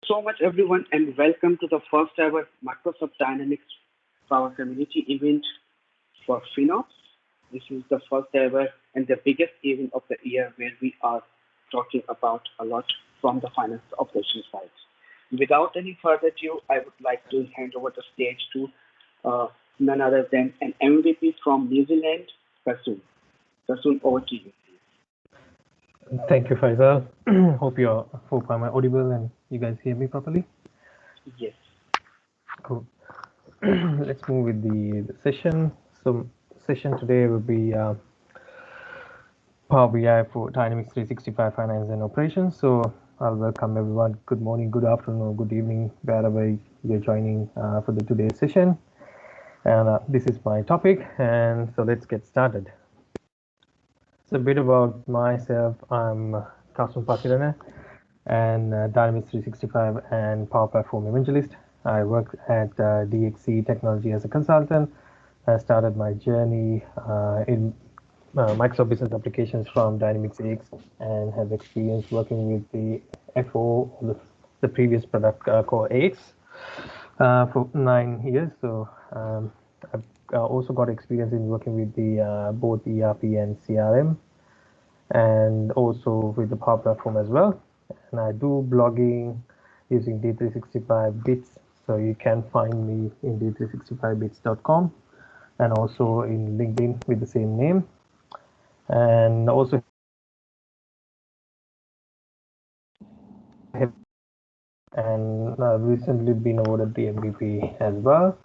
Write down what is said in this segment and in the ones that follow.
so much, everyone, and welcome to the first ever Microsoft Dynamics Power Community event for FinOps. This is the first ever and the biggest event of the year where we are talking about a lot from the finance operations side. Without any further ado, I would like to hand over the stage to uh, none other than an MVP from New Zealand, Kasun. Kasun, over to you. Thank you, Faisal. Hope I'm audible and you guys hear me properly. Yes. Cool. Let's move with the session. So, session today will be Power BI for Dynamics 365 Finance and Operations. So, I'll welcome everyone. Good morning, good afternoon, or good evening, wherever you're joining for the today's session. And this is my topic. And so, let's get started. So a bit about myself. I'm Kasun Pathirana and Dynamics 365 and Power Platform Evangelist. I work at DXC Technology as a consultant. I started my journey in Microsoft Business Applications from Dynamics AX and have experience working with the FO, the previous product called AX, for 9 years. So I've also got experience in working with the both ERP and CRM, and also with the Power Platform as well. And I do blogging using D365 Bits, so you can find me in d365bits.com and also in LinkedIn with the same name. And also and I've recently been awarded the MVP as well.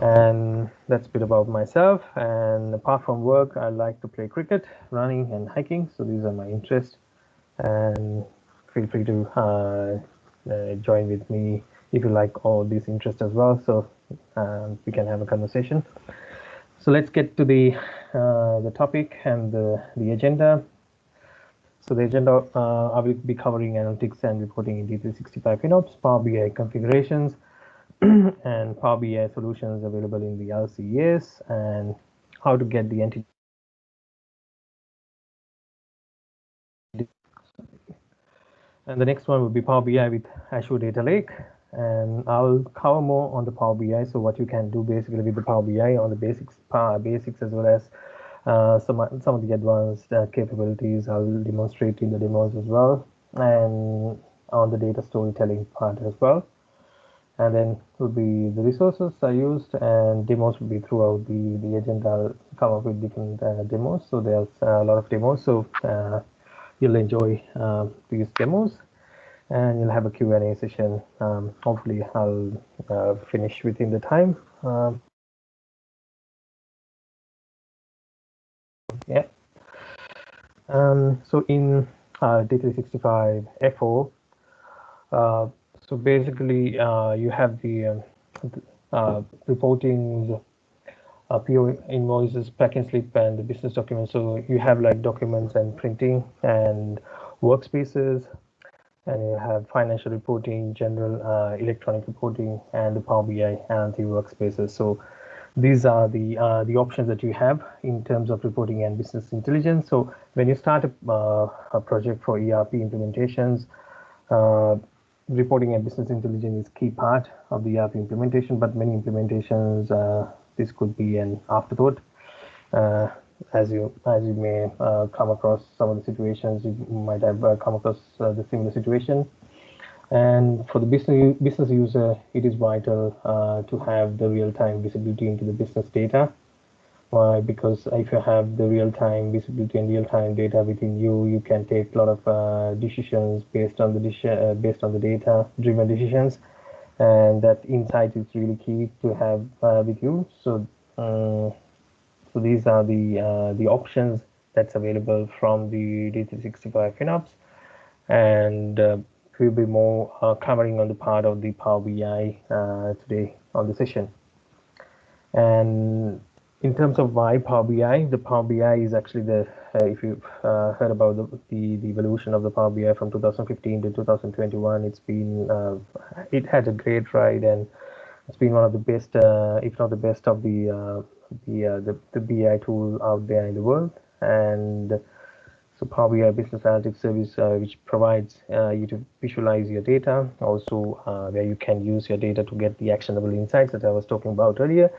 And that's a bit about myself. And apart from work, I like to play cricket, running, and hiking. So these are my interests. And feel free to join with me if you like all these interests as well. So we can have a conversation. So let's get to the topic and the agenda. So the agenda, I will be covering analytics and reporting in D365 FinOps, Power BI configurations, and Power BI solutions available in the LCS, and how to get the entity. And the next one will be Power BI with Azure Data Lake, and I'll cover more on the Power BI. So what you can do basically with the Power BI on the basics as well as some of the advanced capabilities. I'll demonstrate in the demos as well, and on the data storytelling part as well. And then will be the resources I used, and demos will be throughout the agenda. I'll come up with different demos. So there's a lot of demos. So you'll enjoy these demos, and you'll have a Q&A session. Hopefully, I'll finish within the time. Yeah. So in D365 FO, so basically you have the reporting, PO invoices, packing slip, and the business documents. So you have like documents and printing and workspaces, and you have financial reporting, general electronic reporting, and the Power BI and the workspaces. So these are the options that you have in terms of reporting and business intelligence. So when you start a project for ERP implementations, reporting and business intelligence is key part of the ERP implementation, but many implementations this could be an afterthought. As you may come across some of the situations, you might have come across the similar situation. And for the business user, it is vital to have the real-time visibility into the business data. Why? Because if you have the real-time visibility and real-time data within you, you can take a lot of decisions based on the data-driven decisions, and that insight is really key to have with you. So, so these are the options that's available from the D365 FinOps, and we'll be more covering on the part of the Power BI today on the session. And in terms of why Power BI, the Power BI is actually the, if you've heard about the evolution of the Power BI from 2015 to 2021, it's been, it had a great ride, and it's been one of the best, if not the best of the BI tool out there in the world. And So Power BI Business Analytics service, which provides you to visualize your data, also where you can use your data to get the actionable insights that I was talking about earlier.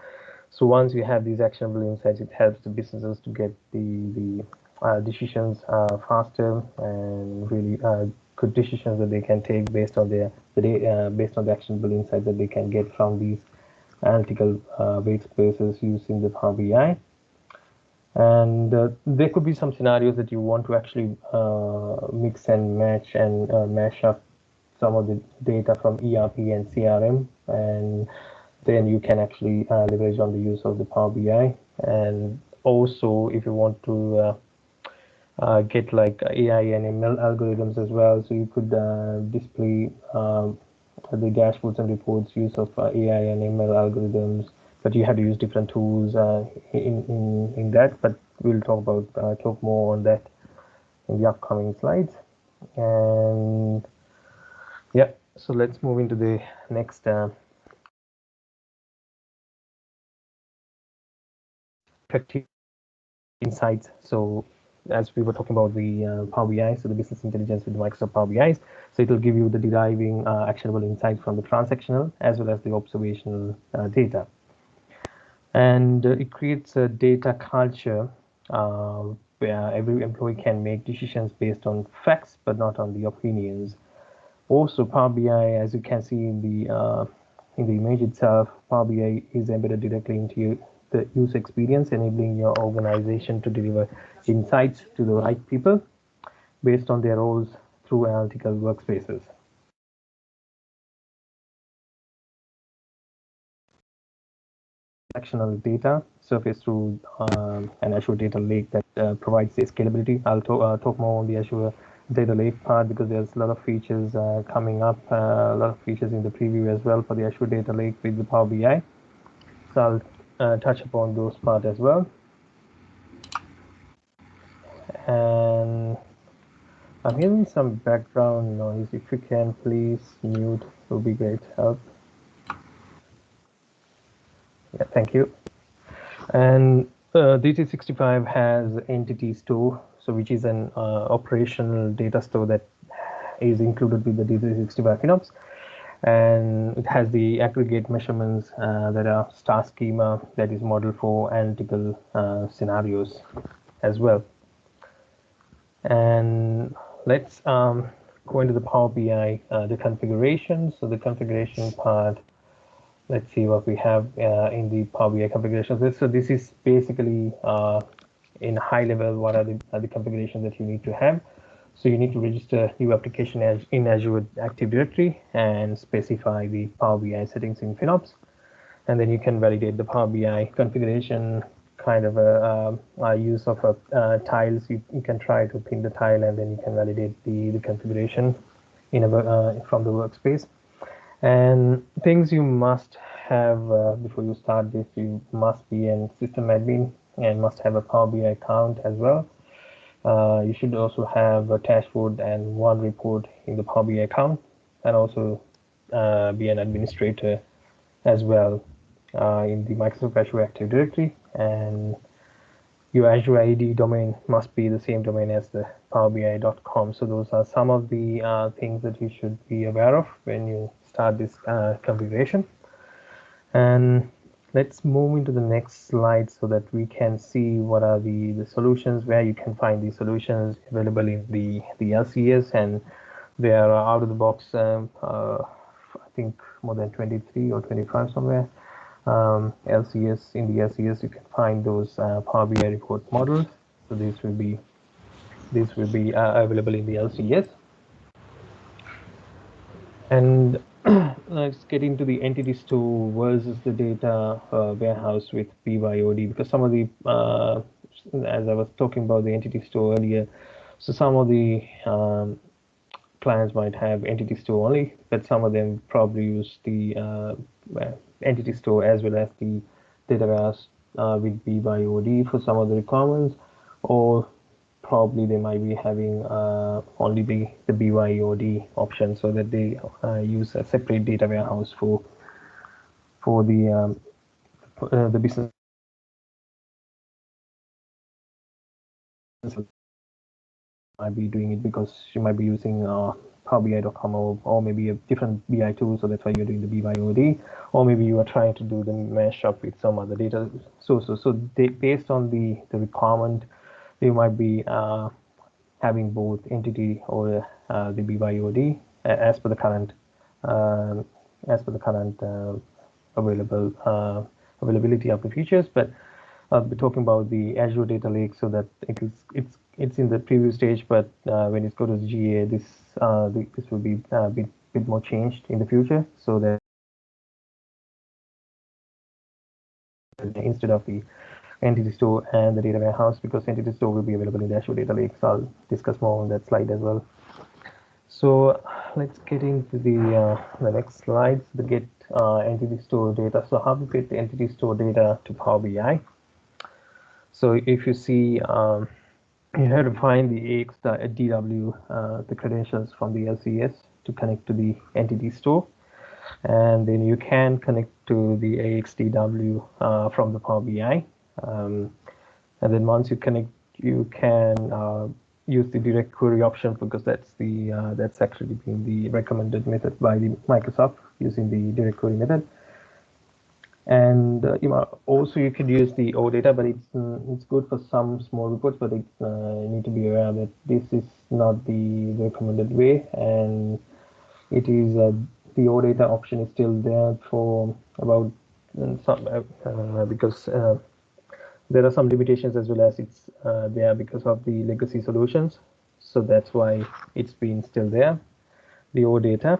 So once you have these actionable insights, it helps the businesses to get the decisions faster and really good decisions that they can take based on based on the actionable insights that they can get from these analytical workspaces using the Power BI. And there could be some scenarios that you want to actually mix and match and mash up some of the data from ERP and CRM, and then you can actually leverage on the use of the Power BI. And also, if you want to get like AI and ML algorithms as well, so you could display the dashboards and reports use of AI and ML algorithms, but you have to use different tools in that. But we'll talk more on that in the upcoming slides. And yeah, so let's move into the next effective insights. So as we were talking about the Power BI, so the business intelligence with Microsoft Power BI, so it will give you the deriving actionable insights from the transactional as well as the observational data. And it creates a data culture where every employee can make decisions based on facts, but not on the opinions. Also, Power BI, as you can see in the image itself, Power BI is embedded directly into the user experience, enabling your organization to deliver insights to the right people based on their roles through analytical workspaces. Transactional data surfaced through an Azure data lake that provides the scalability. I'll talk more on the Azure data lake part because there's a lot of features coming up, a lot of features in the preview as well for the Azure data lake with the Power BI. So I'll touch upon those part as well. And I'm hearing some background noise. If you can please mute, it would be great help. Yeah, thank you. And D365 has Entity Store, so which is an operational data store that is included with the D365 FinOps, and it has the aggregate measurements that are star schema that is modeled for analytical scenarios as well. And let's go into the Power BI, the configuration. So the configuration part, let's see what we have in the Power BI configurations. So this is basically in high level, what are the configurations that you need to have. So you need to register new application in Azure Active Directory and specify the Power BI settings in FinOps. And then you can validate the Power BI configuration, kind of a use of tiles. You can try to pin the tile and then you can validate the configuration in from the workspace. And things you must have before you start this, you must be a system admin and must have a Power BI account as well. You should also have a dashboard and one report in the Power BI account, and also be an administrator as well in the Microsoft Azure Active Directory. And your Azure ID domain must be the same domain as the powerbi.com. So those are some of the things that you should be aware of when you start this configuration. And let's move into the next slide so that we can see what are the solutions, where you can find these solutions available in the LCS, and they are out of the box. I think more than 23 or 25 somewhere. LCS, in the LCS you can find those Power BI report models. So these will be available in the LCS. And let's get into the entity store versus the data warehouse with BYOD, because some of the as I was talking about the entity store earlier, so some of the clients might have entity store only, but some of them probably use the entity store as well as the data warehouse with BYOD for some of the requirements, or probably they might be having only the BYOD option, so that they use a separate data warehouse for the business. might be doing it because you might be using PowerBI.com or maybe a different BI tool, so that's why you're doing the BYOD, or maybe you are trying to do the mashup with some other data sources. So based on the requirement, you might be having both entity or the BYOD as per the current availability of the features. But I'll be talking about the Azure Data Lake, so that it's in the preview stage, but when it goes to GA, this will be a bit more changed in the future, so that instead of the entity store and the data warehouse, because entity store will be available in the Azure Data Lake. So I'll discuss more on that slide as well. So let's get into the next slides, the get entity store data. So how we get the entity store data to Power BI. So if you see, you have to find the AX.DW, the credentials from the LCS to connect to the entity store. And then you can connect to the AXDW from the Power BI. And then once you connect, you can use the direct query option, because that's actually been the recommended method by the Microsoft, using the direct query method. And also you could use the OData, but it's good for some small reports, but you need to be aware that this is not the recommended way, and it is the OData option is still there for about some because there are some limitations, as well as it's there because of the legacy solutions. So that's why it's been still there, the OData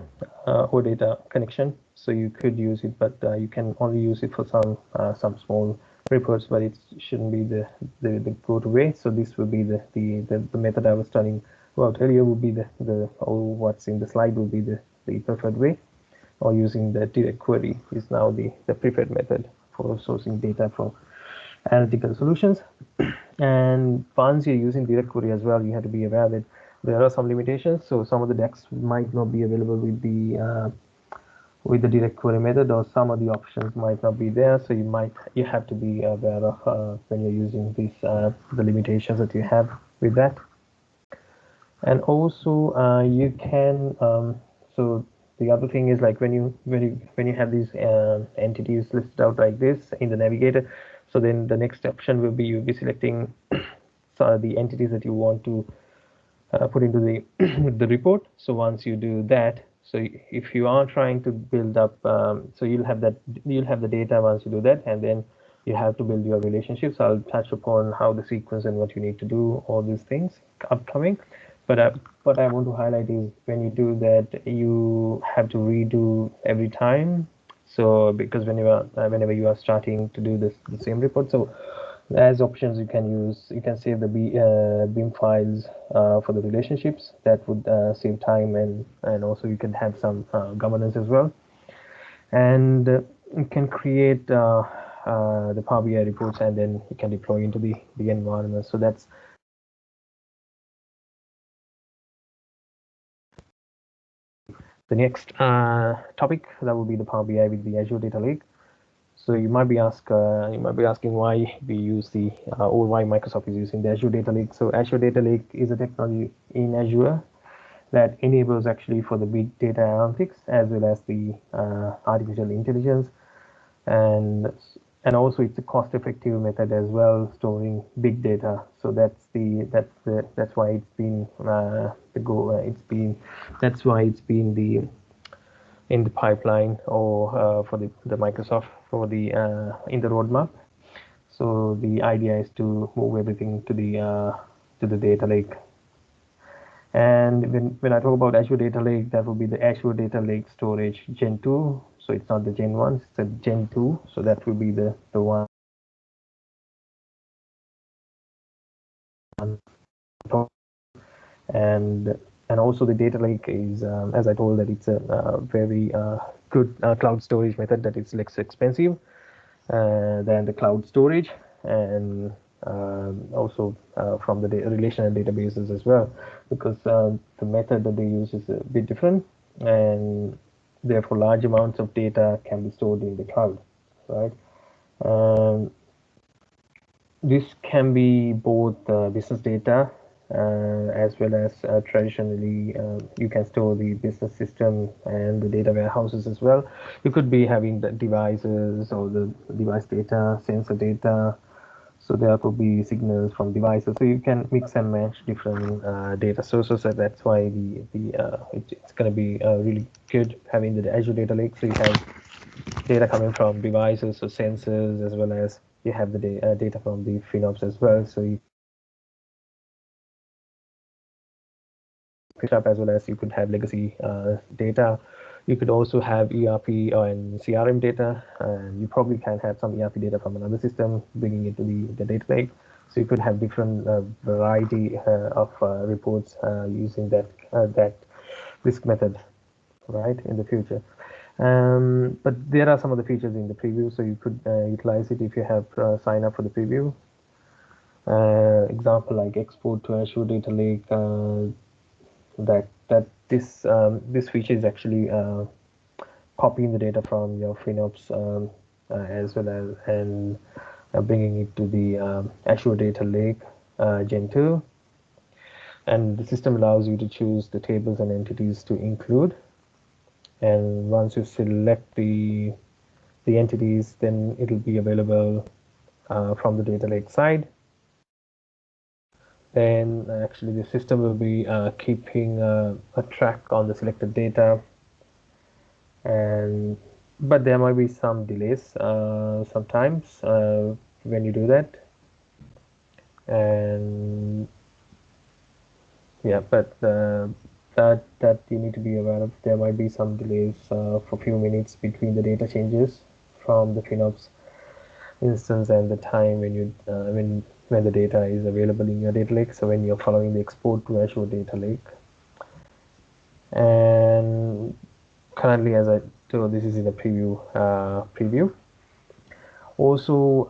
connection. So you could use it, but you can only use it for some small reports, but it shouldn't be the go-to way. So this will be the method I was telling about earlier, will be or what's in the slide will be the preferred way, or using the direct query is now the preferred method for sourcing data from analytical solutions. And once you're using direct query as well, you have to be aware that there are some limitations. So some of the decks might not be available with the direct query method, or some of the options might not be there. So you have to be aware of when you're using these the limitations that you have with that. And also you can so the other thing is, like when you have these entities listed out like this in the navigator, so then the next option will be you'll be selecting the entities that you want to put into the the report. So once you do that, so if you are trying to build up, so you'll have the data once you do that, and then you have to build your relationships. I'll touch upon how the sequence and what you need to do, all these things upcoming. But what I want to highlight is, when you do that, you have to redo every time. So because whenever you are starting to do the same report, so as options you can save the beam files for the relationships. That would save time, and also you can have some governance as well. And you can create the Power BI reports, and then you can deploy into the environment. So that's the next topic. That will be the Power BI with the Azure Data Lake. So you might be asking why we use or why Microsoft is using the Azure Data Lake. So Azure Data Lake is a technology in Azure that enables actually for the big data analytics, as well as the artificial intelligence, and also it's a cost-effective method as well, storing big data. So that's why it's been the goal. That's why it's been in the pipeline, or for the Microsoft for the in the roadmap. So the idea is to move everything to the data lake. And when I talk about Azure Data Lake, that will be the Azure Data Lake Storage Gen 2. So it's not the Gen 1, it's a Gen 2. So that will be the one. And also the data lake is, as I told, that it's a very good cloud storage method, that it's less expensive than the cloud storage, and also from the relational databases as well, because the method that they use is a bit different, and therefore large amounts of data can be stored in the cloud, right? This can be both business data as well as traditionally you can store the business system and the data warehouses as well. You could be having the devices or the device data, sensor data. So there could be signals from devices. So you can mix and match different data sources. So that's why it's going to be really good having the Azure Data Lake. So you have data coming from devices or sensors, as well as you have the data from the FinOps as well. So you up, as well as you could have legacy data. You could also have ERP and CRM data, and you probably can have some ERP data from another system, bringing it to the data lake. So you could have different variety of reports using that this method, right, in the future. But there are some of the features in the preview, so you could utilize it if you have sign up for the preview. Example like export to Azure Data Lake. This feature is actually copying the data from your FinOps as well as and bringing it to the Azure Data Lake Gen 2. And the system allows you to choose the tables and entities to include. And once you select the entities, then it'll be available from the data lake side. Then actually the system will be keeping a track on the selected data, but there might be some delays sometimes when you do that. And yeah, but that you need to be aware of. There might be some delays for a few minutes between the data changes from the FinOps instance and the time when you when the data is available in your data lake. So when you're following the export to Azure Data Lake, and currently, as I told, this is in a preview. Also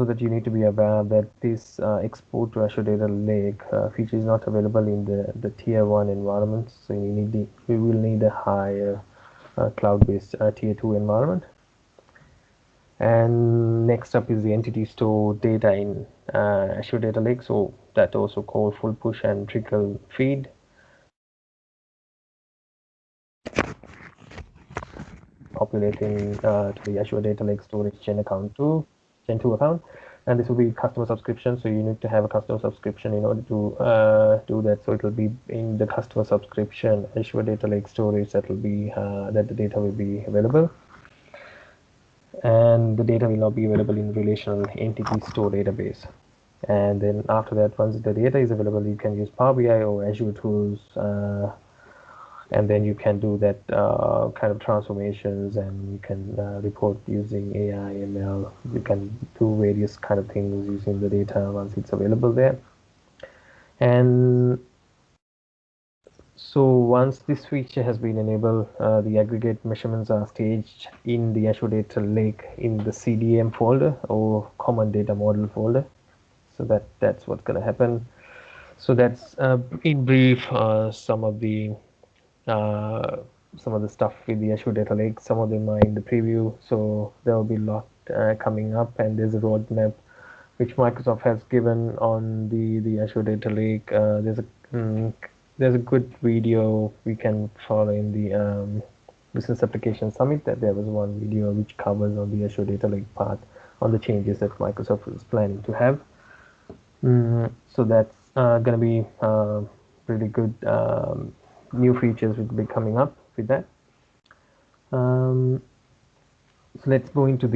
that you need to be aware that this export to Azure Data Lake feature is not available in the tier 1 environments. So you will need a higher cloud-based tier 2 environment. And next up is the entity store data in Azure Data Lake. So that also called full push and trickle feed. Populating to the Azure Data Lake storage Gen 2 account. And this will be customer subscription. So you need to have a customer subscription in order to do that. So it will be in the customer subscription Azure Data Lake storage that will be that the data will be available. And the data will not be available in relational entity store database. And then after that, once the data is available, you can use Power BI or Azure tools, and then you can do that kind of transformations, and you can report using AI, ML. You can do various kind of things using the data once it's available there. And so once this feature has been enabled, the aggregate measurements are staged in the Azure Data Lake in the CDM folder or Common Data Model folder. So that's what's going to happen. So that's in brief some of the stuff with the Azure Data Lake. Some of them are in the preview, so there will be a lot coming up, and there's a roadmap which Microsoft has given on the Azure Data Lake. There's a good video we can follow in the Business Application Summit. That there was one video which covers on the Azure Data Lake part on the changes that Microsoft is planning to have. So that's going to be really good. New features will be coming up with that. So let's go into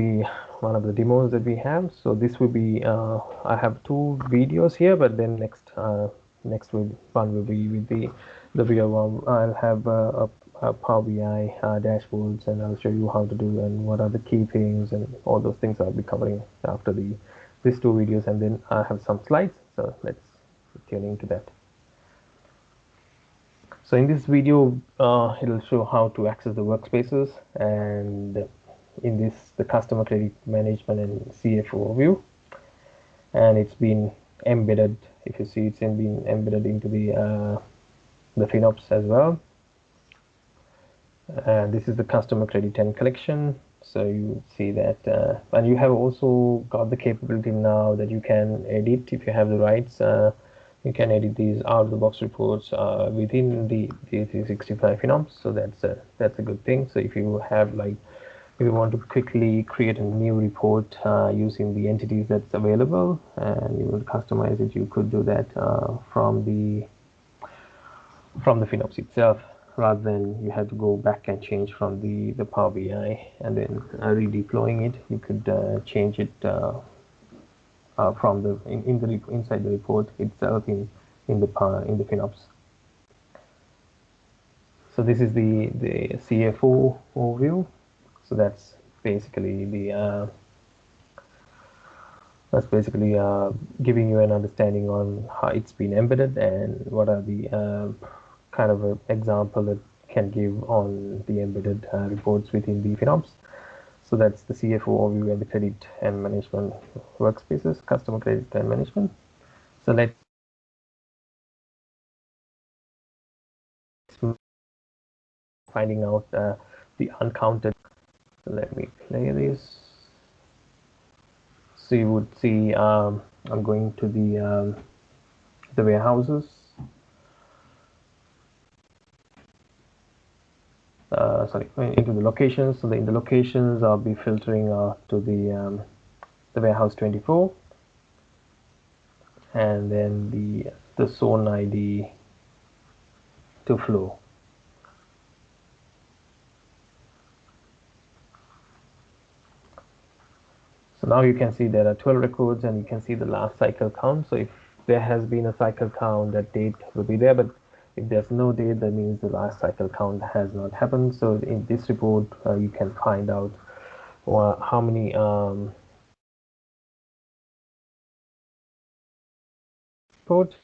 one of the demos that we have. So this will be I have 2 videos here, but then next one will be with the real one. I'll have a Power BI dashboards, and I'll show you how to do and what are the key things and all those things I'll be covering after these 2 videos, and then I have some slides. So let's tune into that. So in this video, it'll show how to access the workspaces, and in this, the customer credit management and CFO view. And it's been embedded. If you see, it's been embedded into the FinOps as well. And this is the customer credit and collection. So you see that, and you have also got the capability now that you can edit if you have the rights. You can edit these out-of-the-box reports within the 365 FinOps. So that's a good thing. So if you have like, if you want to quickly create a new report using the entities that's available and you will customize it, you could do that from the FinOps itself, rather than you have to go back and change from the Power BI and then redeploying it. You could change it from the inside the report itself in the FinOps. So this is the CFO overview. So that's basically giving you an understanding on how it's been embedded and what are the kind of an example that can give on the embedded reports within the FinOps. So that's the CFO overview and the credit and management workspaces, customer credit and management. So let's finding out the uncounted. So let me play this. So you would see I'm going to the warehouses. Sorry, into the locations. So in the locations, I'll be filtering to the warehouse 24, and then the zone ID to flow. So now you can see there are 12 records, and you can see the last cycle count. So if there has been a cycle count, that date will be there, but if there's no date, that means the last cycle count has not happened. So in this report, you can find out how many report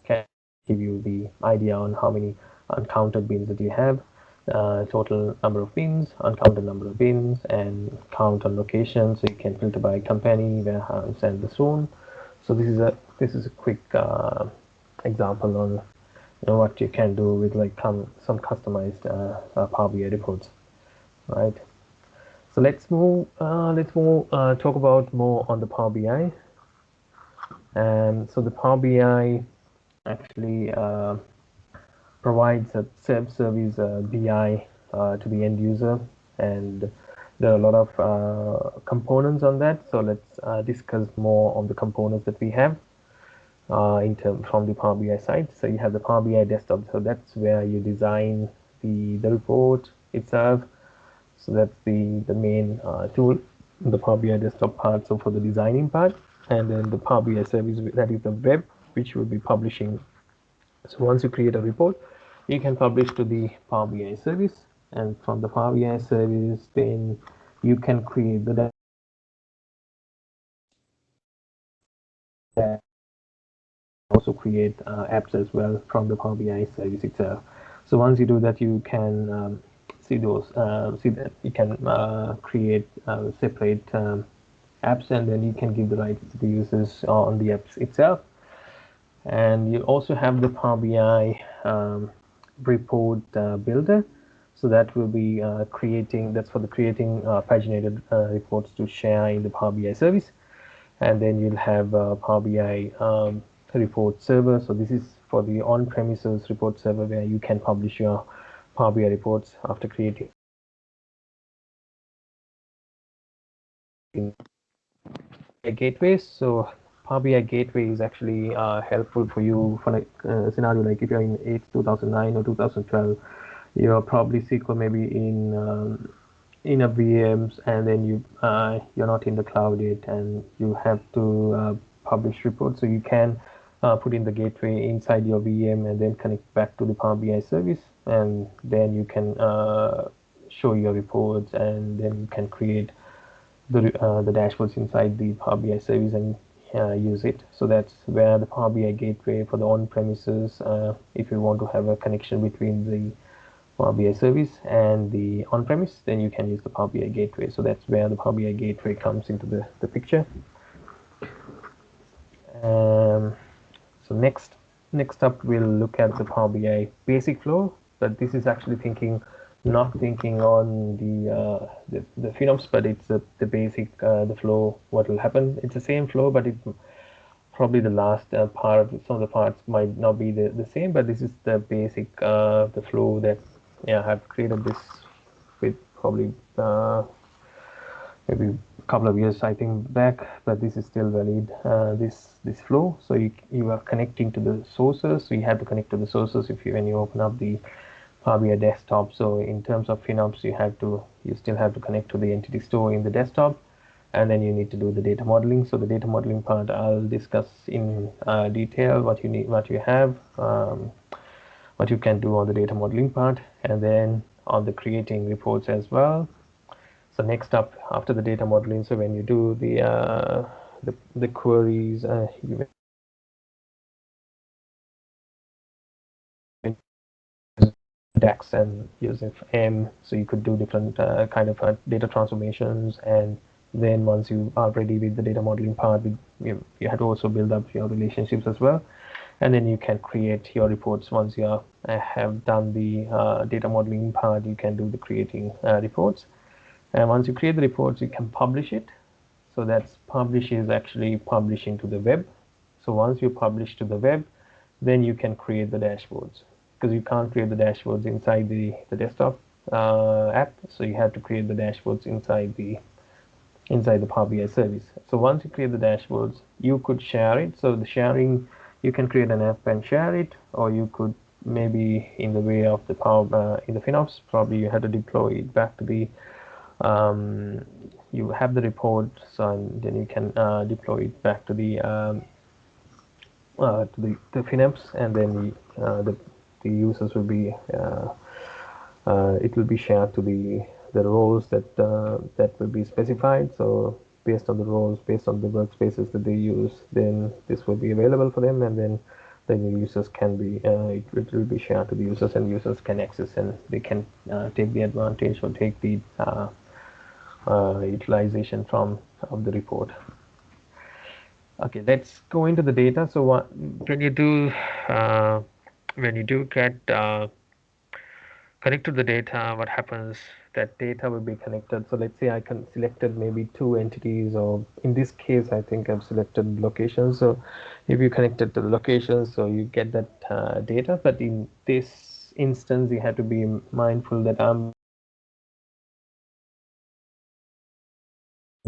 can give you the idea on how many uncounted bins that you have, total number of bins, uncounted number of bins, and count on location. So you can filter by company, warehouse, and the zone. So this is a quick example on what you can do with like some customized Power BI reports, right? So let's move talk about more on the Power BI. And so the Power BI actually provides a self-service BI to the end user, and there are a lot of components on that. So let's discuss more on the components that we have from the Power BI side. So you have the Power BI desktop. So that's where you design the report itself. So that's the main tool, the Power BI desktop part. So for the designing part, and then the Power BI service, that is the web, which will be publishing. So once you create a report, you can publish to the Power BI service, and from the Power BI service, then you can create the also create apps as well from the Power BI service itself. So once you do that, you can see that you can create separate apps, and then you can give the rights to the users on the apps itself. And you also have the Power BI report builder. So that will be that's for the creating paginated reports to share in the Power BI service. And then you'll have Power BI report server. So this is for the on-premises report server, where you can publish your Power BI reports after creating a gateway. So Power BI gateway is actually helpful for you for like a scenario like if you're in 2009 or 2012, you're probably SQL maybe in a VMs, and then you're not in the cloud yet, and you have to publish reports. So you can put in the gateway inside your VM and then connect back to the Power BI service, and then you can show your reports, and then you can create the dashboards inside the Power BI service and use it. So that's where the Power BI gateway for the on-premises, if you want to have a connection between the Power BI service and the on-premise, then you can use the Power BI gateway. So that's where the Power BI gateway comes into the picture. So next up, we'll look at the Power BI basic flow, but this is actually thinking not thinking on the FinOps, but it's the basic the flow. What will happen? It's the same flow, but it probably the last part of some of the parts might not be the same. But this is the basic the flow that I've created this with probably maybe a couple of years I think back, but this is still valid. This flow. So you are connecting to the sources. So you have to connect to the sources if you when you open up the Power BI desktop. So in terms of FinOps, you still have to connect to the entity store in the desktop, and then you need to do the data modeling. So the data modeling part I'll discuss in detail what you need, what you can do on the data modeling part, and then on the creating reports as well. So next up after the data modeling, so when you do the queries, you DAX and using M, so you could do different kind of data transformations. And then once you are ready with the data modeling part, you have to also build up your relationships as well. And then you can create your reports. Once you have done the data modeling part, you can do the creating reports. And once you create the reports, you can publish it. So that's publish is actually publishing to the web. So once you publish to the web, then you can create the dashboards, because you can't create the dashboards inside the desktop app. So you have to create the dashboards inside the Power BI service. So once you create the dashboards, you could share it. So the sharing, you can create an app and share it, or you could maybe in the way of the Power in the FinOps, probably you have to deploy it back to the you have the report, so and then you can deploy it back to the FinOps, and then the users will be it will be shared to the roles that will be specified. So based on the roles, based on the workspaces that they use, then this will be available for them, and then the users can be it will be shared to the users, and users can access, and they can take the advantage or take the utilization from of the report. Okay, let's go into the data. So when you do get connect to the data, what happens? That data will be connected. So let's say I can selected maybe two entities, or in this case, I think I've selected locations. So if you connected to the locations, so you get that data. But in this instance, you have to be mindful that I'm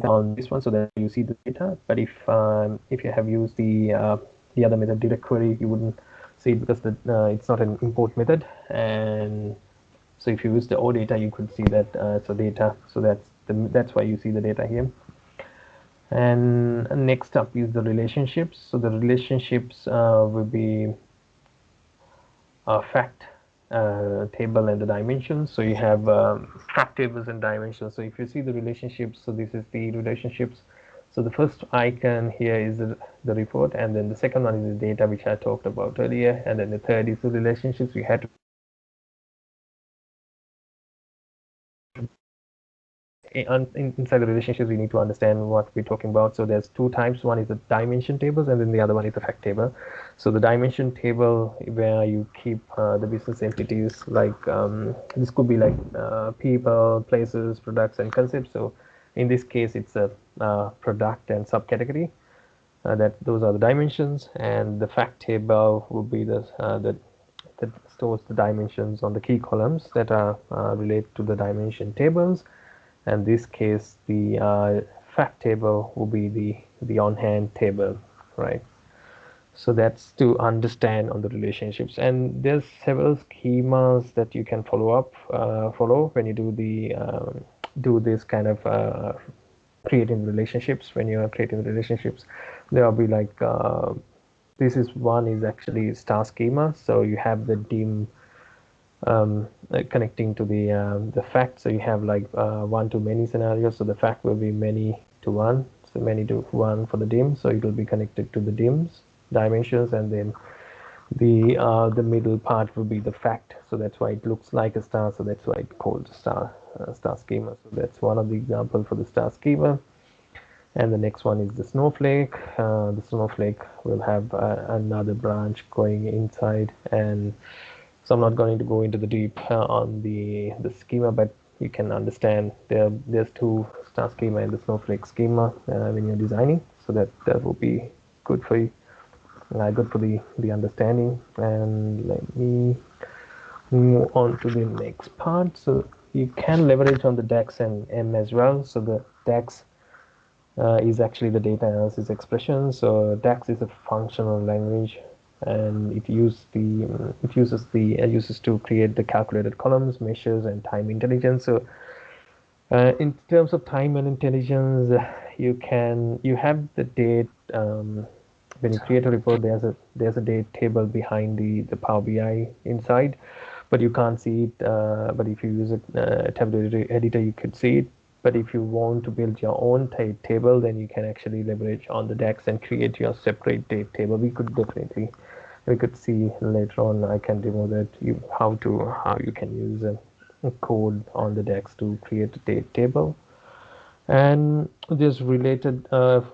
on this one, so that you see the data. But if you have used the other method, direct query, you wouldn't see it, because it's not an import method. And so if you use the O data, you could see that data. So that's why you see the data here. And next up is the relationships. So the relationships will be a fact table and the dimensions. So you have fact tables and dimensions. So if you see the relationships, so this is the relationships. So the first icon here is the report, and then the second one is the data, which I talked about earlier, and then the third is the relationships. We had to inside the relationships, we need to understand what we're talking about. So there's two types. One is the dimension tables, and then the other one is the fact table. So the dimension table, where you keep the business entities, like this could be like people, places, products, and concepts. So in this case, it's a product and subcategory. That those are the dimensions, and the fact table will be that stores the dimensions on the key columns that are related to the dimension tables. And this case, the fact table will be the on-hand table, right? So that's to understand on the relationships. And there's several schemas that you can follow when you do this kind of creating relationships. When you are creating relationships, there will be like this is one is actually star schema. So you have the dim connecting to the fact. So you have like one to many scenarios. So the fact will be many to one. So many to one for the dim. So it will be connected to the dims dimensions, and then the middle part will be the fact. So that's why it looks like a star. So that's why it's called star schema. So that's one of the example for the star schema. And the next one is the snowflake. The snowflake will have another branch going inside, and So I'm not going to go into the deep on the schema, but you can understand there's two star schema and the snowflake schema when you're designing, so that will be good for you, good for the understanding. And let me move on to the next part. So you can leverage on the DAX and M as well. So the DAX is actually the data analysis expression. So DAX is a functional language, and it uses to create the calculated columns, measures, and time intelligence. So in terms of time and intelligence, you have the date. When you create a report, there's a date table behind the Power BI inside, but you can't see it. But if you use a tabular editor, you could see it. But if you want to build your own table, then you can actually leverage on the DAX and create your separate date table. We could see later on. I can demo that how you can use a code on the DAX to create a date table. And this related,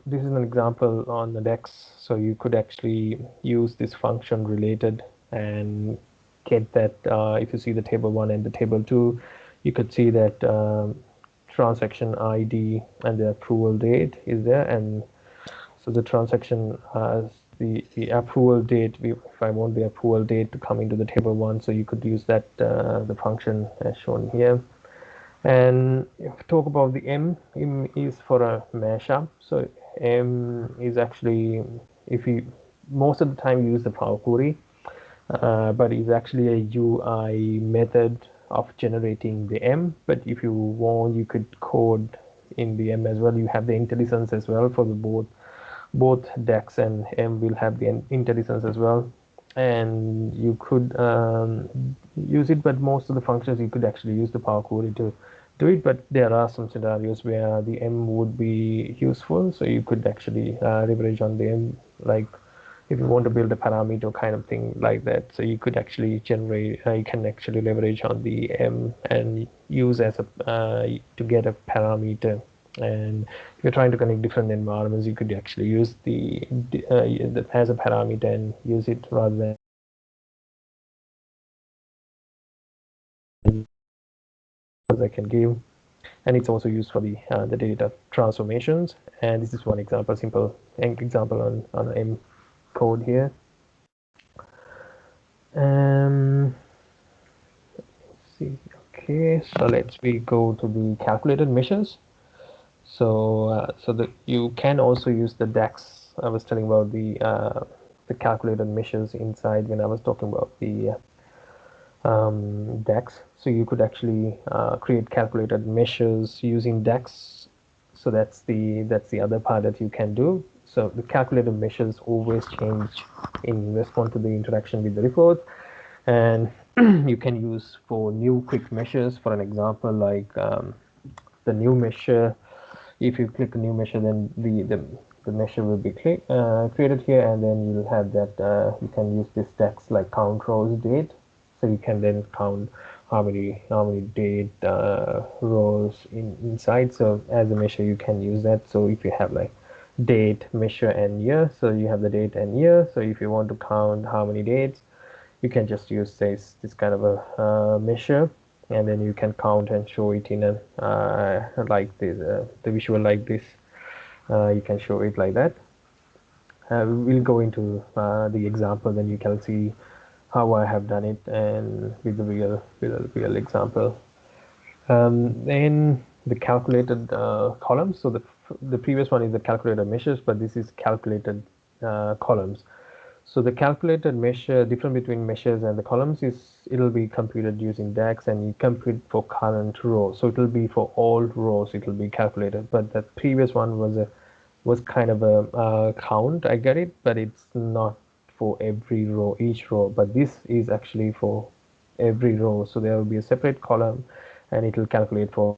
this is an example on the DAX. So you could actually use this function related and get that. If you see the table 1 and the table 2, you could see that transaction ID and the approval date is there. And so the transaction has the approval date. If I want the approval date to come into the table 1, so you could use that the function as shown here. And if we talk about the M is for a mashup. So M is actually, if you most of the time use the Power Query, but it's actually a UI method of generating the M. But if you want, you could code in the M as well. You have the IntelliSense as well for the both DAX and M will have the IntelliSense as well, and you could use it. But most of the functions you could actually use the Power Query to do it. But there are some scenarios where the M would be useful, so you could actually leverage on the M, like if you want to build a parameter kind of thing like that. So you could actually generate, you can actually leverage on the M and use as a to get a parameter. And if you're trying to connect different environments, you could actually use the as a parameter and use it rather than I can give. And it's also used for the data transformations. And this is one example, simple example on M code here. Let's see. Okay, so we go to the calculated measures. So you can also use the DAX. I was telling about the calculated measures inside when I was talking about the DAX. So you could actually create calculated measures using DAX. So that's the other part that you can do. So the calculated measures always change in response to the interaction with the report, and you can use for new quick measures. For an example, like the new measure. If you click a new measure, then the measure will be created here, and then you'll have that you can use this text like count rows date. So you can then count how many date rows inside. So as a measure, you can use that. So if you have like date, measure, and year, so you have the date and year. So if you want to count how many dates, you can just use this kind of a measure, and then you can count and show it in a like this the visual like this. You can show it like that. We'll go into the example, then you can see how I have done it and with the real example. Then the calculated columns. So the previous one is the calculated measures, but this is calculated columns. So the calculated measure, difference between measures and the columns is it'll be computed using DAX, and you compute for current row. So it'll be for all rows, it'll be calculated. But the previous one was kind of a count. I get it, but it's not for every row, each row. But this is actually for every row. So there will be a separate column, and it will calculate for.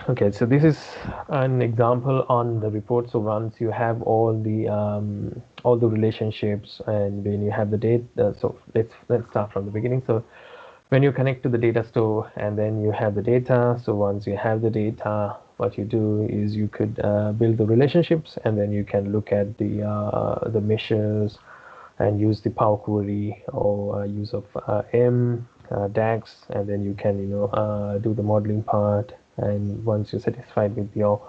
Okay, so this is an example on the report. So once you have all the relationships, and when you have the date, so let's start from the beginning. So when you connect to the data store, and then you have the data. So once you have the data, what you do is you could build the relationships, and then you can look at the measures and use the Power Query or use of DAX, and then you can do the modeling part. And once you're satisfied with your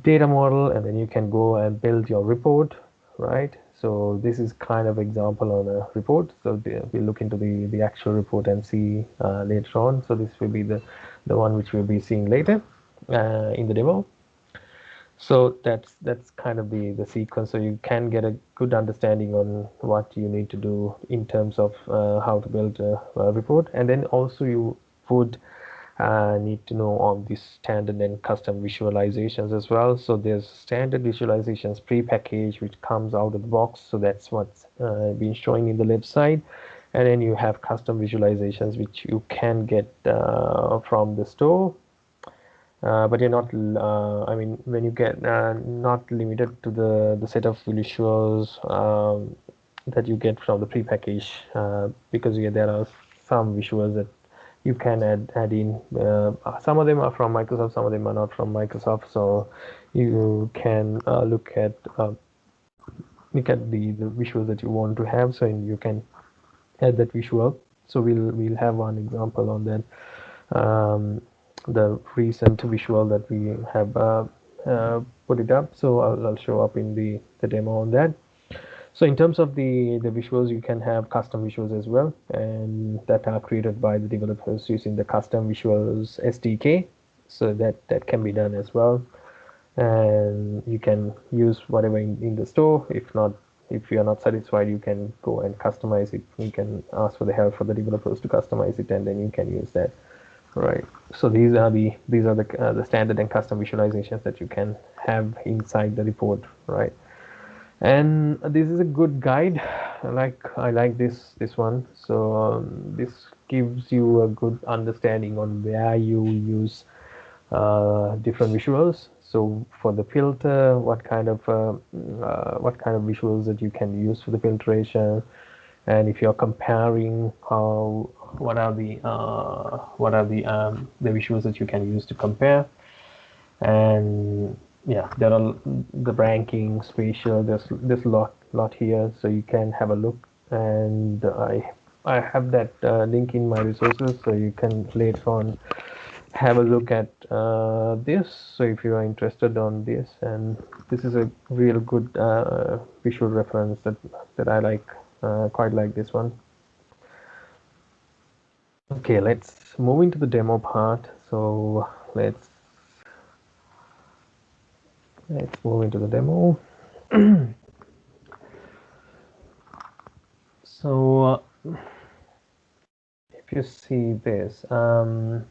data model, and then you can go and build your report, right? So this is kind of example on a report. So we'll look into the actual report and see later on. So this will be the one which we'll be seeing later in the demo. So that's kind of the sequence. So you can get a good understanding on what you need to do in terms of how to build a report, and then also you would need to know on the standard and custom visualizations as well. So there's standard visualizations pre-packaged which comes out of the box, so that's what's been showing in the left side. And then you have custom visualizations which you can get from the store, but you're not I mean, when you get not limited to the set of visuals that you get from the pre-packaged, because there are some visuals that you can add in. Some of them are from Microsoft, some of them are not from Microsoft, so you can look at the visuals that you want to have, so you can add that visual. So we'll have one example on that. The recent visual that we have put it up, so I'll show up in the demo on that. So in terms of the visuals, you can have custom visuals as well, and that are created by the developers using the custom visuals SDK. So that can be done as well, and you can use whatever in the store. If you are not satisfied, you can go and customize it. You can ask for the help for the developers to customize it, and then you can use that. Right. So these are the standard and custom visualizations that you can have inside the report, right? And this is a good guide. I like this one. So this gives you a good understanding on where you use different visuals. So for the filter, what kind of visuals that you can use for the filtration, and if you're comparing what are the visuals that you can use to compare. And yeah, there are the ranking, spatial, there's a lot here, so you can have a look. And I have that link in my resources, so you can later on have a look at this. So if you are interested on this, and this is a real good visual reference that I like, quite like this one. Okay, let's move into the demo part. So let's move into the demo. So if you see this, so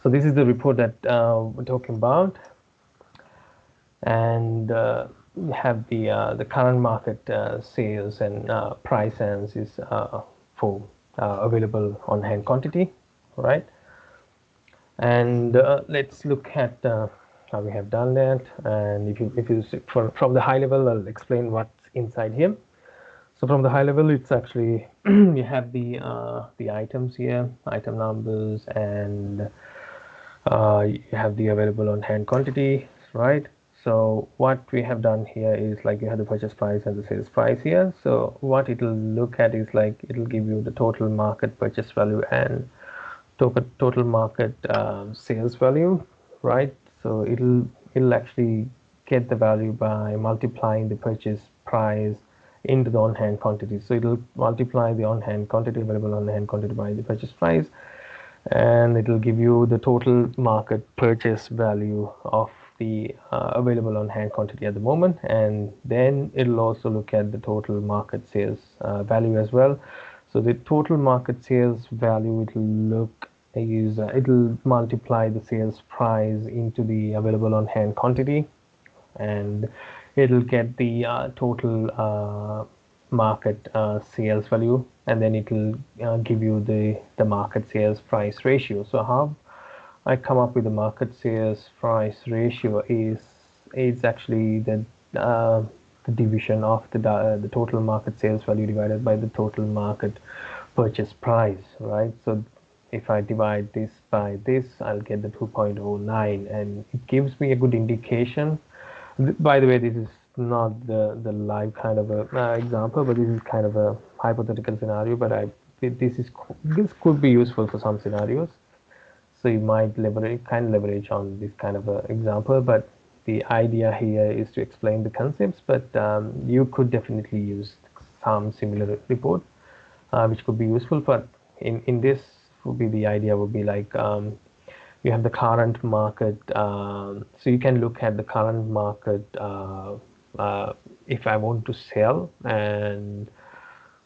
this is the report that we're talking about, and we have the current market sales and price analysis for available on hand quantity, right? And let's look at how we have done that. And if you see from the high level, I'll explain what's inside here. So from the high level, it's actually you have the items here, item numbers, and you have the available on hand quantity, right? So what we have done here is, like, you have the purchase price and the sales price here. So what it'll look at is, like, it'll give you the total market purchase value and total market sales value, right? So it'll actually get the value by multiplying the purchase price into the on-hand quantity. So it'll multiply the on-hand quantity, available on-hand quantity, by the purchase price, and it'll give you the total market purchase value of the available on-hand quantity at the moment. And then it'll also look at the total market sales value as well. So the total market sales value, it'll multiply the sales price into the available on-hand quantity, and it'll get the total market sales value, and then it'll give you the market sales price ratio. So how I come up with the market sales price ratio is actually the division of the total market sales value divided by the total market purchase price, right? So if I divide this by this, I'll get the 2.09, and it gives me a good indication. By the way, this is not the live kind of a example, but this is kind of a hypothetical scenario. But this could be useful for some scenarios. So you might leverage on this kind of a example. But the idea here is to explain the concepts. But you could definitely use some similar report, which could be useful. But in this would be the idea would be like you have the current market, so you can look at the current market if I want to sell, and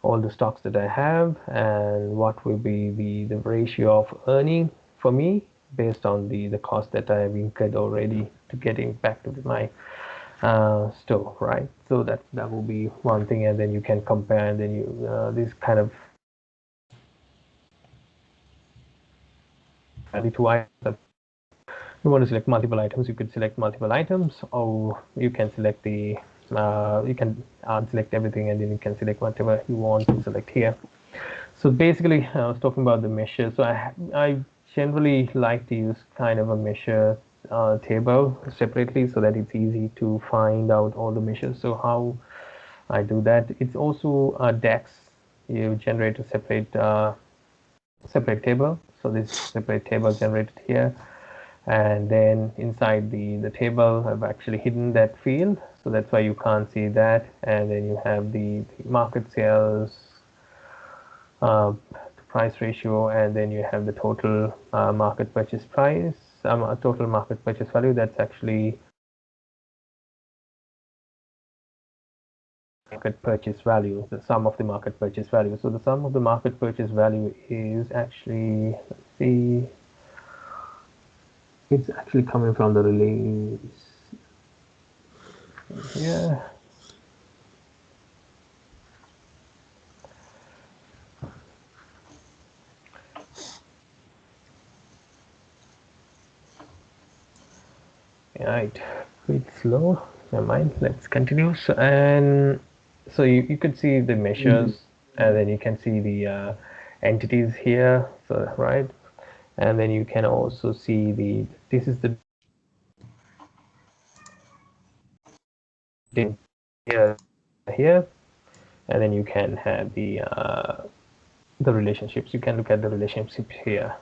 all the stocks that I have, and what will be the ratio of earning for me based on the cost that I have incurred already to getting back to my store, right? So that will be one thing, and then you can compare, and then you this kind of the two items. You want to select multiple items, you could select multiple items, or you can select the you can unselect everything, and then you can select whatever you want to select here. So basically, I was talking about the measure. So I generally like to use kind of a measure table separately so that it's easy to find out all the measures. So how I do that, it's also a DAX. You generate a separate table. So this separate table generated here, and then inside the table I've actually hidden that field, so that's why you can't see that. And then you have the market sales price ratio, and then you have the total market purchase price, total market purchase value. That's actually market purchase value, the sum of the market purchase value. So the sum of the market purchase value is actually, let's see, it's actually coming from the release. Yeah. Right, bit slow. Never mind. Let's continue. So, and so you could see the measures, and then you can see the entities here. So right, and then you can also see this is the here, and then you can have the relationships. You can look at the relationships here.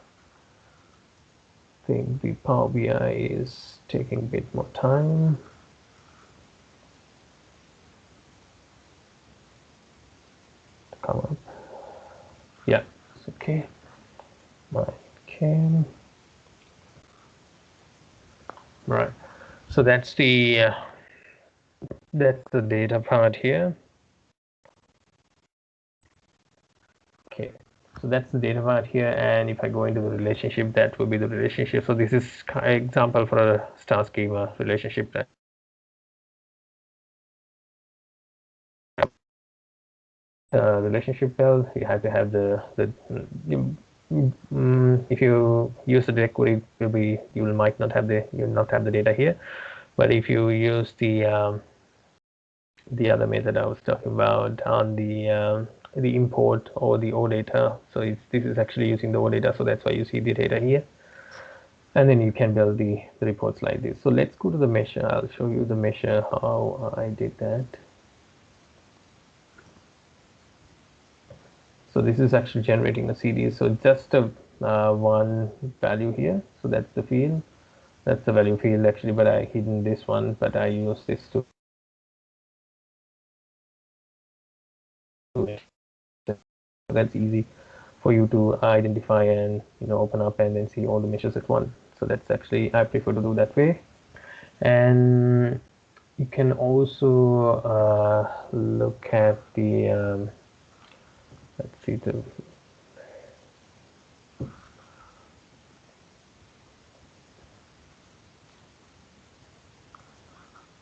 I think the Power BI is taking a bit more time. To come up. Yeah, it's okay. Okay. Right. So that's the data part here. Okay, so that's the data part here, and if I go into the relationship, that will be the relationship. So this is an example for a star schema relationship. That relationship well, you have to have if you use the direct query, you might not have the data here, but if you use the other method I was talking about on the import or the OData, so this is actually using the OData, so that's why you see the data here, and then you can build the reports like this. So let's go to the measure. I'll show you the measure how I did that. So this is actually generating a CD. So just a one value here. So that's the field. That's the value field actually, but I hidden this one, but I use this to. That's easy for you to identify and open up and then see all the measures at once. So that's actually, I prefer to do that way. And you can also look at the let's see the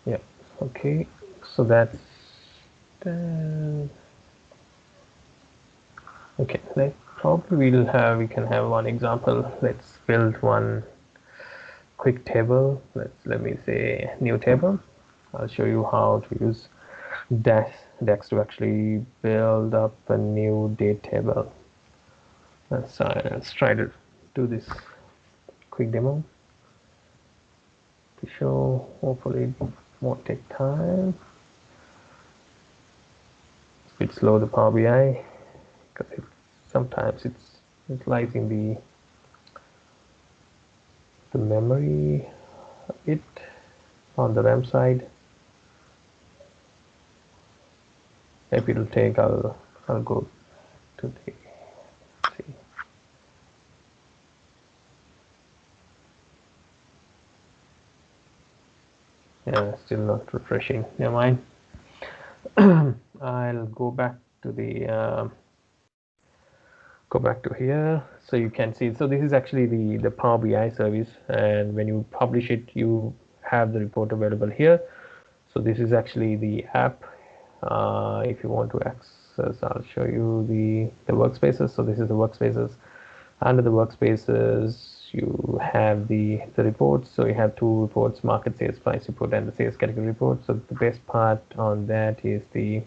yeah, okay, so that's okay. We can have one example. Let's build one quick table. Let me say new table. I'll show you how to use DAX to actually build up a new date table. Let's try to do this quick demo to show. Hopefully it won't take time. It's a bit slow, the Power BI, because sometimes it lies in the memory a bit on the RAM side. Maybe it'll take. I'll go to the see. Yeah, still not refreshing. Never mind. I'll go back to the go back to here, so you can see. So this is actually the Power BI service, and when you publish it, you have the report available here. So this is actually the app. If you want to access, I'll show you the workspaces. So this is the workspaces. Under the workspaces, you have the reports. So you have two reports: market sales price report and the sales category report. So the best part on that is the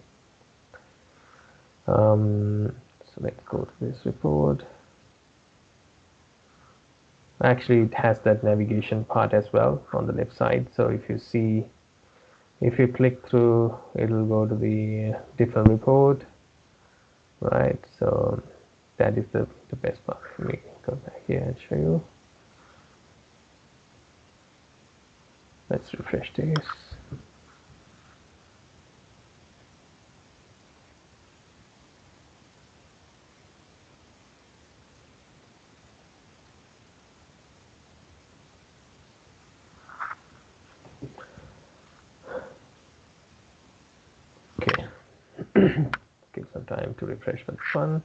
so let's go to this report. Actually, it has that navigation part as well on the left side. So if you click through, it'll go to the different report, right? So that is the best part for me. Go back here and show you. Let's refresh this. Okay. Give some time to refresh for this one.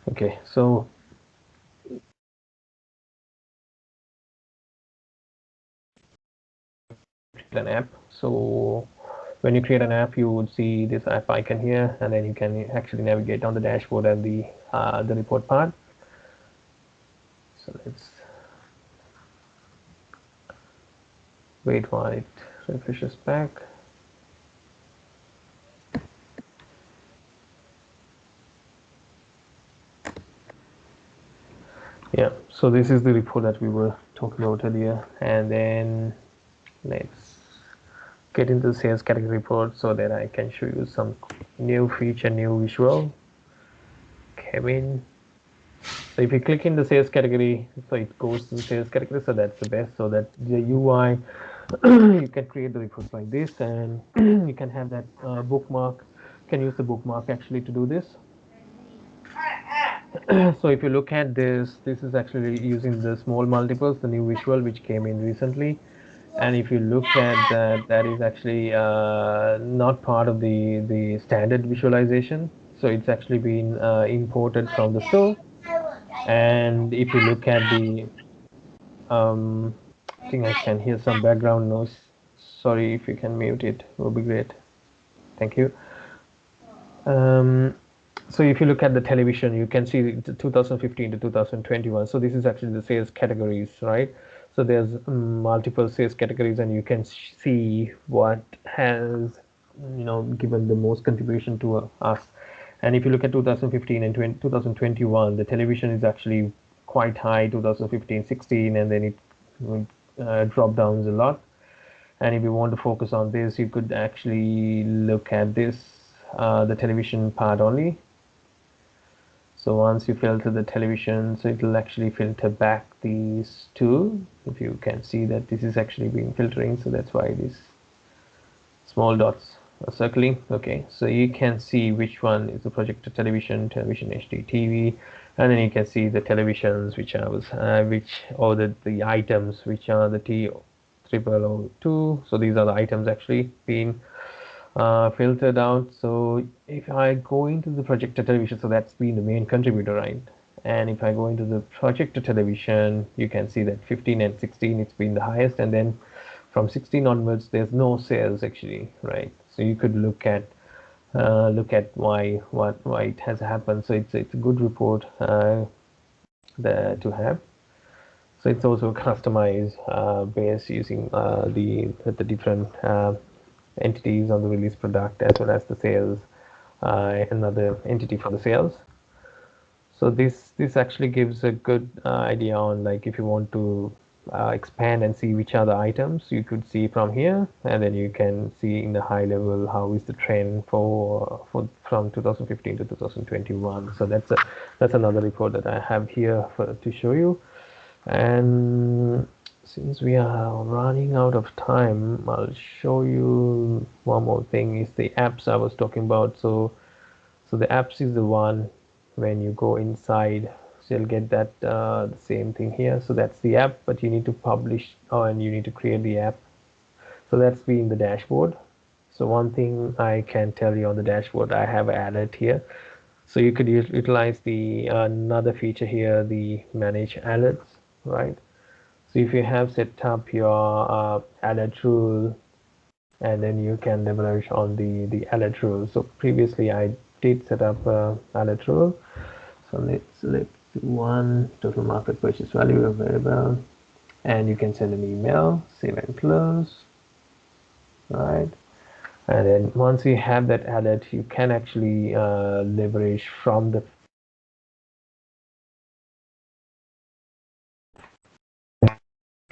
Okay, so an app. So when you create an app, you would see this app icon here, and then you can actually navigate on the dashboard and the report part. So let's wait while it refreshes back. Yeah, so this is the report that we were talking about earlier, and then let's get into the sales category report so that I can show you some new feature, new visual. Kevin. So if you click in the sales category, so it goes to the sales category, so that's the best. So that the UI, you can create the reports like this, and you can have that bookmark. You can use the bookmark actually to do this. So if you look at this is actually using the small multiples, the new visual which came in recently. And if you look at that is actually not part of the standard visualization. So it's actually been imported from the store. And if you look at the I think I can hear some background noise. Sorry, if you can mute it, would be great. Thank you. So if you look at the television, you can see 2015 to 2021. So this is actually the sales categories, right? So there's multiple sales categories, and you can see what has, given the most contribution to us. And if you look at 2015 and 2021, the television is actually quite high, 2015, 16, and then it dropped down a lot. And if you want to focus on this, you could actually look at this, the television part only. So once you filter the television, so it will actually filter back these two. If you can see that this is actually being filtering, so that's why these small dots are circling. Okay, so you can see which one is the projector television, television HD TV, and then you can see the televisions which are the items which are the T0002. So these are the items actually being filtered out. So if I go into the projector television, so that's been the main contributor, right? And if I go into the projector television, you can see that 15 and 16, it's been the highest, and then from 16 onwards, there's no sales actually, right? So you could look at look at why it has happened. So it's a good report there to have. So it's also customized based using the different entities on the release product, as well as the sales, another entity for the sales. So this actually gives a good idea on, like, if you want to expand and see which are the items, you could see from here, and then you can see in the high level how is the trend for from 2015 to 2021. So that's another report that I have here to show you. And since we are running out of time, I'll show you one more thing, is the apps I was talking about. So the apps is the one when you go inside, so you'll get that the same thing here. So that's the app, but you need to publish, and you need to create the app. So that's being the dashboard. So one thing I can tell you on the dashboard, I have added here. So you could utilize the another feature here, the manage alerts, right? So if you have set up your alert rule, and then you can leverage on the alert rule. So previously I did set up alert rule. So let's select one total market purchase value available, and you can send an email, save and close, right? And then once you have that alert, you can actually leverage from the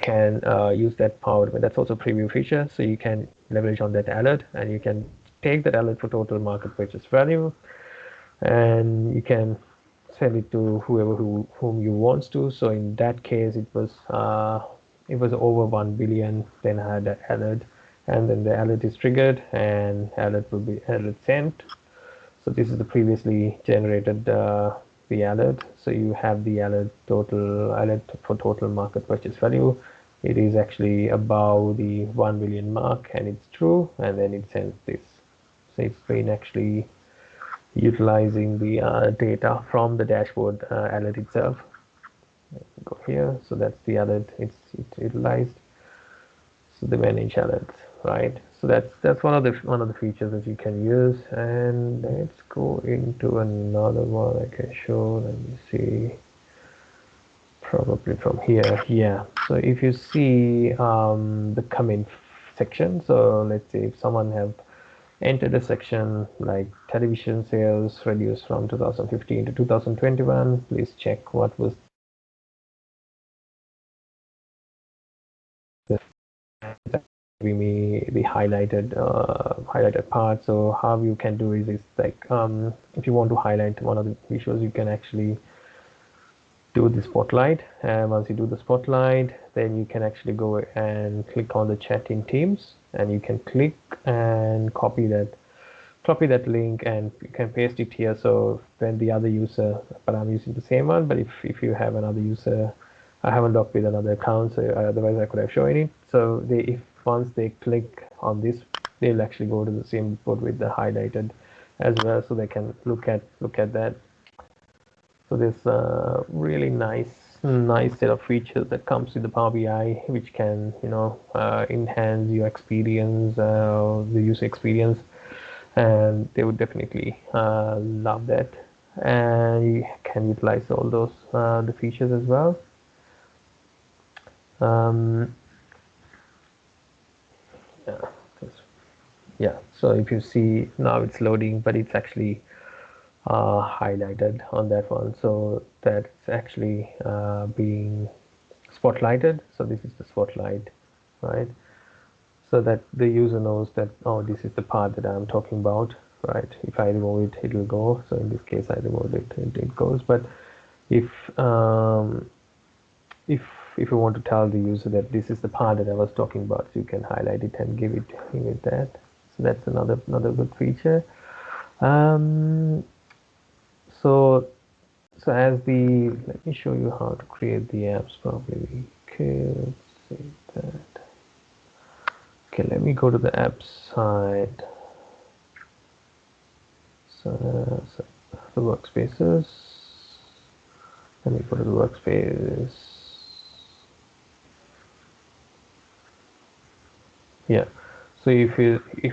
can use that power, but that's also a preview feature. So you can leverage on that alert, and you can take that alert for total market purchase value, and you can send it to whom you want to. So in that case, it was over 1 billion. Then I had that alert, and then the alert is triggered, and alert will be sent. So this is the previously generated the alert. So you have the alert for total market purchase value. It is actually above the 1 billion mark, and it's true, and then it sends this. So it's been actually utilizing the data from the dashboard alert itself. Go here, so that's the alert it's utilized. So the manage alerts, right? So that's one of the features that you can use. And let's go into another one I can show. Let me see, probably from here. Yeah, so if you see the comment section, so let's say if someone have entered a section like television sales reduced from 2015 to 2021, please check what was me the highlighted part. So how you can do is like if you want to highlight one of the visuals, you can actually do the spotlight, and once you do the spotlight, then you can actually go and click on the chat in Teams, and you can click and copy that link, and you can paste it here. So when the other user, but I'm using the same one, but if you have another user, I haven't logged with another account, so otherwise I could have shown it. So if once they click on this, they'll actually go to the same report with the highlighted as well, so they can look at that. So there's a really nice set of features that comes with the Power BI, which can enhance your experience, the user experience, and they would definitely love that. And you can utilize all those the features as well. Yeah, so if you see now it's loading, but it's actually highlighted on that one, so that's actually being spotlighted. So this is the spotlight, right? So that the user knows that, oh, this is the part that I'm talking about, right? If I remove it, it will go. So in this case, I removed it, it goes. But if if if you want to tell the user that this is the part that I was talking about, so you can highlight it and give it that. So that's another good feature. So as let me show you how to create the apps. Probably we could say that. Okay, let me go to the apps side. So the workspaces. Let me go to the workspace. Yeah. So if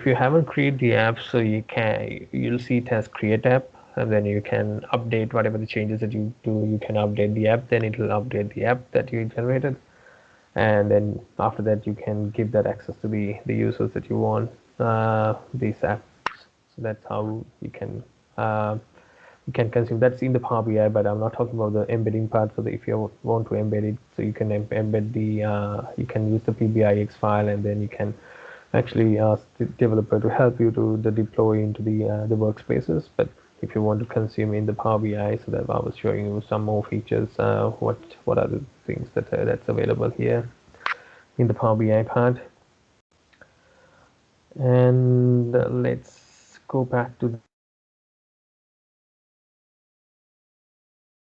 you haven't created the app, so you'll see it as create app, and then you can update whatever the changes that you do. You can update the app, then it will update the app that you generated, and then after that you can give that access to the users that you want these apps. So that's how uh, you can consume. That's in the Power BI, but I'm not talking about the embedding part. So that if you want to embed it, so you can embed you can use the PBIX file, and then you can actually ask the developer to help you to the deploy into the workspaces. But if you want to consume in the Power BI, so that I was showing you some more features. What are the things that's available here in the Power BI part? And let's go back to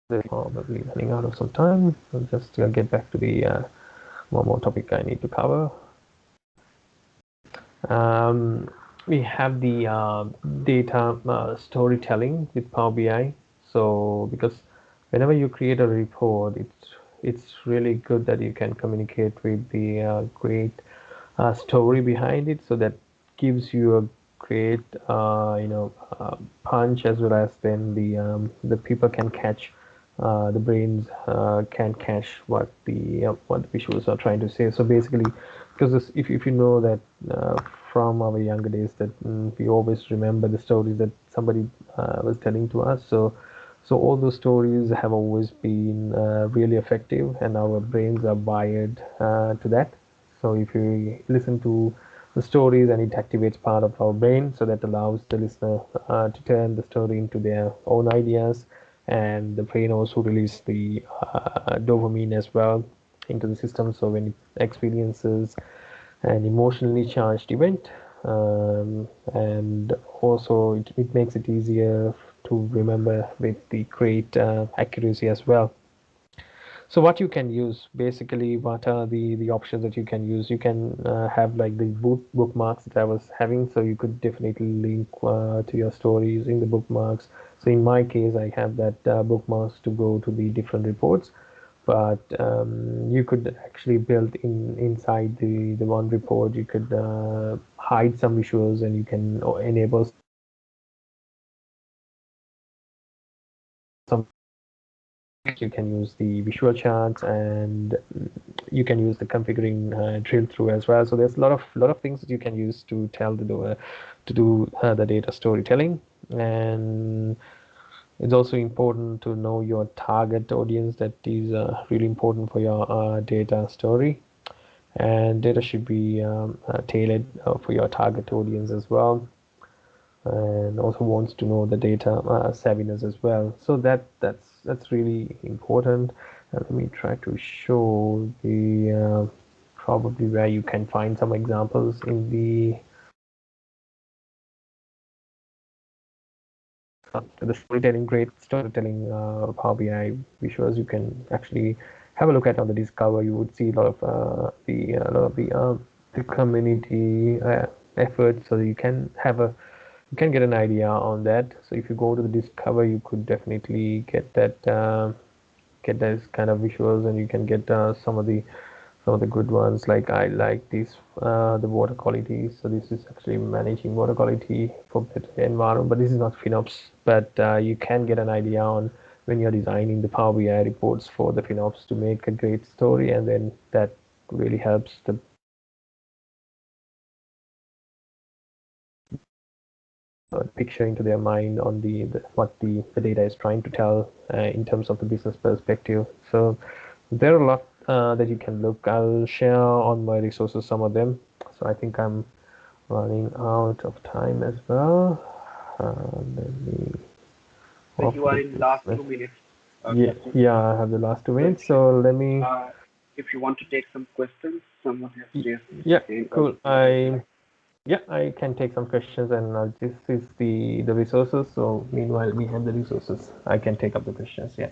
the probably running out of some time. I'll just get back to the one more topic I need to cover. We have the data storytelling with Power BI. So because whenever you create a report, it's really good that you can communicate with the great story behind it. So that gives you a great punch, as well as then the people can catch the brains can catch what the visuals are trying to say. So basically, because if you know that from our younger days that we always remember the stories that somebody was telling to us. So all those stories have always been really effective, and our brains are wired to that. So if you listen to the stories, and it activates part of our brain, so that allows the listener to turn the story into their own ideas. And the brain also releases the dopamine as well into the system. So when it experiences an emotionally charged event, and also it makes it easier to remember with the great accuracy as well. So what you can use, basically, what are the options that you can use? You can have like the bookmarks that I was having. So you could definitely link to your stories in the bookmarks. So in my case, I have that bookmarks to go to the different reports. But you could actually build inside the one report. You could hide some visuals, and you can enable some. You can use the visual charts, and you can use the configuring drill through as well. So there's a lot of things that you can use to tell to do the data storytelling. And it's also important to know your target audience. That is really important for your data story. And data should be tailored for your target audience as well, and also wants to know the data savviness as well. So that's really important. Let me try to show the probably where you can find some examples in the storytelling, great storytelling Power BI visuals. You can actually have a look at on the Discover. You would see a lot of the community effort, so you can get an idea on that. So if you go to the Discover, you could definitely get those kind of visuals, and you can get some of the good ones. Like I like this the water quality. So this is actually managing water quality for better environment, but this is not FinOps. But you can get an idea on when you're designing the Power BI reports for the FinOps to make a great story, and then that really helps the picture into their mind on what the data is trying to tell in terms of the business perspective. So there are a lot that you can look. I'll share on my resources some of them. So I think I'm running out of time as well. Let me So you are in last 2 minutes, yeah, Kasun. yeah, I have the last 2 minutes. So So let me. if you want to take some questions, someone has raised Yeah, his hand or cool. I can take some questions, and this is the resources. So meanwhile, we have the resources. I can take up the questions. Yeah.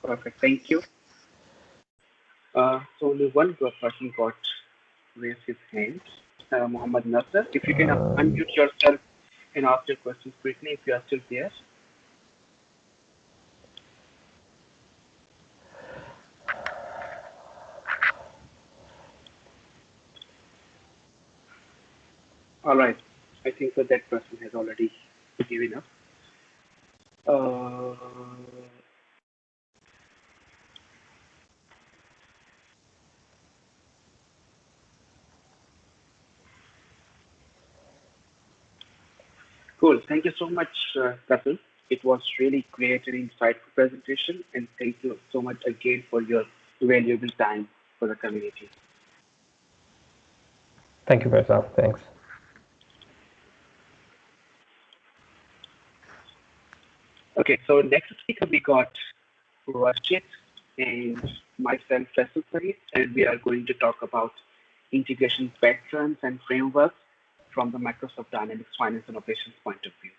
perfect. Thank you. So only one person got raised his hand. Muhammad Nasser. If you can Um, unmute yourself and ask your questions quickly if you are still there. All right. I think that person has already given up. Uh, cool. Thank you so much, Kasun. It was really great and insightful presentation, and thank you so much again for your valuable time for the community. Thank you, Faisal. Thanks. Okay, so next speaker we got Rashid and myself, Faisal Farid, and we are going to talk about integration patterns and frameworks from the Microsoft Dynamics Finance and Operations point of view.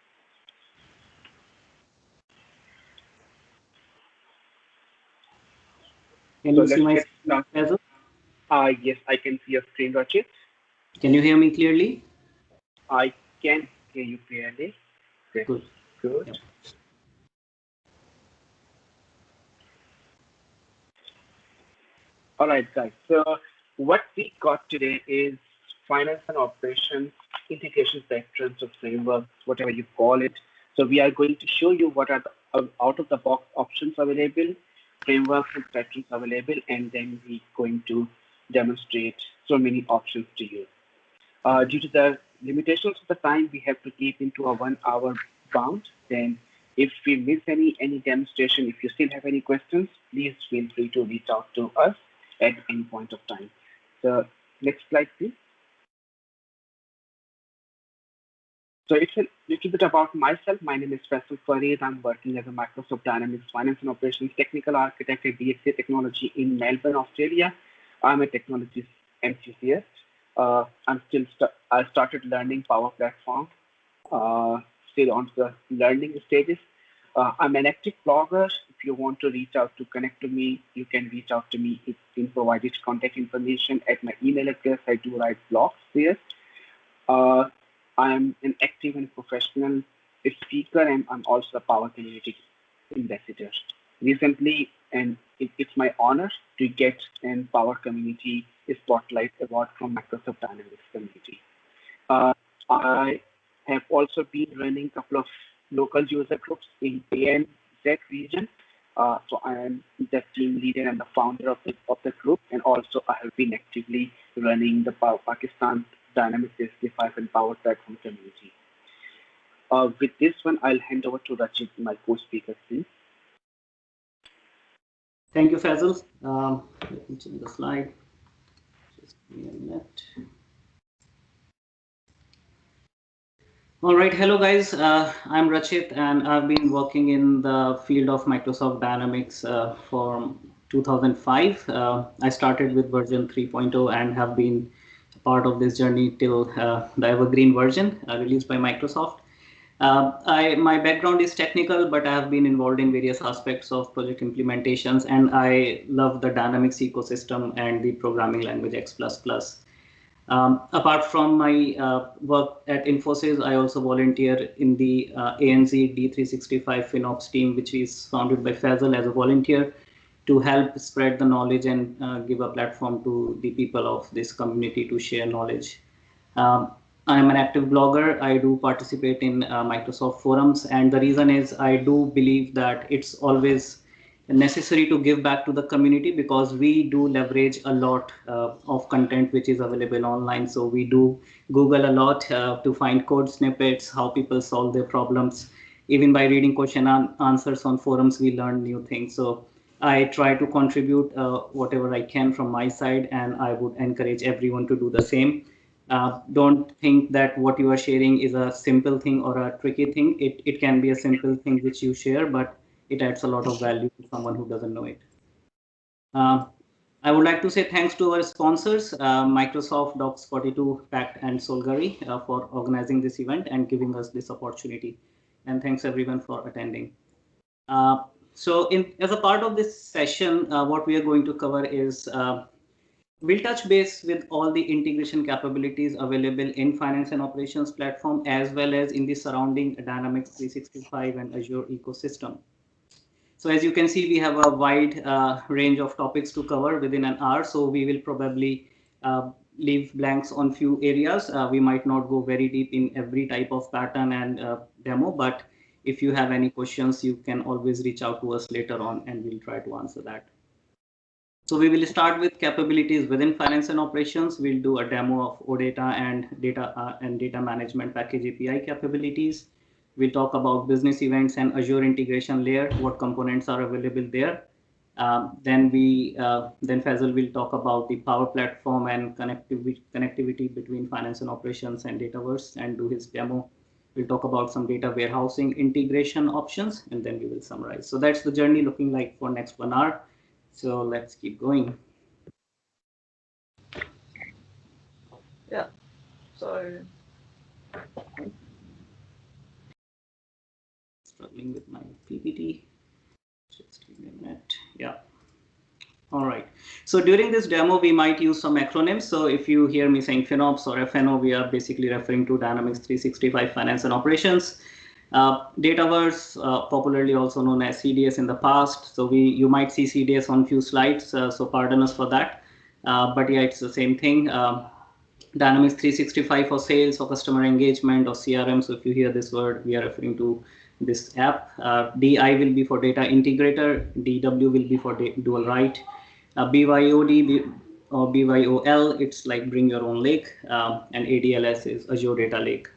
Can So you see let's my get screen, started. Faisal? Yes, I can see your screen, Rashid. Can you hear me clearly? I can hear you clearly. That's Good. good. Yep. All right, guys. So what we got today is finance and operations, integration patterns or frameworks, whatever you call it. So we are going to show you what are the out of the box options available, frameworks and patterns available, and then we're going to demonstrate so many options to you. Due to the limitations of the time, we have to keep into a 1 hour bound. Then, if we miss any demonstration, if you still have any questions, please feel free to reach out to us at any point of time. So, next slide, please. So it's a little bit about myself. My name is Faisal Farid. I'm working as a Microsoft Dynamics Finance and Operations Technical Architect at DXA Technology in Melbourne, Australia. I'm a technology enthusiast. I started learning Power Platform, still on the learning stages. I'm an active blogger. If you want to reach out to connect to me, you can reach out to me. It's been provided contact information at my email address. I do write blogs there. Uh, I'm an active and professional speaker, and I'm also a Power Community ambassador. Recently, and it's my honor to get an Power Community Spotlight Award from Microsoft Dynamics community. Uh, I have also been running a couple of local user groups in ANZ region. So I am the team leader and the founder of the group, and also I have been actively running the Pakistan Dynamics 365 and Power Platform community. With this one, I'll hand over to Rachit, my co-speaker, please. Thank you, Faisal. Let me change the slide. Just give me a minute. All right, hello guys. I'm Rachit, and I've been working in the field of Microsoft Dynamics from 2005. I started with version 3.0 and have been part of this journey till the evergreen version released by Microsoft. My background is technical, but I have been involved in various aspects of project implementations, and I love the Dynamics ecosystem and the programming language X++. Apart from my work at Infosys, I also volunteer in the ANZ D365 FinOps team, which is founded by Faisal as a volunteer to help spread the knowledge and give a platform to the people of this community to share knowledge. I'm an active blogger. I do participate in Microsoft forums, and the reason is I do believe that it's always necessary to give back to the community because we do leverage a lot of content which is available online. So we do Google a lot to find code snippets, how people solve their problems. Even by reading question and answers on forums, we learn new things. So I try to contribute whatever I can from my side, and I would encourage everyone to do the same. Don't think that what you are sharing is a simple thing or a tricky thing. It can be a simple thing which you share, but it adds a lot of value to someone who doesn't know it. Uh, I would like to say thanks to our sponsors, Microsoft, Docs 42, Pact, and Solgari for organizing this event and giving us this opportunity. And thanks everyone for attending. As a part of this session, what we are going to cover is we'll touch base with all the integration capabilities available in finance and operations platform, as well as in the surrounding Dynamics 365 and Azure ecosystem. So as you can see, we have a wide range of topics to cover within an hour. So we will probably leave blanks on few areas. We might not go very deep in every type of pattern and demo, but if you have any questions, you can always reach out to us later on and we'll try to answer that. So we will start with capabilities within finance and operations. We'll do a demo of OData and data management package API capabilities. We'll talk about business events and Azure integration layer, what components are available there. Then Faisal will talk about the Power Platform and connectivity between finance and operations and Dataverse and do his demo. We'll talk about some data warehousing integration options, and then we will summarize. So that's the journey looking like for next 1 hour. So let's keep going. Yeah. So struggling with my PPT. Just give me a minute. Yeah. All right. So during this demo, we might use some acronyms. So if you hear me saying FinOps or FNO, we are basically referring to Dynamics 365 Finance and Operations. Dataverse, popularly also known as CDS in the past. So you might see CDS on few slides, so pardon us for that. But yeah, it's the same thing. Dynamics 365 for sales or customer engagement or CRM. So if you hear this word, we are referring to this app. DI will be for data integrator. DW will be for dual write. BYOD or BYOL, it's like bring your own lake. And ADLS is Azure Data Lake.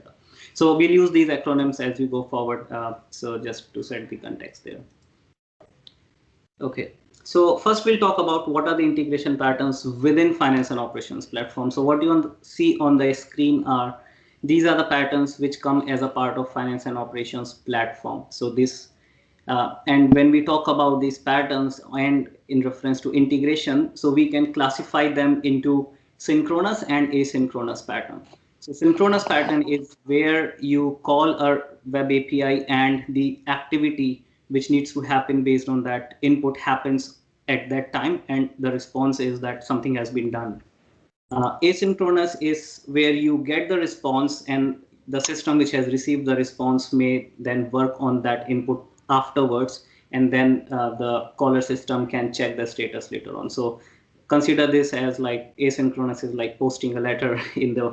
So we'll use these acronyms as we go forward. So just to set the context there. Okay. So first we'll talk about what are the integration patterns within finance and operations platform. So what you see on the screen are, these are the patterns which come as a part of finance and operations platform. So this, and when we talk about these patterns and in reference to integration, so we can classify them into synchronous and asynchronous pattern. So synchronous pattern is where you call a web API and the activity which needs to happen based on that input happens at that time, and the response is that something has been done. Asynchronous is where you get the response and the system which has received the response may then work on that input afterwards, and then the caller system can check the status later on. So consider this as like asynchronous is like posting a letter in the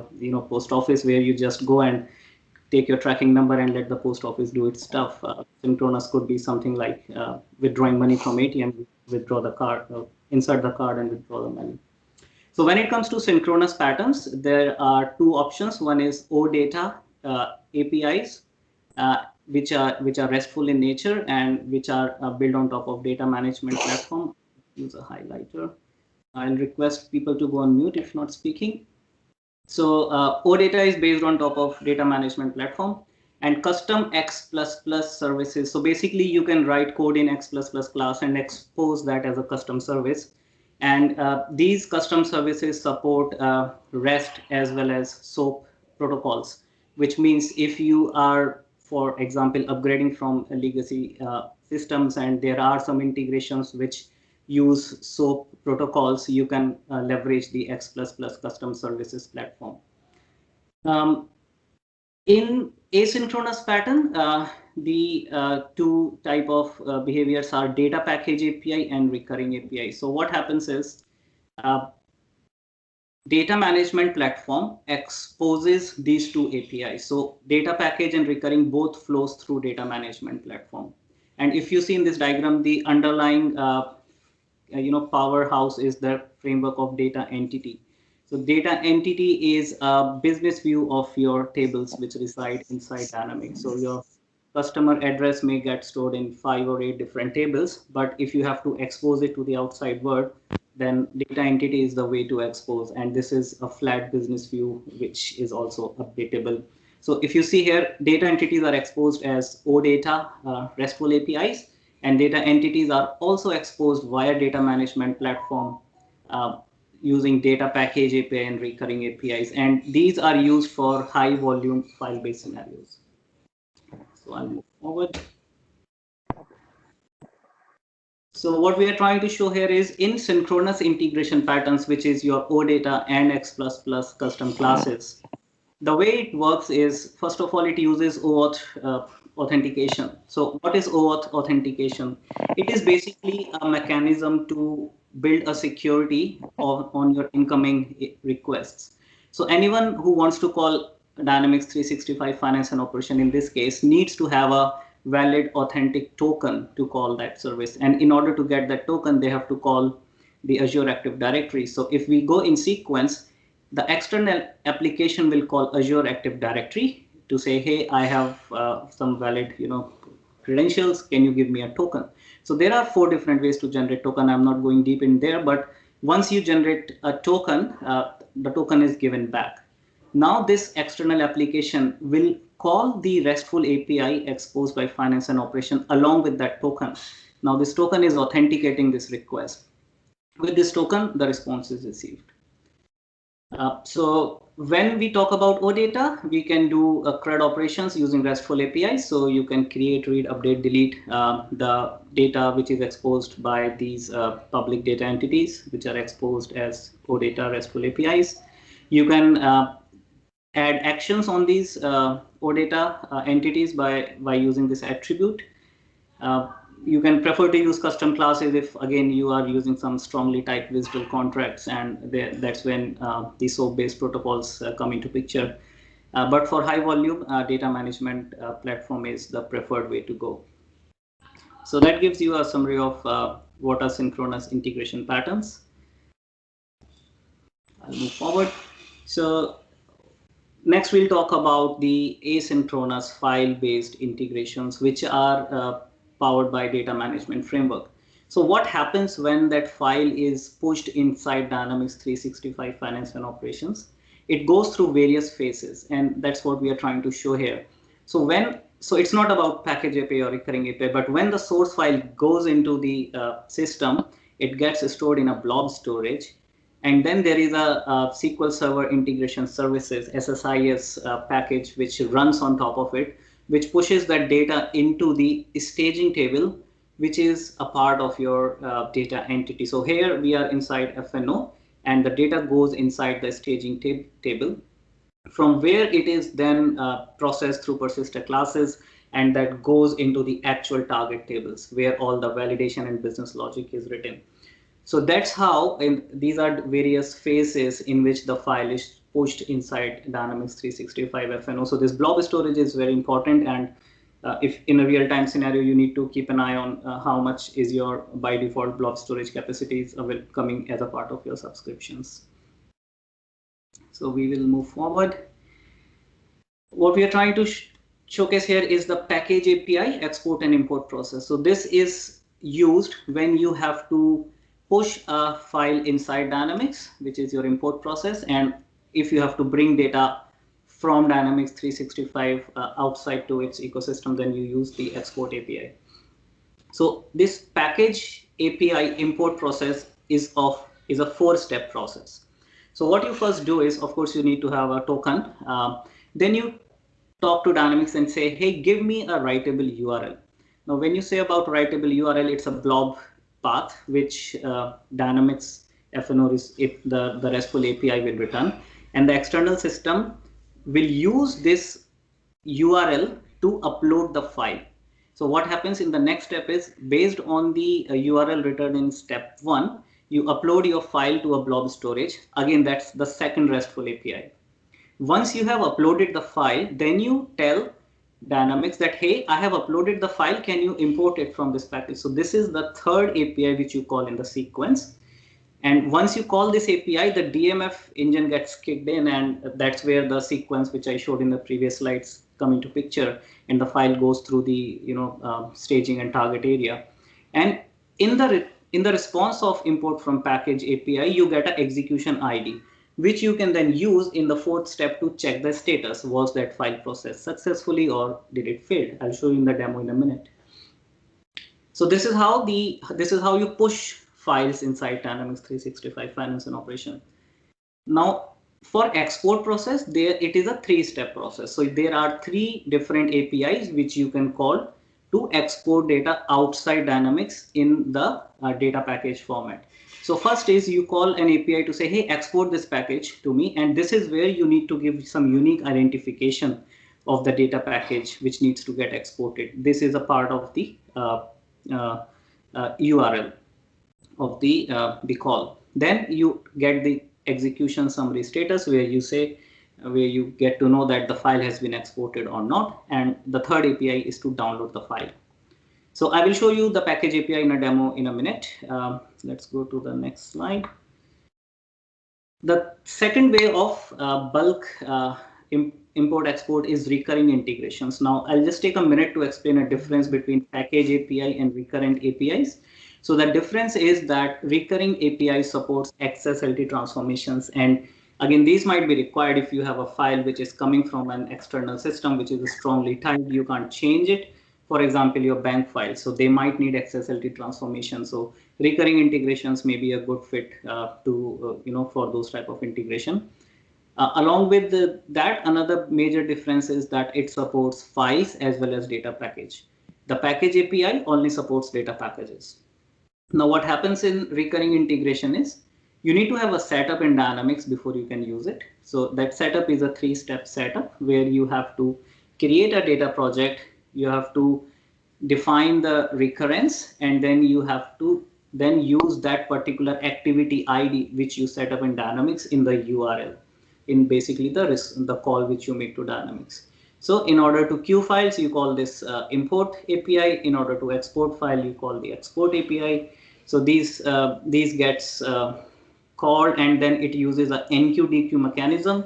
post office where you just go and take your tracking number and let the post office do its stuff. Synchronous could be something like withdrawing money from ATM, withdraw the card, insert the card and withdraw the money. So when it comes to synchronous patterns, there are two options. One is OData APIs, which are RESTful in nature and which are built on top of data management platform. Use a highlighter. I'll request people to go on mute if not speaking. So OData is based on top of data management platform and custom X++ services. So basically you can write code in X++ class and expose that as a custom service. And these custom services support REST as well as SOAP protocols, which means if you are, for example, upgrading from legacy systems and there are some integrations which use SOAP protocols, you can leverage the X++ custom services platform. In asynchronous pattern, the two type of behaviors are data package API and recurring API. So what happens is data management platform exposes these two APIs. So data package and recurring both flows through data management platform. And if you see in this diagram, the underlying powerhouse is the framework of data entity. So data entity is a business view of your tables which reside inside Dynamics. So your customer address may get stored in 5 or 8 different tables, but if you have to expose it to the outside world, then data entity is the way to expose. And this is a flat business view, which is also updatable. So if you see here, data entities are exposed as OData RESTful APIs, and data entities are also exposed via data management platform using data package API and recurring APIs. And these are used for high volume file-based scenarios. So I'll move forward. So what we are trying to show here is in synchronous integration patterns, which is your OData and X++ custom classes. The way it works is, first of all, it uses OAuth authentication. So what is OAuth authentication? It is basically a mechanism to build a security on your incoming requests. So anyone who wants to call Dynamics 365 Finance and Operation in this case needs to have a valid authentic token to call that service. And in order to get that token, they have to call the Azure Active Directory. So if we go in sequence, the external application will call Azure Active Directory to say, hey, I have some valid, credentials. Can you give me a token? So there are 4 different ways to generate token. I'm not going deep in there, but once you generate a token, the token is given back. Now this external application will call the RESTful API exposed by Finance and Operation along with that token. Now this token is authenticating this request. With this token, the response is received. So when we talk about OData, we can do CRUD operations using RESTful APIs. So you can create, read, update, delete the data which is exposed by these public data entities, which are exposed as OData RESTful APIs. You can add actions on these OData entities by using this attribute. You can prefer to use custom classes if, again, you are using some strongly typed visual contracts, and that's when the SOAP-based protocols come into picture. But for high volume, data management platform is the preferred way to go. So that gives you a summary of what are synchronous integration patterns. I'll move forward. So next, we'll talk about the asynchronous file-based integrations, which are powered by data management framework. So what happens when that file is pushed inside Dynamics 365 Finance and Operations? It goes through various phases, and that's what we are trying to show here. So it's not about package API or recurring API, but when the source file goes into the system, it gets stored in a blob storage. And then there is a SQL Server Integration Services, SSIS package, which runs on top of it, which pushes that data into the staging table, which is a part of your data entity. So here we are inside FNO, and the data goes inside the staging table, from where it is then processed through persistent classes, and that goes into the actual target tables, where all the validation and business logic is written. So that's how, and these are various phases in which the file is pushed inside Dynamics 365 FNO. So this blob storage is very important, and if in a real-time scenario, you need to keep an eye on how much is your by default blob storage capacities coming as a part of your subscriptions. So we will move forward. What we are trying to showcase here is the package API export and import process. So this is used when you have to push a file inside Dynamics, which is your import process, and if you have to bring data from Dynamics 365 outside to its ecosystem, then you use the export API. So this package API import process is a 4-step process. So what you first do is, of course, you need to have a token. Then you talk to Dynamics and say, hey, give me a writable URL. Now, when you say about writable URL, it's a blob path, which Dynamics FNO is if the RESTful API will return, and the external system will use this URL to upload the file. So what happens in the next step is, based on the URL returned in step 1, you upload your file to a blob storage. Again, that's the second RESTful API. Once you have uploaded the file, then you tell Dynamics that, hey, I have uploaded the file, can you import it from this package? So this is the third API which you call in the sequence. And once you call this API, the DMF engine gets kicked in, and that's where the sequence which I showed in the previous slides come into picture, and the file goes through the staging and target area. And in the response of import from package API, you get an execution ID, which you can then use in the 4th step to check the status. Was that file processed successfully or did it fail? I'll show you in the demo in a minute. So this is how you push files inside Dynamics 365 Finance and Operation. Now, for export process, it is a 3-step process. So there are 3 different APIs which you can call to export data outside Dynamics in the data package format. So first is you call an API to say, hey, export this package to me. And this is where you need to give some unique identification of the data package which needs to get exported. This is a part of the URL. of the call. Then you get the execution summary status where you say, where you get to know that the file has been exported or not. And the third API is to download the file. So I will show you the package API in a demo in a minute. Let's go to the next slide. The second way of bulk import export is recurring integrations. Now I'll just take a minute to explain a difference between package API and recurrent APIs. So the difference is that recurring API supports XSLT transformations, and again, these might be required if you have a file which is coming from an external system which is strongly tied, you can't change it. For example, your bank file, so they might need XSLT transformation. So recurring integrations may be a good fit for those type of integration. Along with that, another major difference is that it supports files as well as data package. The package API only supports data packages. Now what happens in recurring integration is you need to have a setup in Dynamics before you can use it. So that setup is a 3-step setup where you have to create a data project, you have to define the recurrence, and then you have to then use that particular activity ID which you set up in Dynamics in the URL, in basically the call which you make to Dynamics. So in order to queue files, you call this import API. In order to export file, you call the export API. So these gets called, and then it uses a NQ DQ mechanism.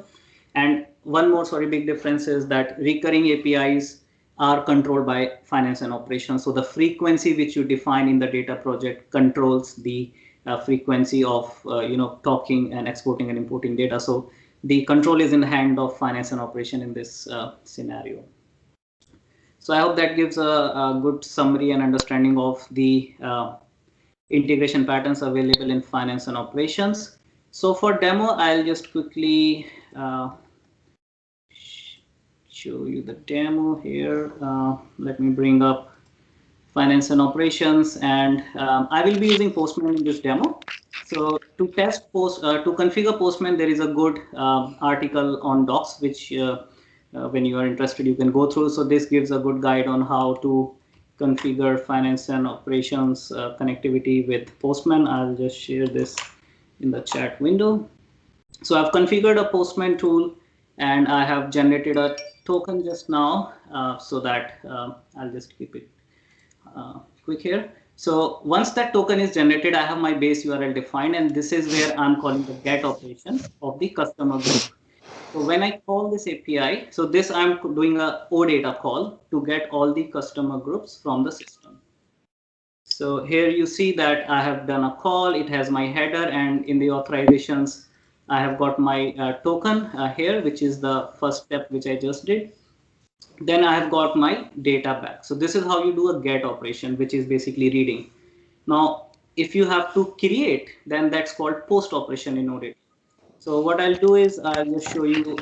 And one more big difference is that recurring APIs are controlled by finance and operations. So the frequency which you define in the data project controls the frequency of talking and exporting and importing data. So the control is in the hand of finance and operation in this scenario. So I hope that gives a good summary and understanding of the integration patterns available in finance and operations. So for demo, I'll just quickly show you the demo here. Let me bring up finance and operations, and I will be using Postman in this demo. So to test to configure Postman, there is a good article on Docs, which when you are interested, you can go through. So this gives a good guide on how to configure finance and operations connectivity with Postman. I'll just share this in the chat window. So I've configured a Postman tool, and I have generated a token just now, so that I'll just keep it quick here. So once that token is generated, I have my base URL defined, and this is where I'm calling the get operation of the customer group. So when I call this API, so this I'm doing a OData call to get all the customer groups from the system. So here you see that I have done a call, it has my header, and in the authorizations, I have got my token here, which is the first step which I just did. Then I have got my data back. So this is how you do a get operation, which is basically reading. Now, if you have to create, then that's called post operation in OData. So what I'll do is I'll just show you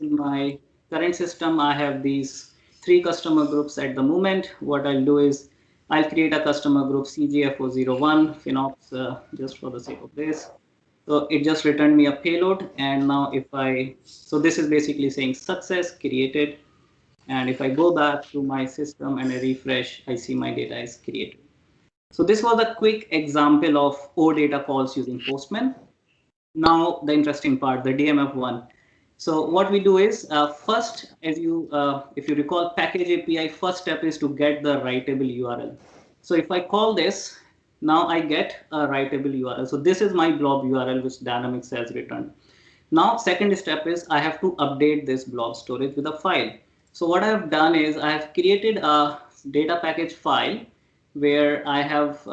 in my current system, I have these 3 customer groups at the moment. What I'll do is I'll create a customer group CGFO01 FinOps just for the sake of this. So it just returned me a payload. And now so this is basically saying success created. And if I go back to my system and I refresh, I see my data is created. So this was a quick example of OData calls using Postman. Now the interesting part, the DMF one. So what we do is first, if you recall package API, first step is to get the writable URL. So if I call this, now I get a writable URL. So this is my blob URL which Dynamics has returned. Now second step is I have to update this blob storage with a file. So what I have done is I have created a data package file where I have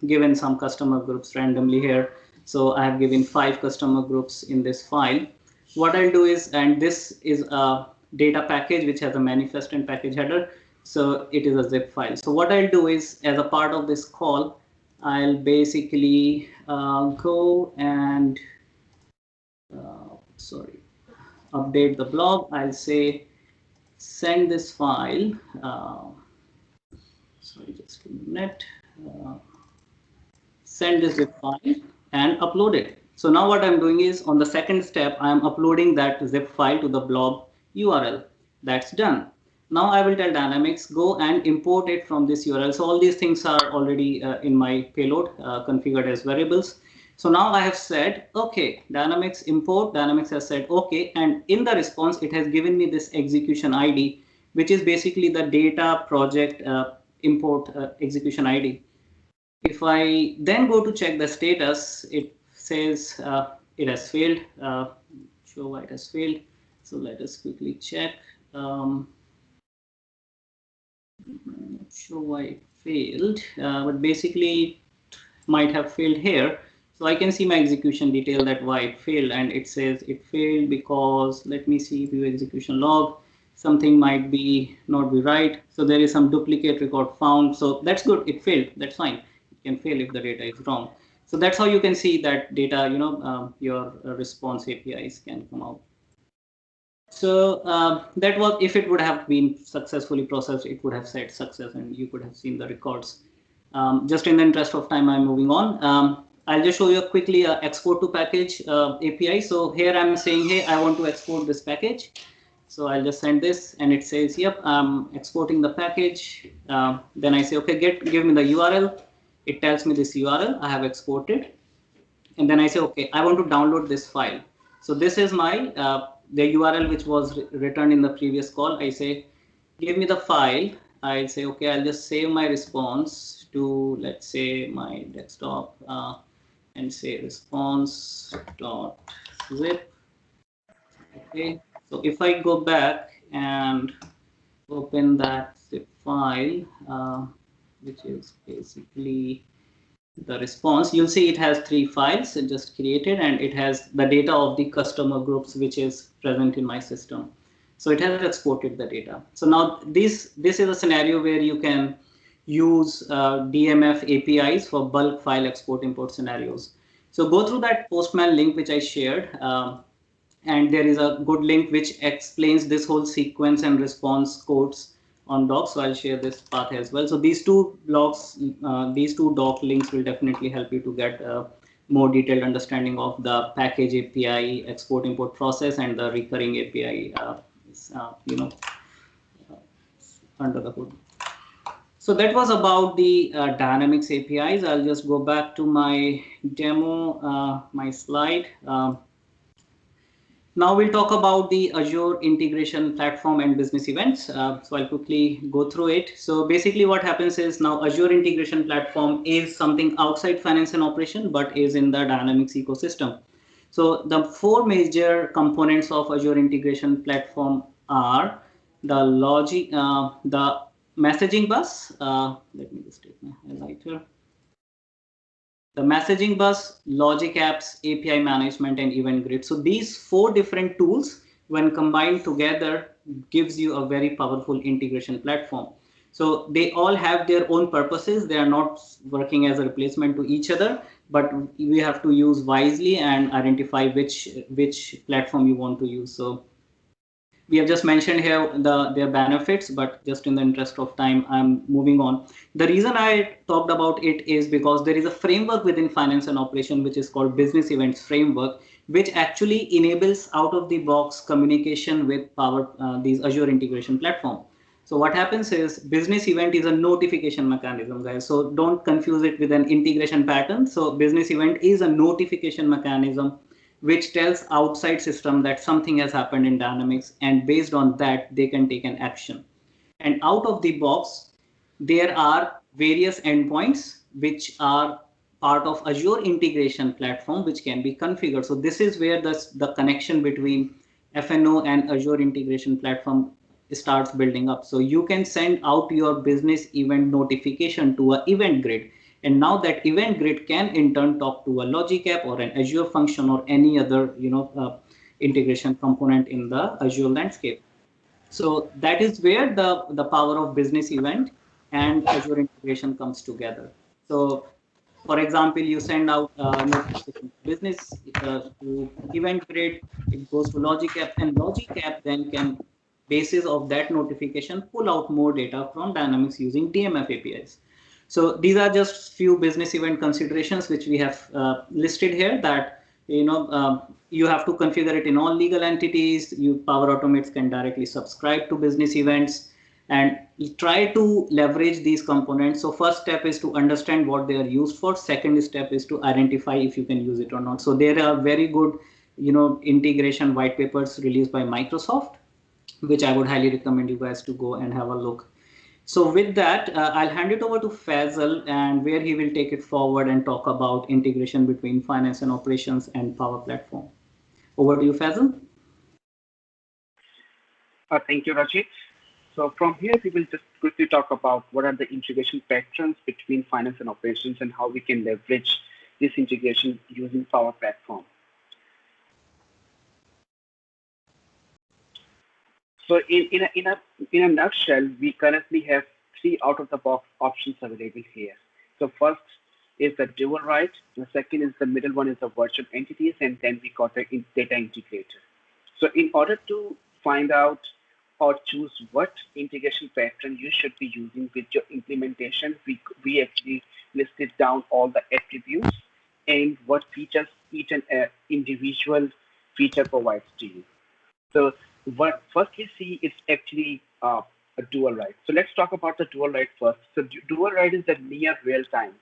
given some customer groups randomly here. So I have given 5 customer groups in this file. What I'll do is, and this is a data package which has a manifest and package header. So it is a zip file. So what I'll do is, as a part of this call, I'll basically go and update the blob. I'll say send this file. Just a minute. Send this zip file and upload it. So now what I'm doing is on the second step, I'm uploading that zip file to the blob URL. That's done. Now I will tell Dynamics, go and import it from this URL. So all these things are already in my payload configured as variables. So now I have said, okay, Dynamics import, Dynamics has said, okay. And in the response, it has given me this execution ID, which is basically the data project import execution ID. If I then go to check the status, it says it has failed. Show why it has failed. So let us quickly check. I'm not sure why it failed, but basically it might have failed here. So I can see my execution detail that why it failed, and it says it failed because, let me see, view execution log, something might be not be right. So there is some duplicate record found. So that's good. It failed. That's fine. It can fail if the data is wrong. So that's how you can see that data, your response APIs can come out. So that was, if it would have been successfully processed, it would have said success and you could have seen the records. Just in the interest of time, I'm moving on. I'll just show you quickly export to package API. So here I'm saying, hey, I want to export this package. So I'll just send this and it says, yep, I'm exporting the package. Then I say, okay, give me the URL. It tells me this URL I have exported. And then I say, okay, I want to download this file. So this is my the URL which was returned in the previous call. I say, give me the file. I'll say, okay, I'll just save my response to, let's say, my desktop and say response.zip. Okay, so if I go back and open that zip file, which is basically the response, you'll see it has 3 files it just created, and it has the data of the customer groups which is present in my system. So it has exported the data. So now this is a scenario where you can use DMF APIs for bulk file export import scenarios. So go through that Postman link which I shared, and there is a good link which explains this whole sequence and response codes on docs. So I'll share this path as well. So these two blogs, these two doc links will definitely help you to get a more detailed understanding of the package API export import process and the recurring API, under the hood. So that was about the Dynamics APIs. I'll just go back to my demo, my slide. Now we'll talk about the Azure integration platform and business events. So I'll quickly go through it. So basically what happens is now Azure integration platform is something outside finance and operation, but is in the Dynamics ecosystem. So the 4 major components of Azure integration platform are the logic, the messaging bus. Let me just take my highlighter. The messaging bus, logic apps, API management, and event grid. So these 4 different tools, when combined together, gives you a very powerful integration platform. So they all have their own purposes. They are not working as a replacement to each other, but we have to use wisely and identify which platform you want to use. So we have just mentioned here their benefits, but just in the interest of time, I'm moving on. The reason I talked about it is because there is a framework within finance and operation, which is called business events framework, which actually enables out of the box communication with these Azure integration platform. So what happens is business event is a notification mechanism, guys. So don't confuse it with an integration pattern. So business event is a notification mechanism which tells outside system that something has happened in Dynamics, and based on that, they can take an action. And out of the box, there are various endpoints which are part of Azure integration platform, which can be configured. So this is where the connection between FNO and Azure integration platform starts building up. So you can send out your business event notification to an event grid. And now that event grid can in turn talk to a logic app or an Azure function or any other integration component in the Azure landscape. So that is where the power of business event and Azure integration comes together. So for example, you send out notification to business to event grid, it goes to logic app, and logic app then can, basis of that notification, pull out more data from Dynamics using DMF APIs. So these are just few business event considerations which we have listed here, that you have to configure it in all legal entities. Power Automates can directly subscribe to business events. and try to leverage these components. So first step is to understand what they are used for. Second step is to identify if you can use it or not. So there are very good, integration white papers released by Microsoft, which I would highly recommend you guys to go and have a look. So with that, I'll hand it over to Faisal, and where he will take it forward and talk about integration between finance and operations and Power Platform. Over to you, Faisal. Thank you, Rajit. So from here, we will just quickly talk about what are the integration patterns between finance and operations and how we can leverage this integration using Power Platform. So in a nutshell, we currently have 3 out-of-the-box options available here. So first is the dual write, the second is the middle one is the virtual entities, and then we got the data integrator. So in order to find out or choose what integration pattern you should be using with your implementation, we actually listed down all the attributes and what features each and individual feature provides to you. So what first we see is actually a dual write. So let's talk about the dual write first. So dual write is the near real time.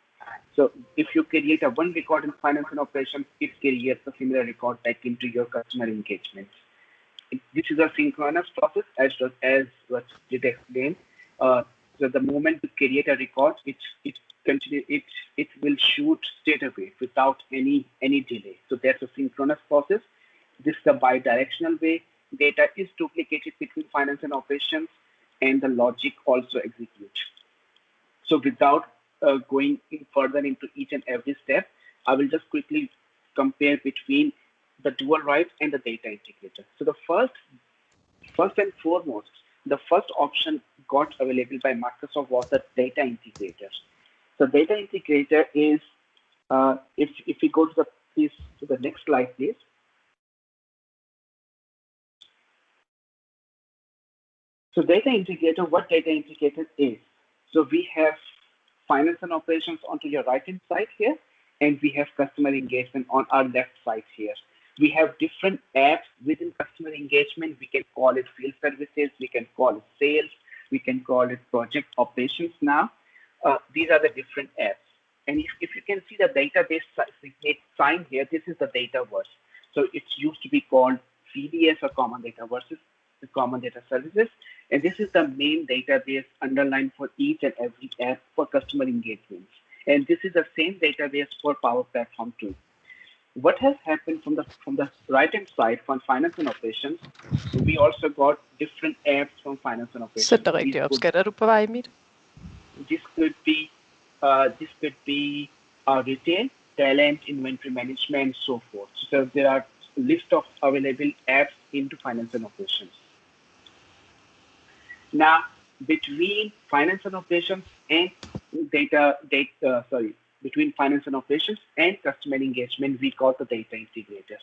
So if you create a one record in finance and operations, it creates a similar record back into your customer engagement. This is a synchronous process, as what did explain. So the moment you create a record, it will shoot straight away without any delay. So that's a synchronous process. This is the bi-directional way. Data is duplicated between finance and operations, and the logic also executes. So without going further into each and every step, I will just quickly compare between the dual write and the data integrator. So the first and foremost, the first option got available by Microsoft was the data integrator. So data integrator is, if we go to the next slide, please. So data integrator, what data integrator is? So we have finance and operations onto your right-hand side here, and we have customer engagement on our left side here. We have different apps within customer engagement. We can call it field services, we can call it sales, we can call it project operations now. These are the different apps. And if you can see the database sign here, this is the data verse. So it's used to be called CDS or Common Data Versus the Common Data Services. And this is the main database underlined for each and every app for customer engagements. And this is the same database for Power Platform too. What has happened from the right-hand side from finance and operations, we also got different apps from finance and operations. This could be retail, talent, inventory management, so forth. So there are a list of available apps into finance and operations. Now, between finance and operations and between finance and operations and customer engagement, we got the data integrator.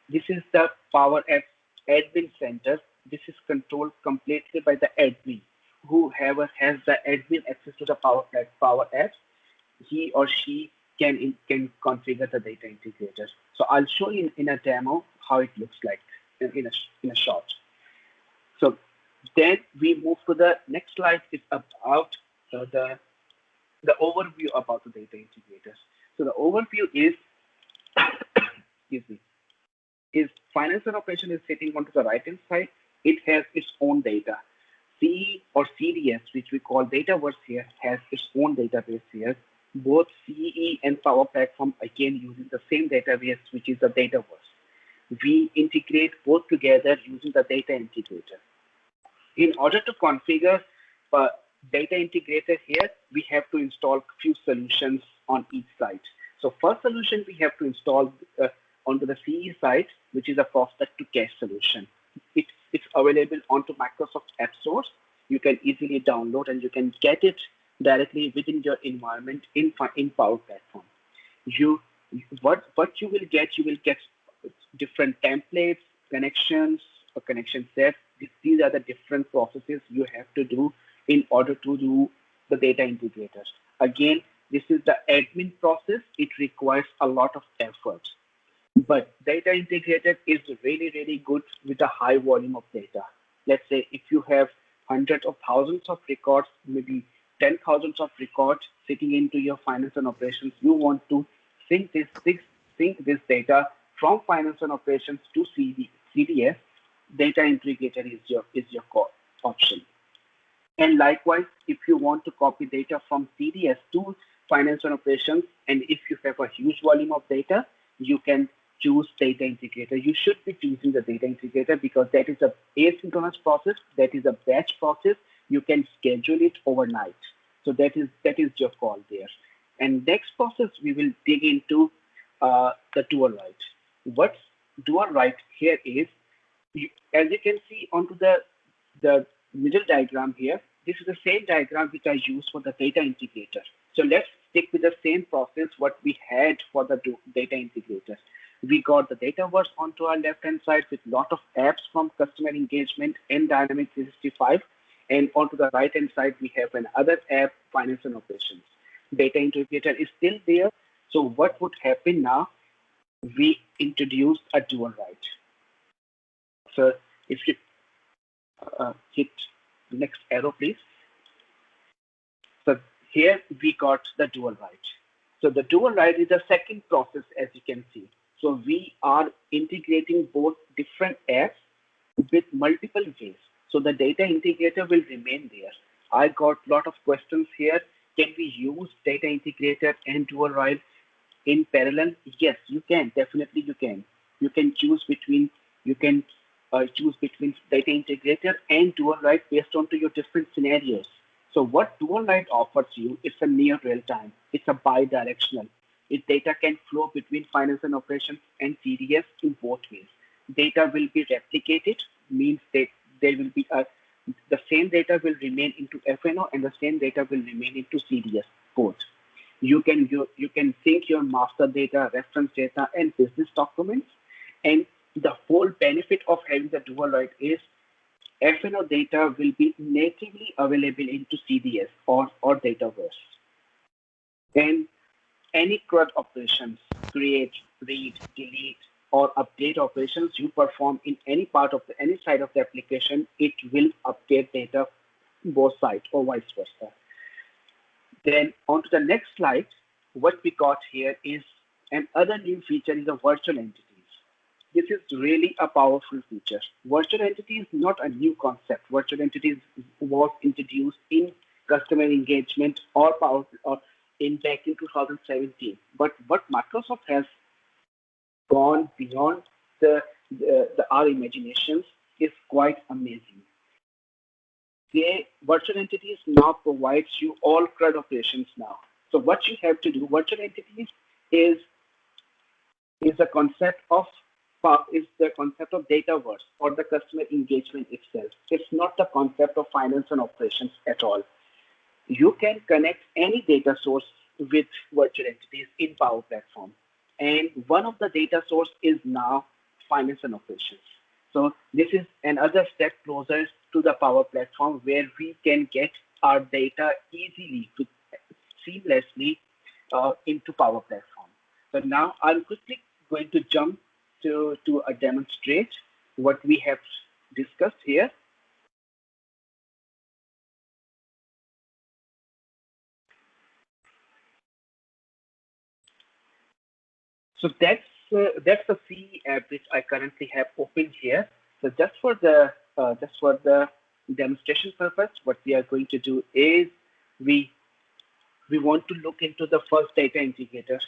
This is the Power Apps Admin Center. This is controlled completely by the admin, whoever has the admin access to the Power Apps. He or she can configure the data integrator. So I'll show you in a demo how it looks like in a short. So then we move to the next slide. It's about the overview about the data integrators. So the overview is, is finance and operation is sitting onto the right-hand side. It has its own data. CE or CDS, which we call Dataverse here, has its own database here. Both CE and Power Platform, again, using the same database, which is the Dataverse. We integrate both together using the data integrator. In order to configure data integrator here, we have to install a few solutions on each side. So first solution we have to install onto the CE side, which is a prospect to cash solution. It's available onto Microsoft App Store. You can easily download and you can get it directly within your environment in Power Platform. What you will get different templates, connections, or connection sets. These are the different processes you have to do in order to do the data integrators. Again, this is the admin process. It requires a lot of effort. But data integrator is really, really good with a high volume of data. Let's say if you have hundreds of thousands of records, maybe 10,000 of records sitting into your finance and operations. You want to sync this data from finance and operations to CDS. Data integrator is your core option. And likewise, if you want to copy data from CDS to finance and operations, and if you have a huge volume of data, you can choose data integrator. You should be choosing the data integrator because that is a asynchronous process, that is a batch process. You can schedule it overnight. So that is your call there. And next process, we will dig into the dual write. What's dual write here is, as you can see onto the middle diagram here, this is the same diagram which I use for the data integrator. So let's stick with the same process what we had for the data integrator. We got the data verse onto our left-hand side with lot of apps from customer engagement and Dynamics 365. And onto the right-hand side, we have another app, finance and operations. Data integrator is still there. So what would happen now? We introduced a dual write. So if you hit the next arrow, please. So here we got the dual write. So the dual write is the second process, as you can see. So we are integrating both different apps with multiple ways. So the data integrator will remain there. I got a lot of questions here. Can we use data integrator and dual write in parallel? Yes, you can. Definitely you can. You can choose between data integrator and dual write based on to your different scenarios. So what dual write offers you is a near real time. It's a bi-directional. Its data can flow between finance and operations and CDS in both ways. Data will be replicated, means that there will be the same data will remain into FNO and the same data will remain into CDS, both. You can sync your master data, reference data, and business documents. And the whole benefit of having the dual write is FNO data will be natively available into CDS or Dataverse. And any CRUD operations, create, read, delete, or update operations you perform in any side of the application, it will update data both sides or vice versa. Then on to the next slide, what we got here is another new feature is the virtual entities. This is really a powerful feature. Virtual entity is not a new concept. Virtual entities was introduced in customer engagement or back in 2017. But what Microsoft has gone beyond our imaginations is quite amazing. Virtual entities now provides you all CRUD operations now. So what you have to do, virtual entities is the concept of Dataverse or the customer engagement itself. It's not the concept of finance and operations at all. You can connect any data source with virtual entities in Power Platform. And one of the data source is now finance and operations. So this is another step closer to the Power Platform where we can get our data easily, seamlessly into Power Platform. So now I'm quickly going to jump to demonstrate what we have discussed here. So that's the CE app which I currently have open here. So just for the demonstration purpose, what we are going to do is we want to look into the first data integrator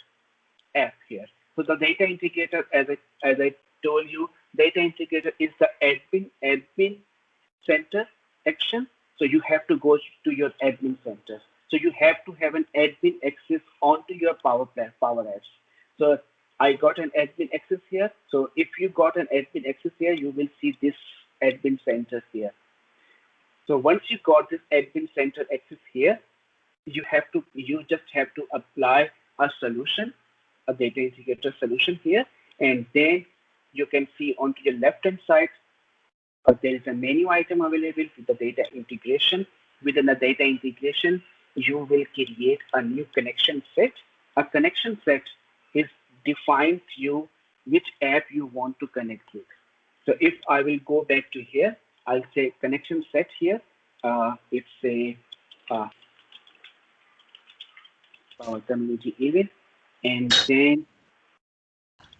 app here. So the data integrator, as I told you, data integrator is the admin center action. So you have to go to your admin center. So you have to have an admin access onto your Power Apps. So I got an admin access here. So if you got an admin access here, you will see this admin center here. So once you got this admin center access here, you just have to apply a solution, a data integrator solution here, and then you can see onto your left-hand side, there is a menu item available with the data integration. Within the data integration, you will create a new connection set. A connection set is defines you which app you want to connect with. So if I will go back to here, I'll say connection set here. it's a Power Community event, and then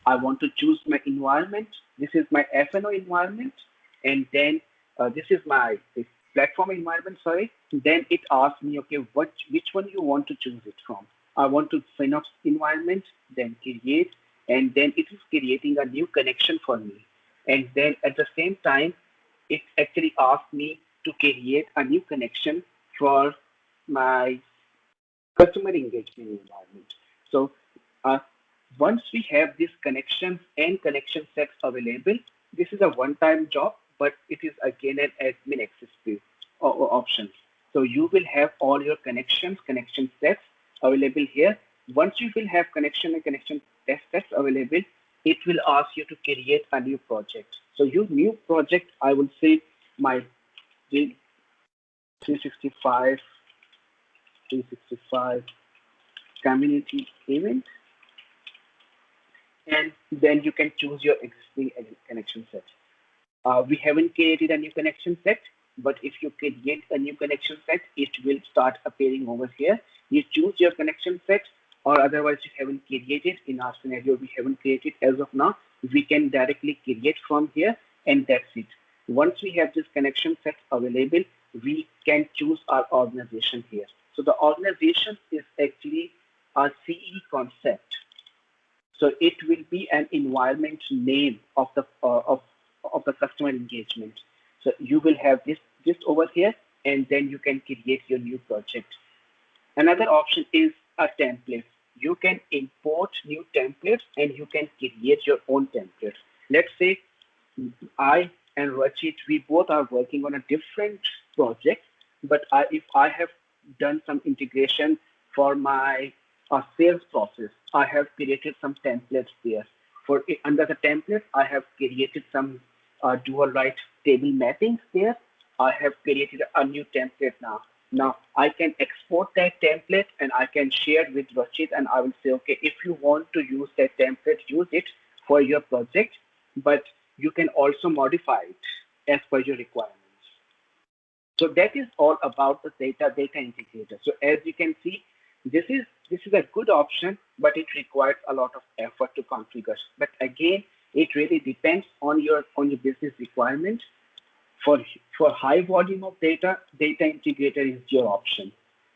I want to choose my environment. This is my FNO environment, and then this is my this platform environment. Sorry. Then it asks me, okay, which one you want to choose it from. I want to FinOps environment, then create, and then it is creating a new connection for me. And then at the same time, it actually asks me to create a new connection for my customer engagement environment. So uh, once we have these connections and connection sets available, this is a one-time job, but it is again an admin access option. So you will have all your connections, connection sets available here. Once you will have connection and connection test sets available, it will ask you to create a new project. So your new project, I will say my 365 community event, and then you can choose your existing connection set. We haven't created a new connection set, but if you create a new connection set, it will start appearing over here. You choose your connection set, or otherwise you haven't created. In our scenario, we haven't created as of now. We can directly create from here, and that's it. Once we have this connection set available, we can choose our organization here. So the organization is actually a CE concept. So it will be an environment name of the customer engagement. So you will have this over here, and then you can create your new project. Another option is a template. You can import new templates, and you can create your own templates. Let's say I and Rachit, we both are working on a different project, but if I have done some integration for my sales process, I have created some templates there. Under the template, I have created some dual right table mappings there. I have created a new template now. Now I can export that template and I can share it with Rachit, and I will say, okay, if you want to use that template, use it for your project, but you can also modify it as per your requirements. So that is all about the data integrator. So as you can see, this is a good option, but it requires a lot of effort to configure. But again, it really depends on your business requirement. For high volume of data integrator is your option.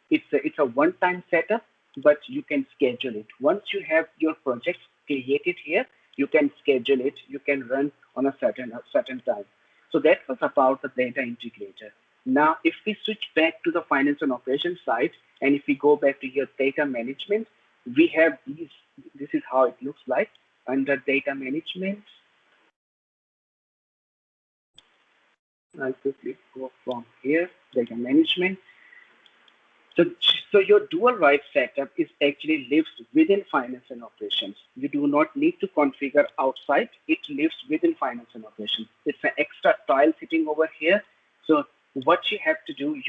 It's a one-time setup, but you can schedule it. Once you have your projects created here, you can schedule it. You can run on a certain time. So that was about the data integrator. Now, if we switch back to the finance and operations side, and if we go back to your data management, we have these. This is how it looks like under data management. I'll quickly go from here, data management. So your dual right setup is actually lives within finance and operations. You do not need to configure outside. It lives within finance and operations. It's an extra tile sitting over here. So what you have to do,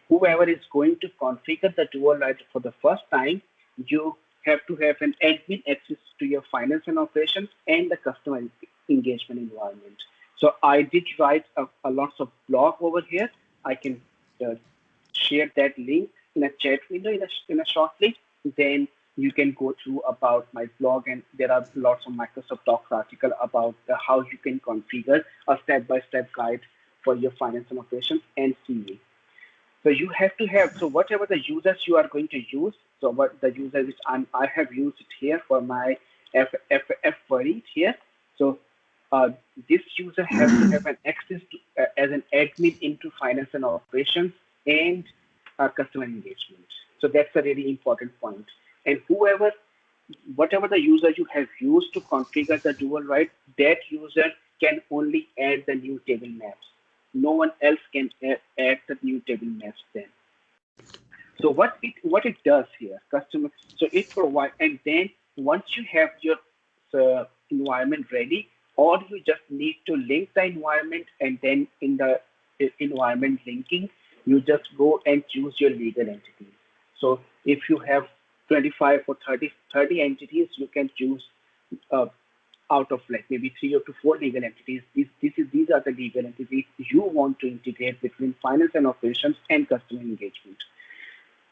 whoever is going to configure the dual right for the first time, you have to have an admin access to your finance and operations and the customer engagement environment. So I did write a lots of blog over here. I can share that link in a chat window in a shortly. Then you can go through about my blog, and there are lots of Microsoft Docs article about how you can configure a step-by-step guide for your finance and operations and CE. So you have to have, so whatever the users you are going to use, so what the user which I have used it here for my F query here. So this user has to have an access to, as an admin into finance and operations and customer engagement. So that's a really important point. And whatever the user you have used to configure the dual right, that user can only add the new table maps. No one else can add the new table maps then. So what it does here, customer. So it provides, and then once you have your environment ready, or you just need to link the environment, and then in the environment linking, you just go and choose your legal entities. So if you have 25 or 30 entities, you can choose out of like maybe 3 or 4 legal entities. These are the legal entities you want to integrate between finance and operations and customer engagement.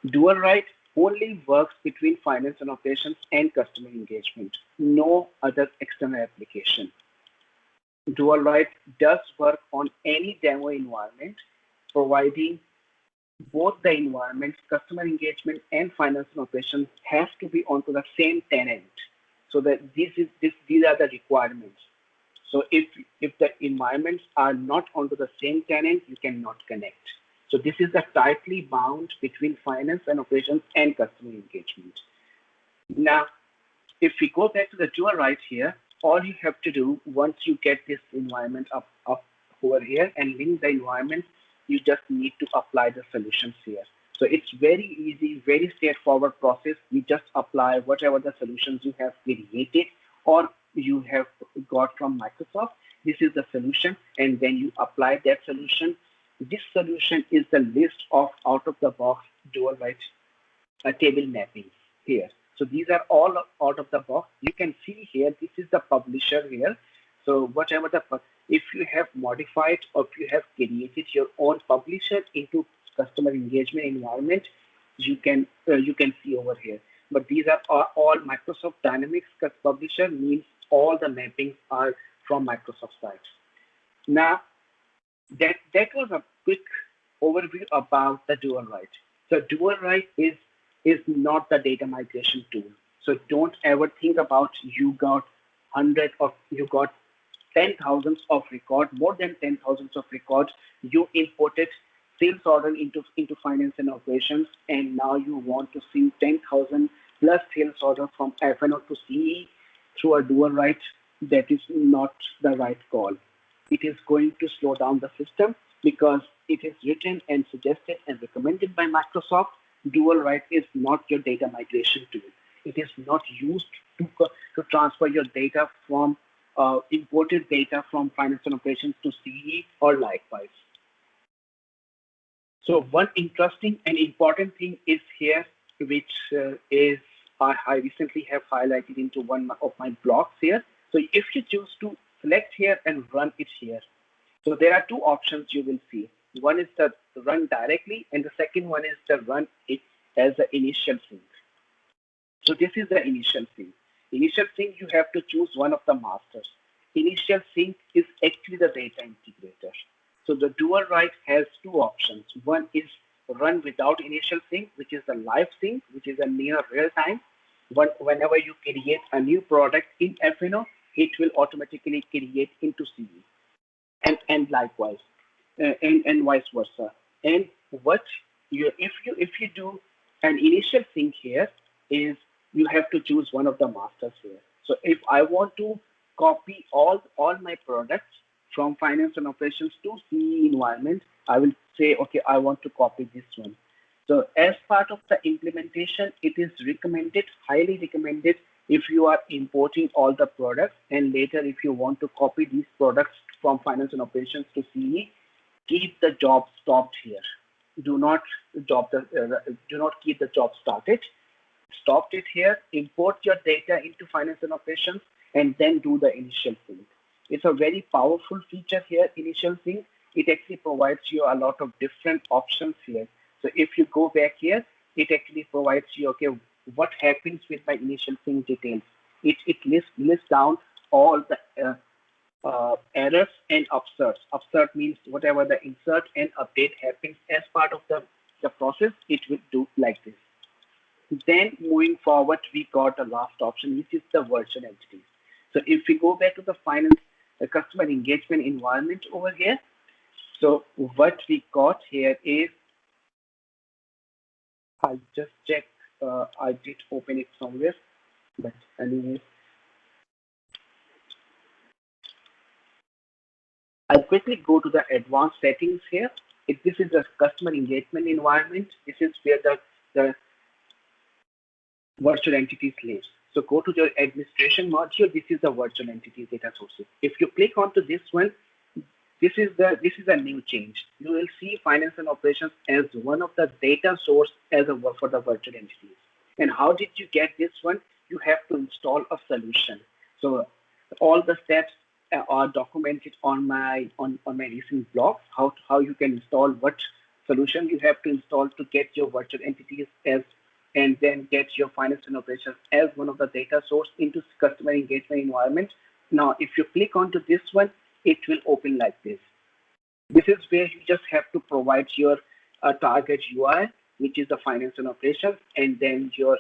Dual right only works between finance and operations and customer engagement, no other external application. Dual right does work on any demo environment, providing both the environments, customer engagement and finance and operations, have to be onto the same tenant. So that these are the requirements. So if the environments are not onto the same tenant, you cannot connect. So this is the tightly bound between finance and operations and customer engagement. Now, if we go back to the dual right here, all you have to do once you get this environment up over here and link the environment, you just need to apply the solutions here. So it's very easy, very straightforward process. You just apply whatever the solutions you have created or you have got from Microsoft. This is the solution, and then you apply that solution. This solution is the list of out-of-the-box dual right table mappings here. So these are all out of the box. You can see here, this is the publisher here. So whatever if you have modified or if you have created your own publisher into customer engagement environment, you can see over here. But these are all Microsoft Dynamics publisher, means all the mappings are from Microsoft sites. Now, that was a quick overview about the dual right. So dual right is not the data migration tool. So don't ever think about you got 100 or you got 10,000 of record, more than 10,000 of records. You imported sales order into finance and operations, and now you want to see 10,000 plus sales order from FNO to CE through a dual right. That is not the right call. It is going to slow down the system because it is written and suggested and recommended by Microsoft. Dual right is not your data migration tool. It is not used to transfer your data from imported data from finance and operations to CE or likewise. So one interesting and important thing is here, which is I recently have highlighted into one of my blogs here. So if you choose to select here and run it here, so there are two options you will see. One is the run directly, and the second one is the run it as the initial sync. So this is the initial sync. Initial sync, you have to choose one of the masters. Initial sync is actually the data integrator. So the dual right has two options. One is run without initial sync, which is the live sync, which is a near real time. Whenever you create a new product in FNO, it will automatically create into CE, and likewise, and vice versa. And if you do an initial sync here, is you have to choose one of the masters here. So if I want to copy all my products from finance and operations to CE environment, I will say, okay, I want to copy this one. So as part of the implementation, it is recommended, highly recommended, if you are importing all the products and later if you want to copy these products from finance and operations to CE, keep the job stopped here. Do not keep the job started. Stop it here, import your data into finance and operations, and then do the initial sync. It's a very powerful feature here, initial sync. It actually provides you a lot of different options here. So if you go back here, it actually provides you, okay, what happens with my initial sync details. It lists down all the errors and upserts. Upsert means whatever the insert and update happens as part of the process, it will do like this. Then moving forward, we got the last option, which is the virtual entities. So if we go back to the finance customer engagement environment over here, so what we got here is, I'll just check, I did open it somewhere, but anyways, I'll quickly go to the advanced settings here. This is the customer engagement environment. This is where the virtual entities lives. So go to your administration module. This is the virtual entities data sources. If you click onto this one, this is a new change. You will see finance and operations as one of the data source for the virtual entities. And how did you get this one? You have to install a solution. So All the steps are documented on my recent blog. How you can install, what solution you have to install to get your virtual entities as, and then get your finance and operations as one of the data source into customer engagement environment. Now, if you click onto this one, it will open like this. This is where you just have to provide your target UI, which is the finance and operations, and then your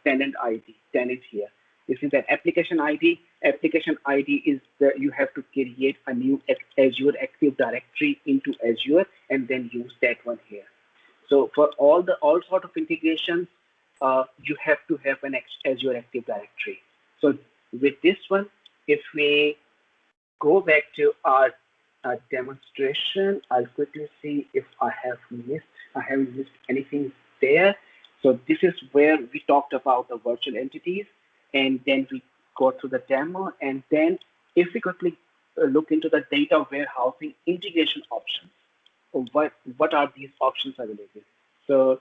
tenant ID, tenant here. This is an application ID. Application ID is you have to create a new Azure Active Directory into Azure and then use that one here. So for all sort of integrations, you have to have an Azure Active Directory. So with this one, if we go back to our demonstration, I'll quickly see if I haven't missed anything there. So this is where we talked about the virtual entities, and then we go through the demo, and then if we quickly look into the data warehousing integration options, what are these options available? So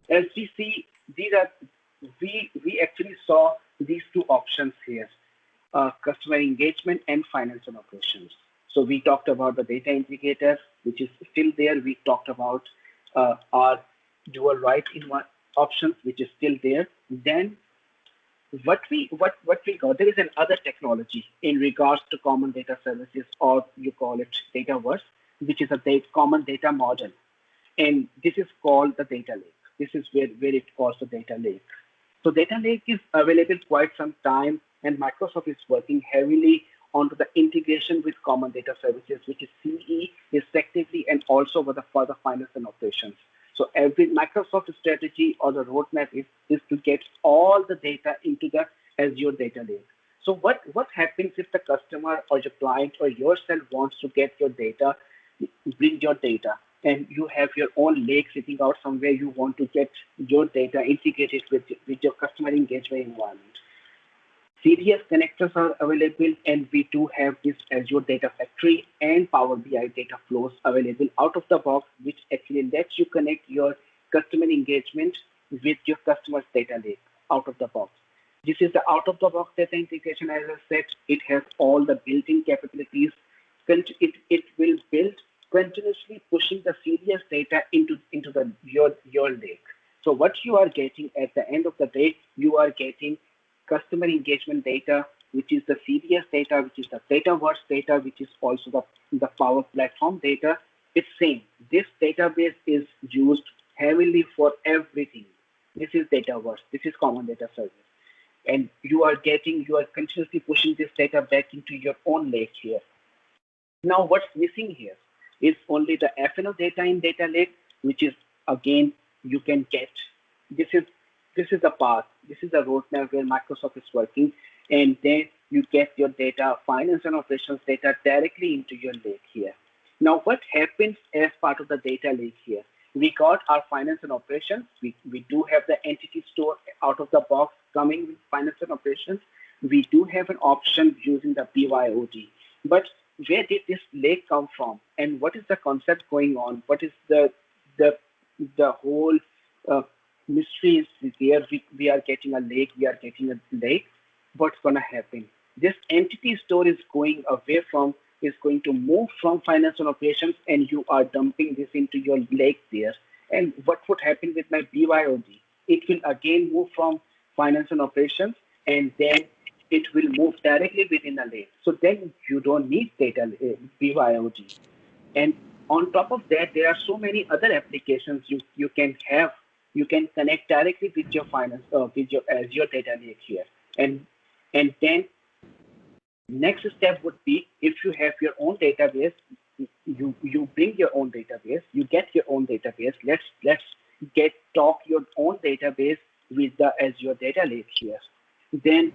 as we see, we actually saw these two options here, customer engagement and finance and operations. So we talked about the data integrator, which is still there. We talked about our dual write-in options, which is still there. Then what we got, there is another technology in regards to common data services, or you call it Dataverse, which is a common data model. And this is called the data lake. This is where it calls the data lake. So data lake is available quite some time, and Microsoft is working heavily onto the integration with common data services, which is CE, respectively, and also for the finance and operations. So every Microsoft strategy or the roadmap is to get all the data into the Azure data lake. So what happens if the customer or your client or yourself wants to get your data, bring your data, and you have your own lake sitting out somewhere, you want to get your data integrated with your customer engagement environment. CDS connectors are available, and we do have this Azure Data Factory and Power BI data flows available out of the box, which actually lets you connect your customer engagement with your customer's data lake out of the box. This is the out of the box data integration. As I said, it has all the built-in capabilities. It will build continuously, pushing the CDS data into your lake. So what you are getting at the end of the day, you are getting customer engagement data, which is the CDS data, which is the Dataverse data, which is also the Power Platform data. It's same. This database is used heavily for everything. This is Dataverse. This is common data service. And you are continuously pushing this data back into your own lake here. Now, what's missing here is only the FNO data in data lake, which is, again, you can get. This is the path. This is the roadmap where Microsoft is working, and then you get your data, finance and operations data directly into your lake here. Now, what happens as part of the data lake here? We got our finance and operations. We do have the entity store out of the box coming with finance and operations. We do have an option using the BYOD. But where did this lake come from? And what is the concept going on? What is the whole mystery is there? We are getting a lake. We are getting a lake. What's going to happen? This entity store is going to move from finance and operations, and you are dumping this into your lake there. And what would happen with my BYOD? It will again move from finance and operations, and then it will move directly within a lake. So then you don't need data BYOD. And on top of that, there are so many other applications you can have. You can connect directly with your finance with your Azure data lake here. And then next step would be, if you have your own database, you bring your own database, you get your own database. Let's talk your own database with the Azure data lake here. Then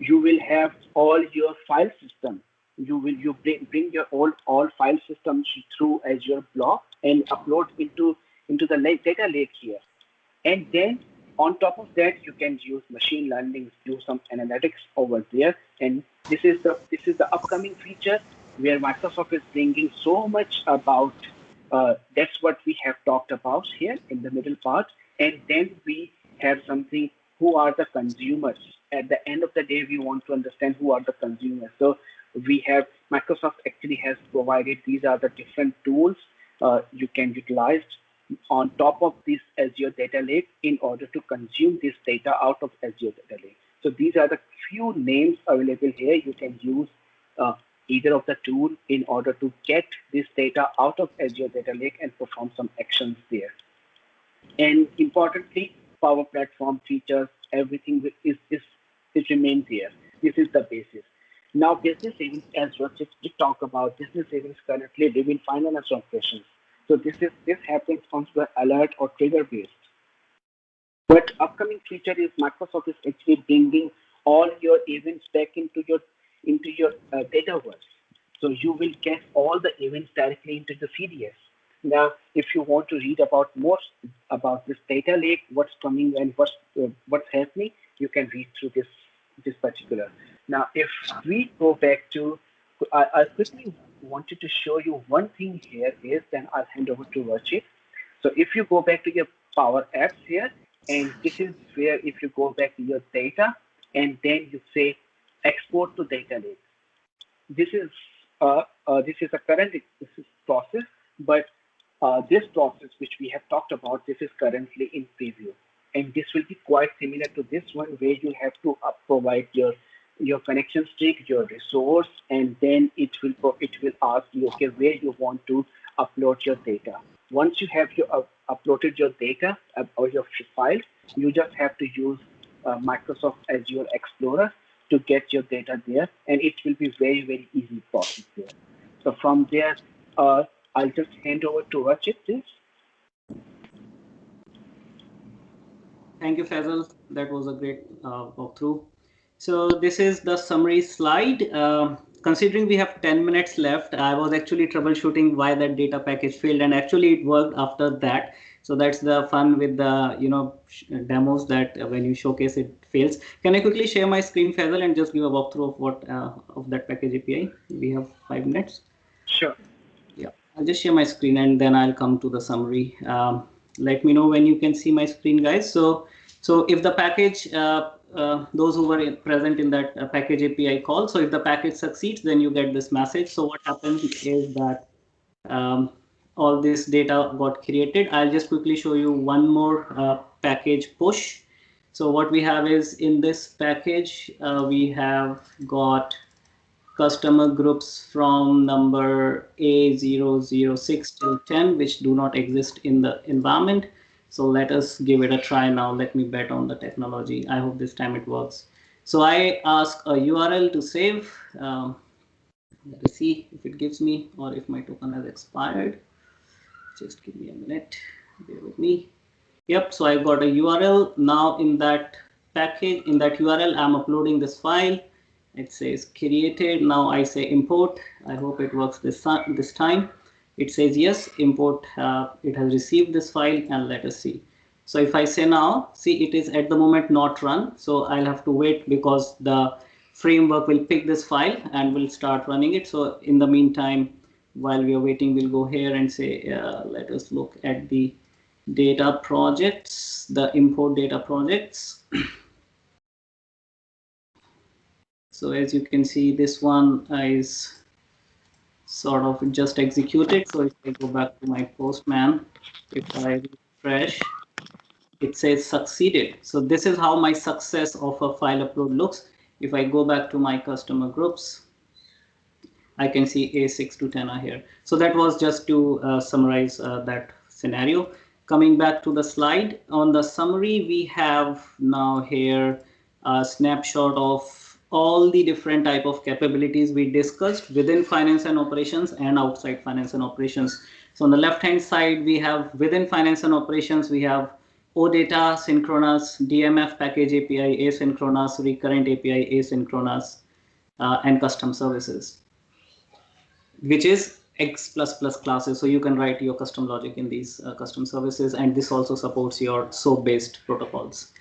you will have all your file system. You bring your all file systems through Azure Block and upload into the data lake here. And then on top of that, you can use machine learning, do some analytics over there. And this is the upcoming feature where Microsoft is bringing so much about. That's what we have talked about here in the middle part. And then we have something, who are the consumers at the end of the day, we want to understand who are the consumers. So we have Microsoft actually has provided these are the different tools you can utilize on top of this Azure data lake in order to consume this data out of Azure data lake. So these are the few names available here. You can use uh, either of the tool in order to get this data out of Azure data lake and perform some actions there. And importantly, Power Platform features, everything is remains here. This is the basis. Now, business events, as we talk about, business events currently live in finance operations. So this happens on the alert or trigger based. But upcoming feature is Microsoft is actually bringing all your events back into your Dataverse. So you will get all the events directly into the CDS. Now, if you want to read about more about this data lake, what's coming and what's happening, you can read through this particular. Now, if we go back to, I quickly wanted to show you one thing here is, then I'll hand over to Varchit. So if you go back to your Power Apps here, and this is where if you go back to your data, and then you say export to data lake. This is a current process, but this process which we have talked about, this is currently in preview, and this will be quite similar to this one where you have to provide your connection streak, your resource, and then it will ask you, okay, where you want to upload your data. Once you have uploaded your data or your files, you just have to use Microsoft Azure Explorer to get your data there, and it will be very, very easy process there. So from there, I'll just hand over to Rachit, please. Thank you, Faisal. That was a great walkthrough. So this is the summary slide. Considering we have 10 minutes left, I was actually troubleshooting why that data package failed, and actually it worked after that. So that's the fun with the demos, that when you showcase it fails. Can I quickly share my screen, Faisal, and just give a walkthrough of what of that package API? We have 5 minutes. Sure. Yeah, I'll just share my screen and then I'll come to the summary. Let me know when you can see my screen, guys. So if the package, those who were present in that package API call, so if the package succeeds, then you get this message. So what happens is that all this data got created. I'll just quickly show you one more package push. So what we have is, in this package, we have got customer groups from number A006 till 10, which do not exist in the environment. So let us give it a try now. Let me bet on the technology. I hope this time it works. So I ask a URL to save. Let us see if it gives me, or if my token has expired. Just give me a minute. Bear with me. Yep, so I got a URL. Now in that package, in that URL, I'm uploading this file. It says created. Now I say import. I hope it works this time. It says yes, import. It has received this file, and let us see. So if I say now, see, it is at the moment not run. So I'll have to wait, because the framework will pick this file and will start running it. So in the meantime, while we are waiting, we'll go here and say, let us look at the data projects, the import data projects. So as you can see, this one is sort of just executed. So if I go back to my Postman, if I refresh, it says succeeded. So this is how my success of a file upload looks. If I go back to my customer groups, I can see A6 to 10 are here. So that was just to summarize that scenario. Coming back to the slide, on the summary, we have now here a snapshot of all the different type of capabilities we discussed within finance and operations and outside finance and operations. So on the left hand side, we have within finance and operations, we have OData, synchronous, DMF package API, asynchronous, recurrent API, asynchronous, and custom services, which is X++ classes. So you can write your custom logic in these custom services, and this also supports your SOAP-based protocols.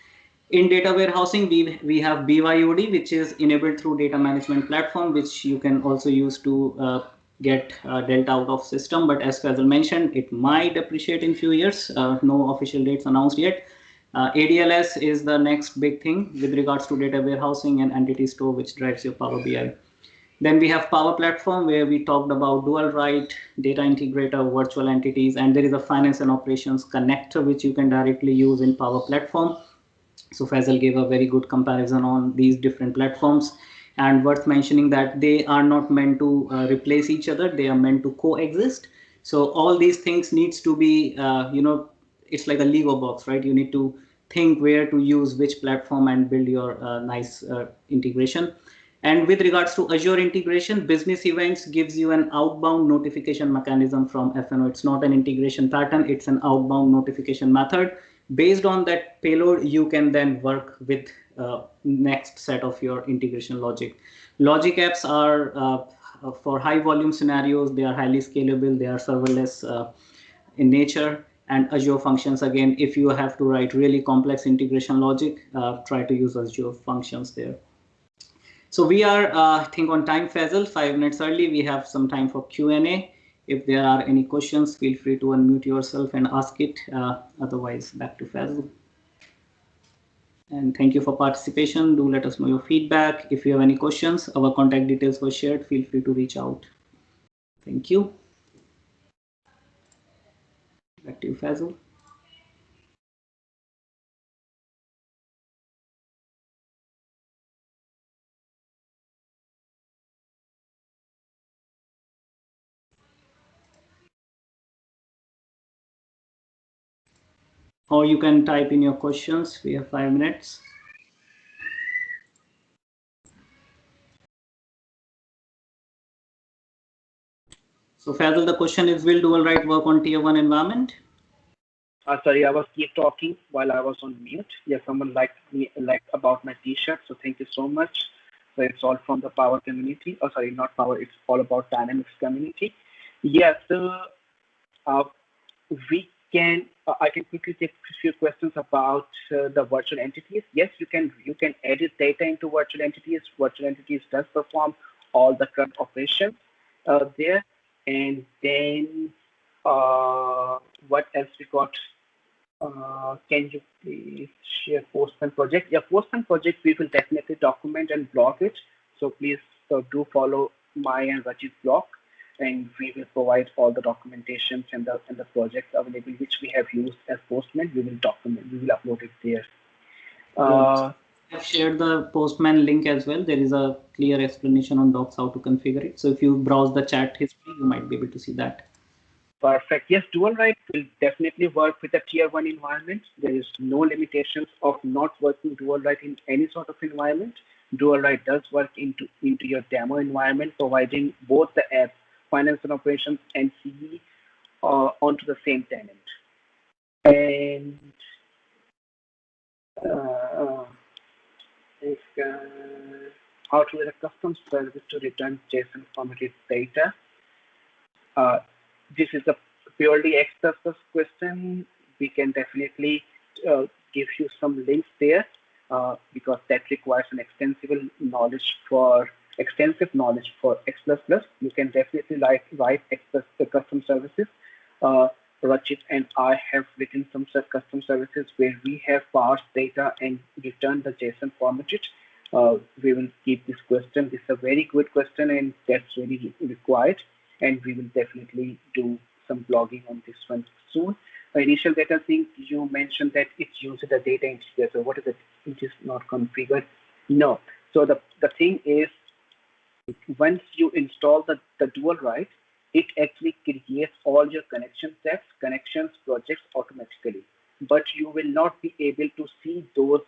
In data warehousing, we have BYOD, which is enabled through data management platform, which you can also use to get delta out of system. But as Faisal mentioned, it might depreciate in few years. No official dates announced yet. ADLS is the next big thing with regards to data warehousing and entity store, which drives your Power BI. Then we have Power Platform, where we talked about dual write, data integrator, virtual entities, and there is a finance and operations connector, which you can directly use in Power Platform. So Faisal gave a very good comparison on these different platforms, and worth mentioning that they are not meant to replace each other. They are meant to coexist. So all these things needs to be, it's like a Lego box, right? You need to think where to use which platform and build your nice integration. And with regards to Azure integration, business events gives you an outbound notification mechanism from FNO. It's not an integration pattern, it's an outbound notification method. Based on that payload, you can then work with next set of your integration logic. Logic apps are for high volume scenarios. They are highly scalable. They are serverless in nature. And Azure functions, again, if you have to write really complex integration logic, try to use Azure functions there. So we are, I think, on time, Faisal, 5 minutes early. We have some time for Q&A. If there are any questions, feel free to unmute yourself and ask it. Otherwise, back to Faisal. And thank you for participation. Do let us know your feedback. If you have any questions, our contact details were shared. Feel free to reach out. Thank you. Back to you, Faisal. Or you can type in your questions. We have 5 minutes. So Faisal, the question is, will dual write work on tier 1 environment? Sorry, I was keep talking while I was on mute. Yeah, someone liked about my t-shirt, so thank you so much. So it's all from the Power community. Oh, sorry, not Power. It's all about Dynamics community. Yeah, so we can. I can quickly take a few questions about the virtual entities. Yes, you can edit data into virtual entities. Virtual entities does perform all the current operations there, and then what else we got? Can you please share Postman project? Yeah, Postman project, we will definitely document and blog it. So please do follow my and Rajit's blog, and we will provide all the documentations and the projects available which we have used as Postman. We will document, we will upload it there. I've shared the Postman link as well. There is a clear explanation on docs how to configure it. So if you browse the chat history, you might be able to see that. Perfect. Yes, dual write will definitely work with a tier 1 environment. There is no limitations of not working dual write in any sort of environment. Dual write does work into your demo environment, providing both the apps, finance and operations, and CE onto the same tenant. And how to write a custom service to return JSON formatted data. This is a purely X++ question. We can definitely give you some links there because that requires an extensive knowledge for X++. You can definitely write custom services. Rajit and I have written some custom services where we have parsed data and returned the JSON formatted. We will keep this question. This is a very good question, and that's really required. And we will definitely do some blogging on this one soon. Initial data sync, you mentioned that it uses a data integrator. What is it? It is not configured. No. So the thing is, once you install the dual write, it actually creates all your connection sets, connections, projects automatically. But you will not be able to see those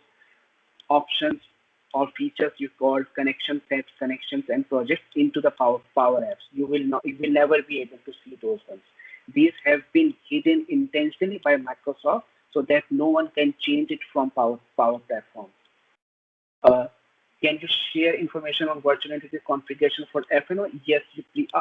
options or features you call connection sets, connections, and projects into the Power Apps. You will never be able to see those ones. These have been hidden intentionally by Microsoft so that no one can change it from Power Platform. Can you share information on virtual entity configuration for FNO? Yes,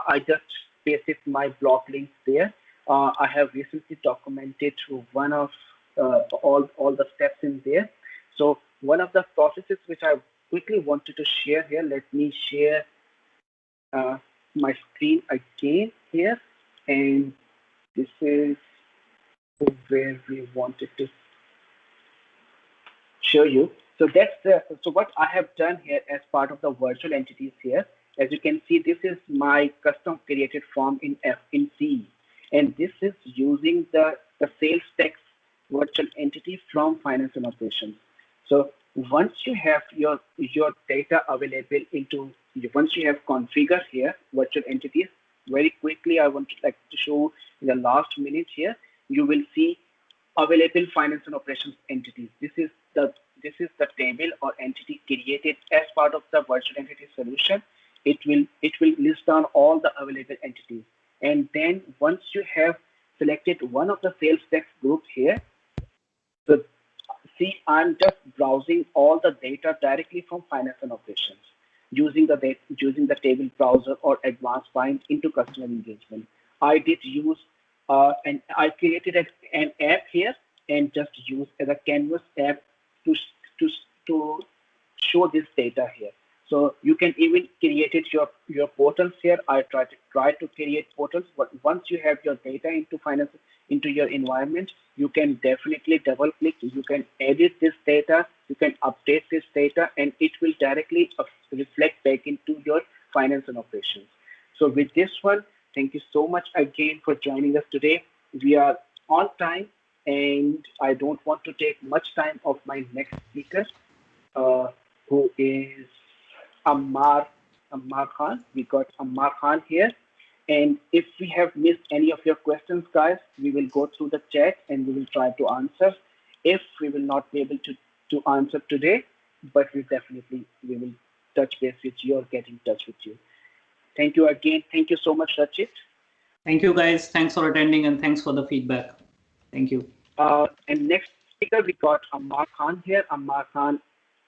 I just pasted my blog links there. I have recently documented one of all the steps in there. So one of the processes which I quickly wanted to share here, let me share my screen again here. And this is where we wanted to show you. So what I have done here as part of the virtual entities here. As you can see, this is my custom created form in C, and this is using the sales tax virtual entity from finance and operations. So once you have your data available once you have configured here virtual entities, very quickly I want to like to show in the last minute here, you will see available finance and operations entities. This is the table or entity created as part of the virtual entity solution. It will list down all the available entities, and then once you have selected one of the sales tax groups here, so see, I'm just browsing all the data directly from finance and operations using the table browser or advanced bind into customer engagement. I did use and I created an app here and just use as a canvas app to to to show this data here. So you can even create it your portals here. I try to create portals, but once you have your data into finance into your environment, you can definitely double click. You can edit this data, you can update this data, and it will directly reflect back into your finance and operations. So with this one, thank you so much again for joining us today. We are on time, and I don't want to take much time of my next speaker, who is Ammar Khan. We got Ammar Khan here. And if we have missed any of your questions, guys, we will go through the chat and we will try to answer. If we will not be able to answer today, but we will touch base with you or get in touch with you. Thank you again. Thank you so much, Rachit. Thank you, guys. Thanks for attending and thanks for the feedback. Thank you. And next speaker, we got Ammar Khan here. Ammar Khan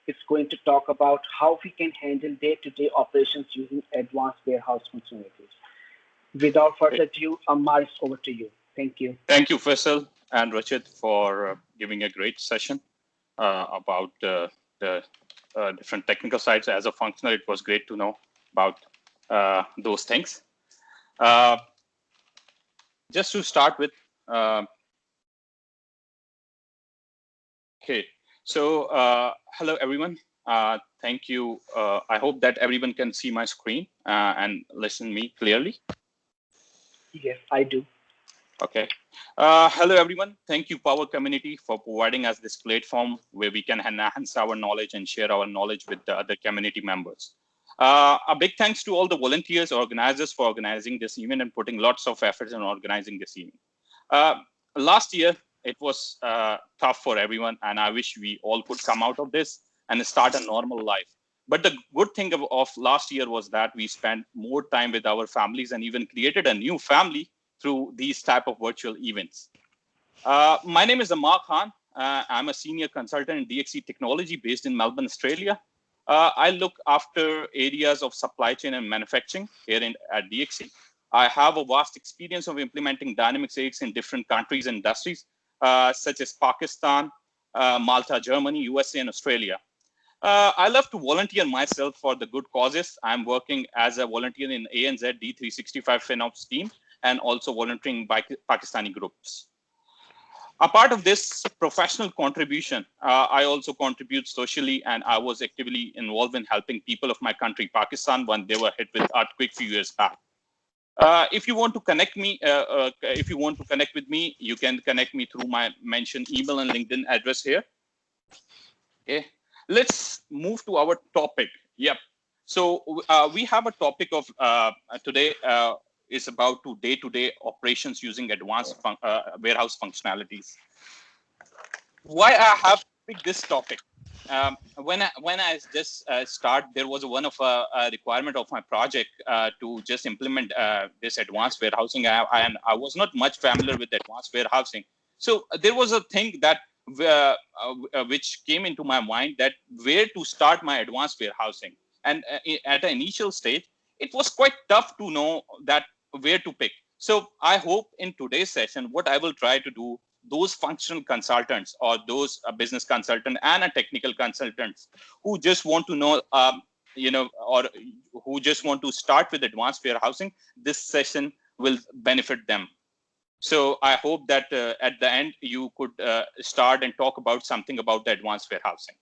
is going to talk about how we can handle day-to-day operations using advanced warehouse functionalities. Without further ado, Ammar, it's over to you. Thank you. Thank you, Faisal and Rachit, for giving a great session about the different technical sides. As a functional, it was great to know about those things. Just to start with, okay. So hello, everyone. Thank you. I hope that everyone can see my screen and listen me clearly. Yes, I do. Okay. Hello, everyone. Thank you, Power Community, for providing us this platform where we can enhance our knowledge and share our knowledge with the other community members. A big thanks to all the volunteers, organizers for organizing this event and putting lots of efforts in organizing this event. Last year, it was tough for everyone, and I wish we all could come out of this and start a normal life. But the good thing of last year was that we spent more time with our families and even created a new family through these type of virtual events. My name is Ammar Khan. I'm a senior consultant in DXC Technology based in Melbourne, Australia. I look after areas of supply chain and manufacturing here at DXC. I have a vast experience of implementing Dynamics AX in different countries and industries, such as Pakistan, Malta, Germany, USA, and Australia. I love to volunteer myself for the good causes. I'm working as a volunteer in ANZ D365 FinOps team and also volunteering by Pakistani groups. A part of this professional contribution, I also contribute socially, and I was actively involved in helping people of my country, Pakistan, when they were hit with earthquake few years back. If you want to connect me, with me, you can connect me through my mentioned email and LinkedIn address here. Okay. Let's move to our topic. Yep. So we have a topic of today is about day-to-day operations using advanced warehouse functionalities. Why I have picked this topic? When I just start, there was one of a requirement of my project to just implement this advanced warehousing, and I was not much familiar with advanced warehousing. So there was a thing that which came into my mind, that where to start my advanced warehousing. And at the initial stage, it was quite tough to know that where to pick. So I hope in today's session, what I will try to do, those functional consultants or those business consultant and a technical consultants who just want to know, or who just want to start with advanced warehousing, this session will benefit them. So I hope that at the end you could start and talk about something about the advanced warehousing.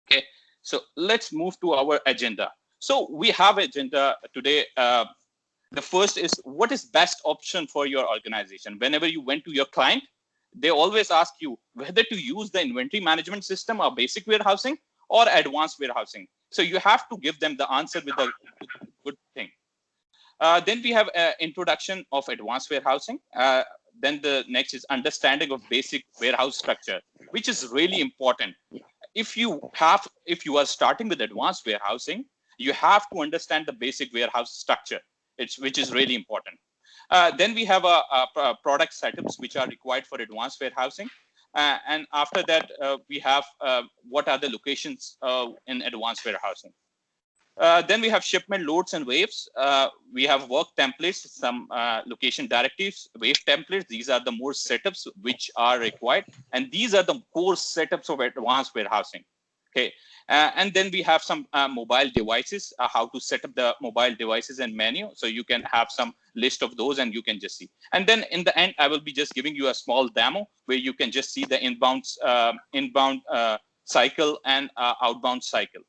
Okay, so let's move to our agenda. So we have agenda today. The first is, what is best option for your organization? Whenever you went to your client, they always ask you whether to use the inventory management system or basic warehousing or advanced warehousing. So you have to give them the answer with a good thing. Then we have introduction of advanced warehousing. Then the next is understanding of basic warehouse structure, which is really important. If you are starting with advanced warehousing, you have to understand the basic warehouse structure, which is really important. Then we have a product setups which are required for advanced warehousing. And after that, we have what are the locations in advanced warehousing. Then we have shipment loads and waves. We have work templates, some location directives, wave templates. These are the more setups which are required. And these are the core setups of advanced warehousing. Okay. And then we have some mobile devices, how to set up the mobile devices and menu. So you can have some list of those and you can just see. And then in the end, I will be just giving you a small demo where you can just see the inbound cycle and outbound cycle.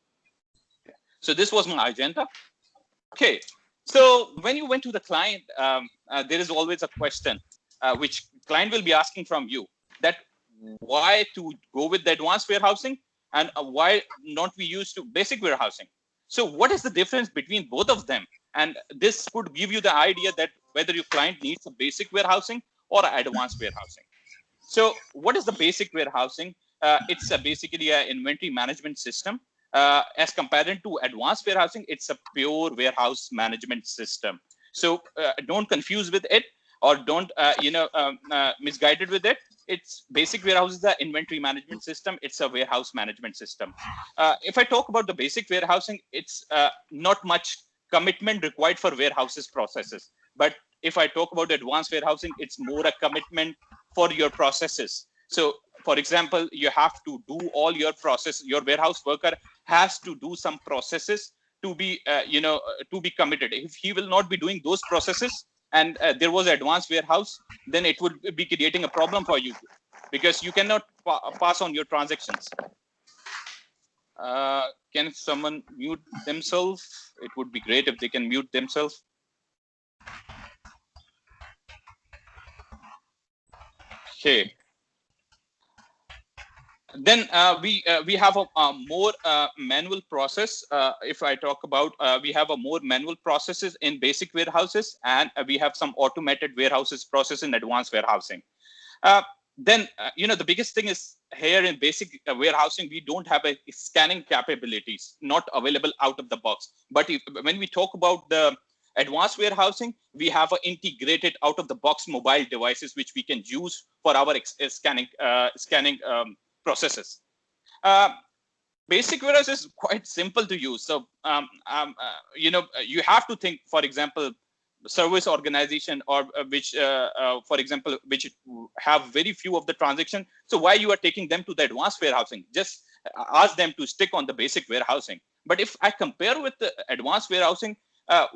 So this was my agenda. Okay, so when you went to the client, there is always a question which client will be asking from you, that why to go with the advanced warehousing and why not we use to basic warehousing. So what is the difference between both of them? And this could give you the idea that whether your client needs a basic warehousing or advanced warehousing. So what is the basic warehousing? It's basically an inventory management system. As compared to advanced warehousing, it's a pure warehouse management system. So don't confuse with it, or don't misguided with it. It's basic warehouse is the inventory management system. It's a warehouse management system. If I talk about the basic warehousing, it's not much commitment required for warehouses processes. But if I talk about advanced warehousing, it's more a commitment for your processes. So for example, you have to do all your process. Your warehouse worker has to do some processes to be, to be committed. If he will not be doing those processes and there was advanced warehouse, then it would be creating a problem for you because you cannot pass on your transactions. Can someone mute themselves? It would be great if they can mute themselves. Okay. Then we have a more manual process. If I talk about, we have a more manual processes in basic warehouses, and we have some automated warehouses process in advanced warehousing. Then the biggest thing is here in basic warehousing, we don't have a scanning capabilities, not available out of the box. But when we talk about the advanced warehousing, we have an integrated out of the box mobile devices which we can use for our scanning processes. Basic warehouse is quite simple to use. So you have to think, for example, service organization or which for example, which have very few of the transaction. So why you are taking them to the advanced warehousing? Just ask them to stick on the basic warehousing. But if I compare with the advanced warehousing,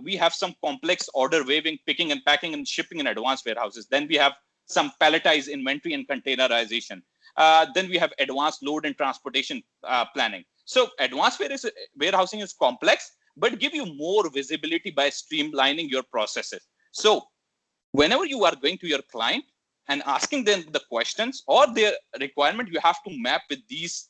we have some complex order waiving, picking and packing and shipping in advanced warehouses. Then we have some palletized inventory and containerization. Then we have advanced load and transportation planning. So advanced warehousing is complex, but give you more visibility by streamlining your processes. So whenever you are going to your client and asking them the questions or their requirement, you have to map with these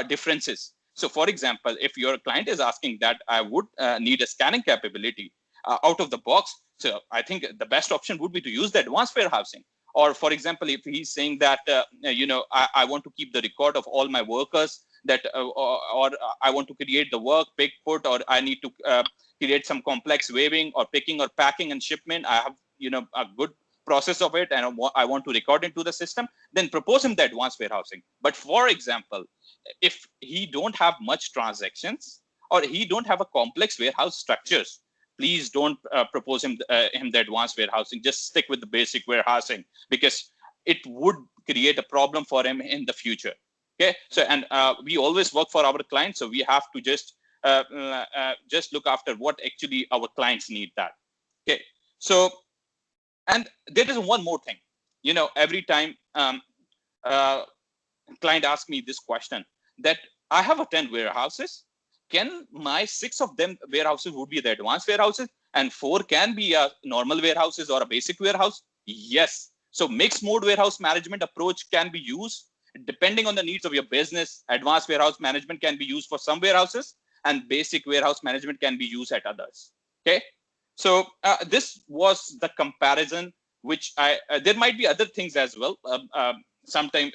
differences. So for example, if your client is asking that I would need a scanning capability out of the box, so I think the best option would be to use the advanced warehousing. Or for example, if he's saying that, I want to keep the record of all my workers, that or I want to create the work, pick, put, or I need to create some complex waiving or picking or packing and shipment. I have, a good process of it and I want to record into the system, then propose him the advanced warehousing. But for example, if he don't have much transactions or he don't have a complex warehouse structures, please don't propose him the advanced warehousing. Just stick with the basic warehousing because it would create a problem for him in the future. Okay, so and we always work for our clients, so we have to just look after what actually our clients need. That okay. So and there is one more thing. every time client asks me this question, that I have 10 warehouses. Can my 6 of them warehouses would be the advanced warehouses and 4 can be a normal warehouses or a basic warehouse? Yes. So mixed mode warehouse management approach can be used depending on the needs of your business. Advanced warehouse management can be used for some warehouses and basic warehouse management can be used at others. Okay. So this was the comparison, which there might be other things as well. Sometimes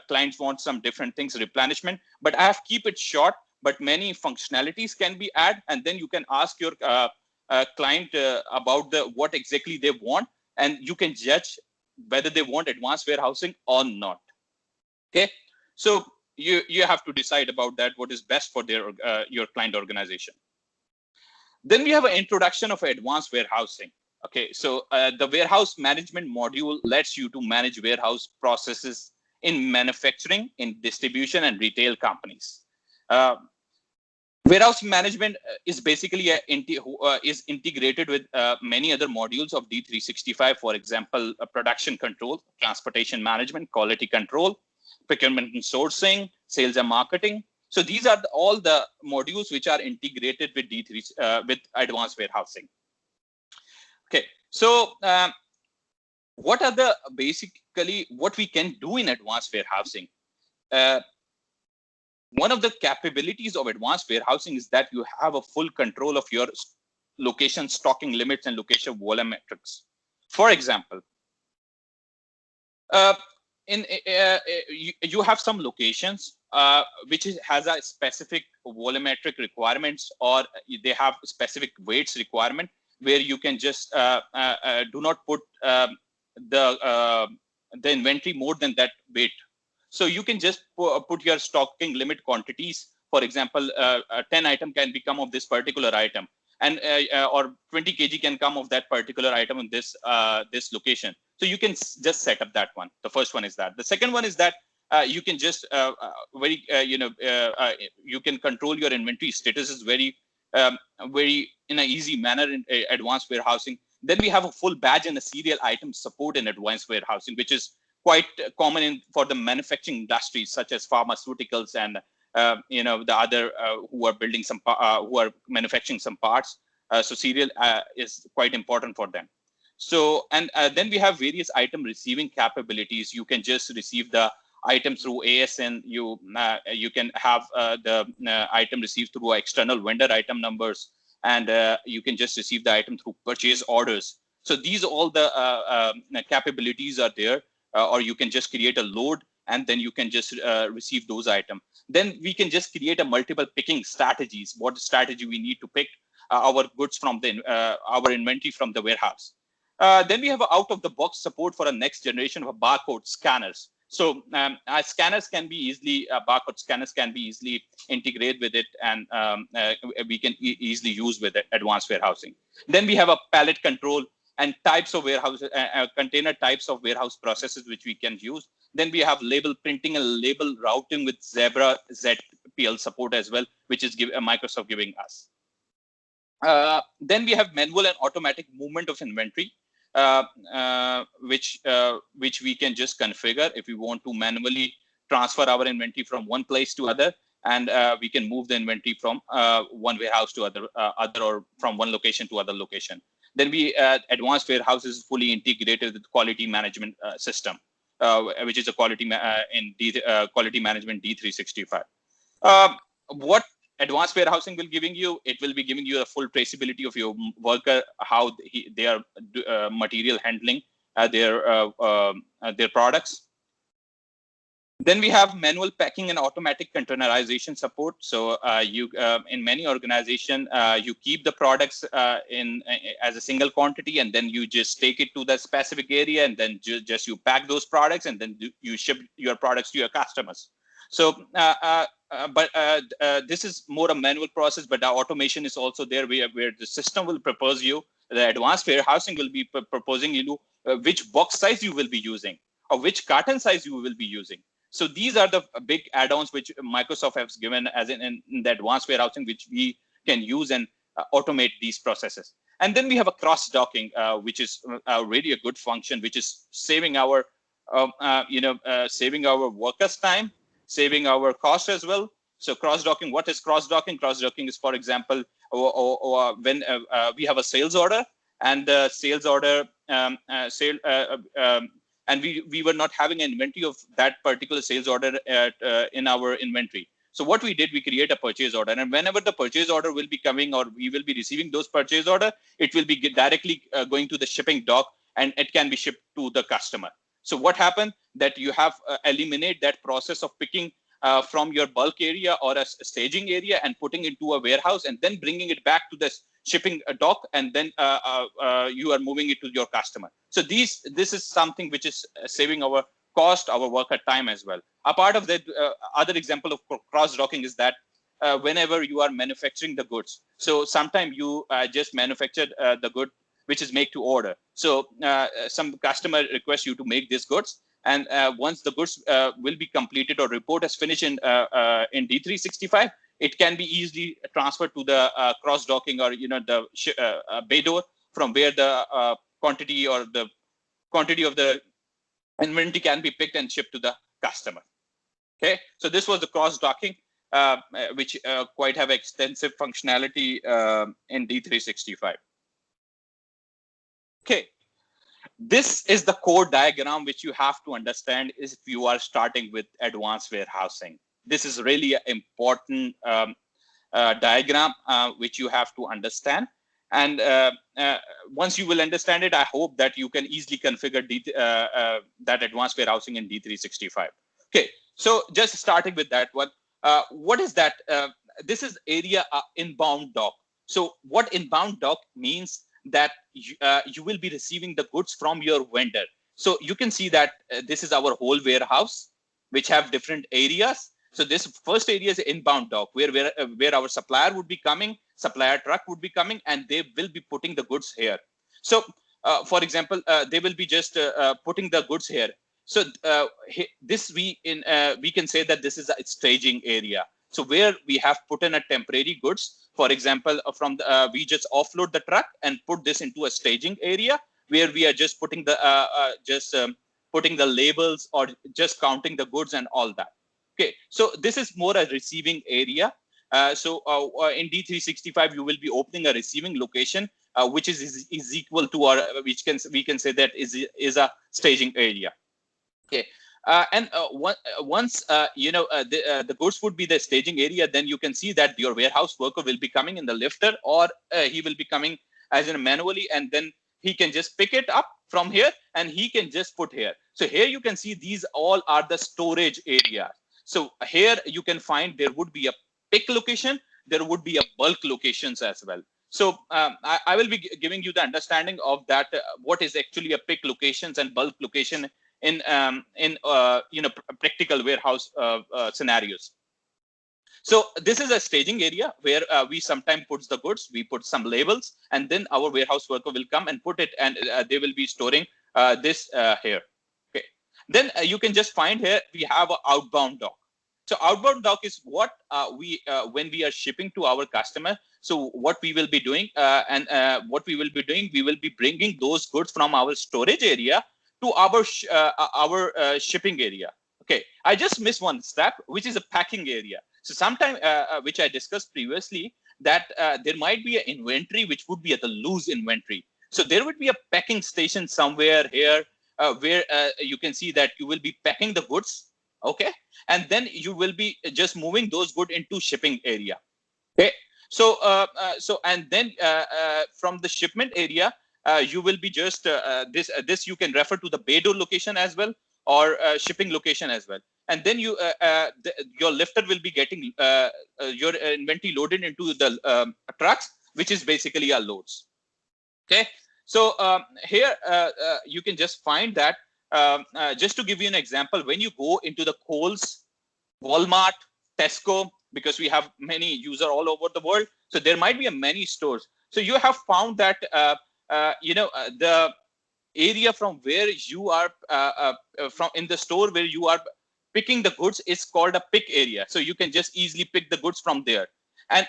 clients want some different things, replenishment, but I have keep it short, but many functionalities can be added. And then you can ask your client about what exactly they want, and you can judge whether they want advanced warehousing or not. Okay. So you have to decide about that, what is best for your client organization. Then we have an introduction of advanced warehousing. Okay, so the warehouse management module lets you to manage warehouse processes in manufacturing, in distribution, and retail companies. Warehouse management is basically is integrated with many other modules of D365. For example, production control, transportation management, quality control, procurement and sourcing, sales and marketing. So these are all the modules which are integrated with D3 with advanced warehousing. Okay, so what are the basically what we can do in advanced warehousing? One of the capabilities of advanced warehousing is that you have a full control of your location stocking limits and location volumetrics. For example, you have some locations which has a specific volumetric requirements, or they have specific weights requirement, where you can just do not put the inventory more than that weight. So you can just put your stocking limit quantities. For example, 10 item can become of this particular item, and or 20 kg can come of that particular item in this this location. So you can just set up that one. The first one is that. The second one is that you can just you can control your inventory statuses very in an easy manner in advanced warehousing. Then we have a full badge and a serial item support in advanced warehousing, which is quite common for the manufacturing industries such as pharmaceuticals and the other who are building some who are manufacturing some parts. So serial is quite important for them. So and then we have various item receiving capabilities. You can just receive the item through ASN. You can have the item received through external vendor item numbers, and you can just receive the item through purchase orders. So these all the capabilities are there, or you can just create a load and then you can just receive those items. Then we can just create a multiple picking strategies. What strategy we need to pick our goods from the our inventory from the warehouse. Then we have out of the box support for a next generation of barcode scanners. So scanners can be easily barcode scanners can be easily integrated with it, and we can easily use with it, advanced warehousing. Then we have a pallet control and types of warehouse container types of warehouse processes which we can use. Then we have label printing and label routing with Zebra ZPL support as well, which is Microsoft giving us. Then we have manual and automatic movement of inventory, which we can just configure if we want to manually transfer our inventory from one place to other, and we can move the inventory from one warehouse to other or from one location to other location. Then we advanced warehouse is fully integrated with quality management system, which is a quality quality management D365. What advanced warehousing will giving you? It will be giving you a full traceability of your worker, how they are material handling their products. Then we have manual packing and automatic containerization support. So you in many organizations you keep the products as a single quantity, and then you just take it to the specific area, and then just you pack those products, and then you ship your products to your customers. So this is more a manual process, but the automation is also there, where the system will propose you, the advanced warehousing will be proposing you which box size you will be using, or which carton size you will be using. So these are the big add-ons which Microsoft has given as in the advanced warehousing, which we can use and automate these processes. And then we have a cross-docking, which is really a good function, which is saving our saving our workers' time, saving our cost as well. So cross-docking, what is cross-docking? Cross-docking is, for example, when we have a sales order and the sales order and we were not having an inventory of that particular sales order in our inventory. So what we did, we create a purchase order, and whenever the purchase order will be coming or we will be receiving those purchase order, it will be directly going to the shipping dock and it can be shipped to the customer. So what happened that you have eliminate that process of picking from your bulk area or a staging area and putting into a warehouse and then bringing it back to the shipping dock, and then you are moving it to your customer. So this is something which is saving our cost, our worker time as well. A part of that other example of cross-docking is that whenever you are manufacturing the goods, so sometimes you just manufactured the good which is make to order. So some customer requests you to make these goods, and once the goods will be completed or report is finished in D365, it can be easily transferred to the cross-docking or the bay door, from where the quantity of the inventory can be picked and shipped to the customer. Okay, so this was the cross-docking, which quite have extensive functionality in D365. Okay, this is the core diagram which you have to understand is if you are starting with advanced warehousing. This is really an important diagram which you have to understand. And once you will understand it, I hope that you can easily configure that advanced warehousing in D365. Okay, so just starting with that one, what is that? This is area inbound dock. So what inbound dock means that you will be receiving the goods from your vendor. So you can see that this is our whole warehouse, which have different areas. So this first area is inbound dock, where our supplier would be coming, supplier truck would be coming, and they will be putting the goods here. So for example, they will be just putting the goods here. So this we can say that this is a staging area. So where we have put in a temporary goods. For example, from the, we just offload the truck and put this into a staging area where we are just putting the putting the labels or just counting the goods and all that. Okay, so this is more a receiving area. So in D365, you will be opening a receiving location, which is equal to our, which we can say that is a staging area. Okay. And once the goods would be the staging area, then you can see that your warehouse worker will be coming in the lifter, or he will be coming as in manually, and then he can just pick it up from here and he can just put here. So here you can see these all are the storage area. So here you can find there would be a pick location, there would be a bulk locations as well. So I will be giving you the understanding of that, what is actually a pick locations and bulk location in practical warehouse scenarios. So this is a staging area where we sometimes put the goods, we put some labels, and then our warehouse worker will come and put it, and they will be storing this here. Okay. Then you can just find here we have an outbound dock. So outbound dock is what when we are shipping to our customer. So what we will be doing, we will be bringing those goods from our storage area to our shipping area. Okay, I just missed one step, which is a packing area. So sometime, which I discussed previously, that there might be an inventory which would be at the loose inventory. So there would be a packing station somewhere here where you can see that you will be packing the goods. Okay, and then you will be just moving those goods into shipping area. Okay, so and then from the shipment area, you will be just this you can refer to the bay door location as well, or shipping location as well. And then you your lifter will be getting your inventory loaded into the trucks, which is basically our loads. Okay, so here you can just find that just to give you an example, when you go into the Kohl's, Walmart, Tesco, because we have many users all over the world, so there might be many stores. So you have found that the area from where you are from in the store where you are picking the goods is called a pick area. So you can just easily pick the goods from there. And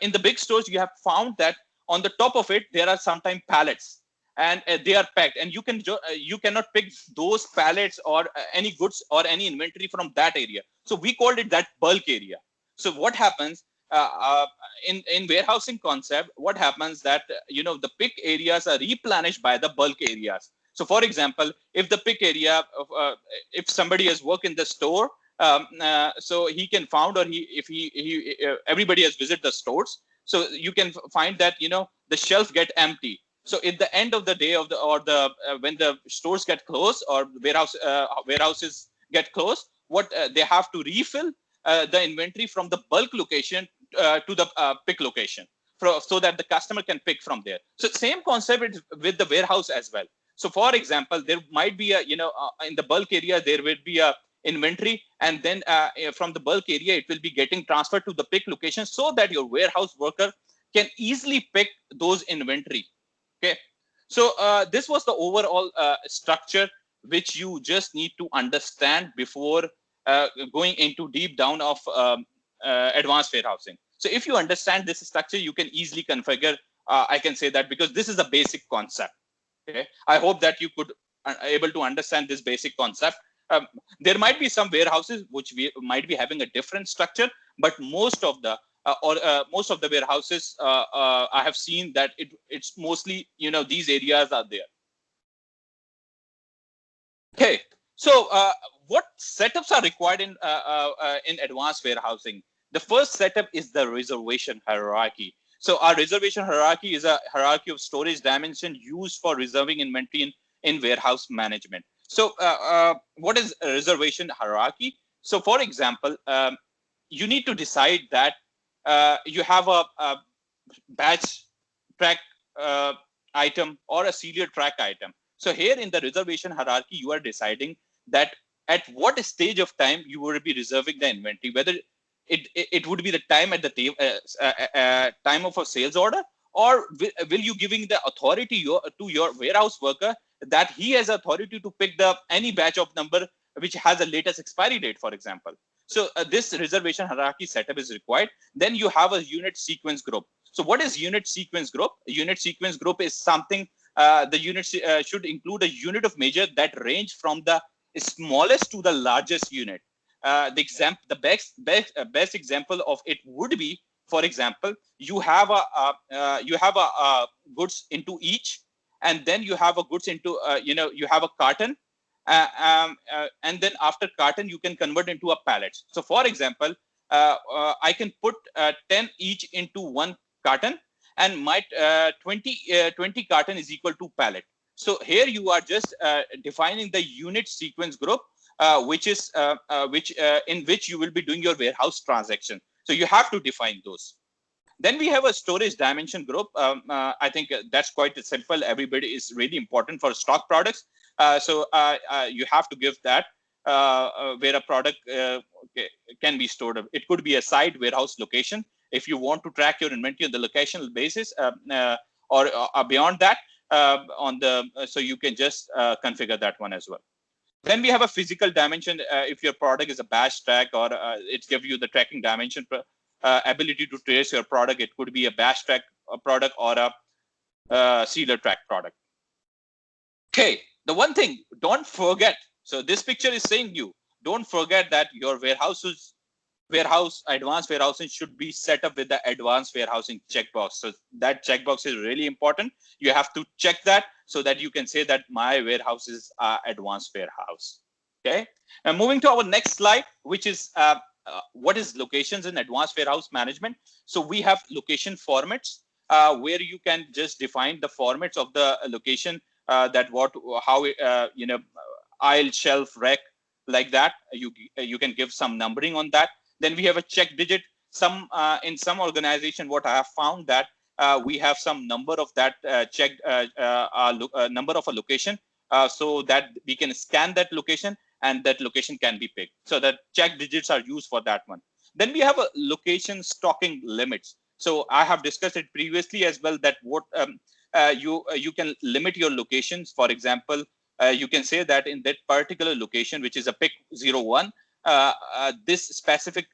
in the big stores, you have found that on the top of it, there are sometimes pallets. and they are packed, and you cannot pick those pallets or any goods or any inventory from that area. So we called it that bulk area. So what happens in warehousing concept, what happens that the pick areas are replenished by the bulk areas. So for example, if the pick area of if somebody has worked in the store, so he can found, or everybody has visited the stores, so you can find that the shelf get empty. So at the end of the day when the stores get closed or warehouses get closed, what they have to refill the inventory from the bulk location to the pick location, so that the customer can pick from there. So same concept with the warehouse as well. So for example, there might be in the bulk area there will be a inventory, and then from the bulk area it will be getting transferred to the pick location, so that your warehouse worker can easily pick those inventory. Okay, so this was the overall structure which you just need to understand before going into deep down of advanced warehousing. So if you understand this structure, you can easily configure. I can say that because this is a basic concept. Okay, I hope that you could able to understand this basic concept. There might be some warehouses which we might be having a different structure, but most of the most of the warehouses I have seen that it's mostly these areas are there. Okay, so what setups are required in advanced warehousing? The first setup is the reservation hierarchy. So our reservation hierarchy is a hierarchy of storage dimension used for reserving inventory in warehouse management. So what is a reservation hierarchy? So for example, you need to decide that you have a batch track item or a serial track item. So here in the reservation hierarchy, you are deciding that at what stage of time you will be reserving the inventory, whether it would be the time at the time of a sales order, or will you giving the authority to your warehouse worker that he has authority to pick any batch of number which has a latest expiry date, for example. So this reservation hierarchy setup is required. Then you have a unit sequence group. So what is unit sequence group? A unit sequence group is something, the unit should include a unit of measure that range from the smallest to the largest unit. The best example of it would be, for example, you have a goods into each, and then you have a goods into you have a carton, and then after carton you can convert into a pallet. So for example, I can put 10 each into one carton, and my 20 carton is equal to pallet. So here you are just defining the unit sequence group, which in which you will be doing your warehouse transaction. So you have to define those. Then we have a storage dimension group. I think that's quite simple. Everybody is really important for stock products. So you have to give that where a product can be stored. It could be a site warehouse location. If you want to track your inventory on the locational basis, or beyond that, so you can just configure that one as well. Then we have a physical dimension. If your product is a batch track, or it gives you the tracking dimension ability to trace your product. It could be a batch track product or a serial track product. Okay, the one thing, don't forget. So this picture is saying don't forget that your advanced warehousing should be set up with the advanced warehousing checkbox. So that checkbox is really important. You have to check that so that you can say that my warehouse is advanced warehouse. Okay, now moving to our next slide, which is what is locations in advanced warehouse management. So we have location formats where you can just define the formats of the location, aisle, shelf, rack, like that. You can give some numbering on that. Then we have a check digit. In some organization, what I have found that we have some number of that number of a location, so that we can scan that location and that location can be picked. So that check digits are used for that one. Then we have a location stocking limits. So I have discussed it previously as well, that what you can limit your locations. For example, you can say that in that particular location, which is a pick 01, this specific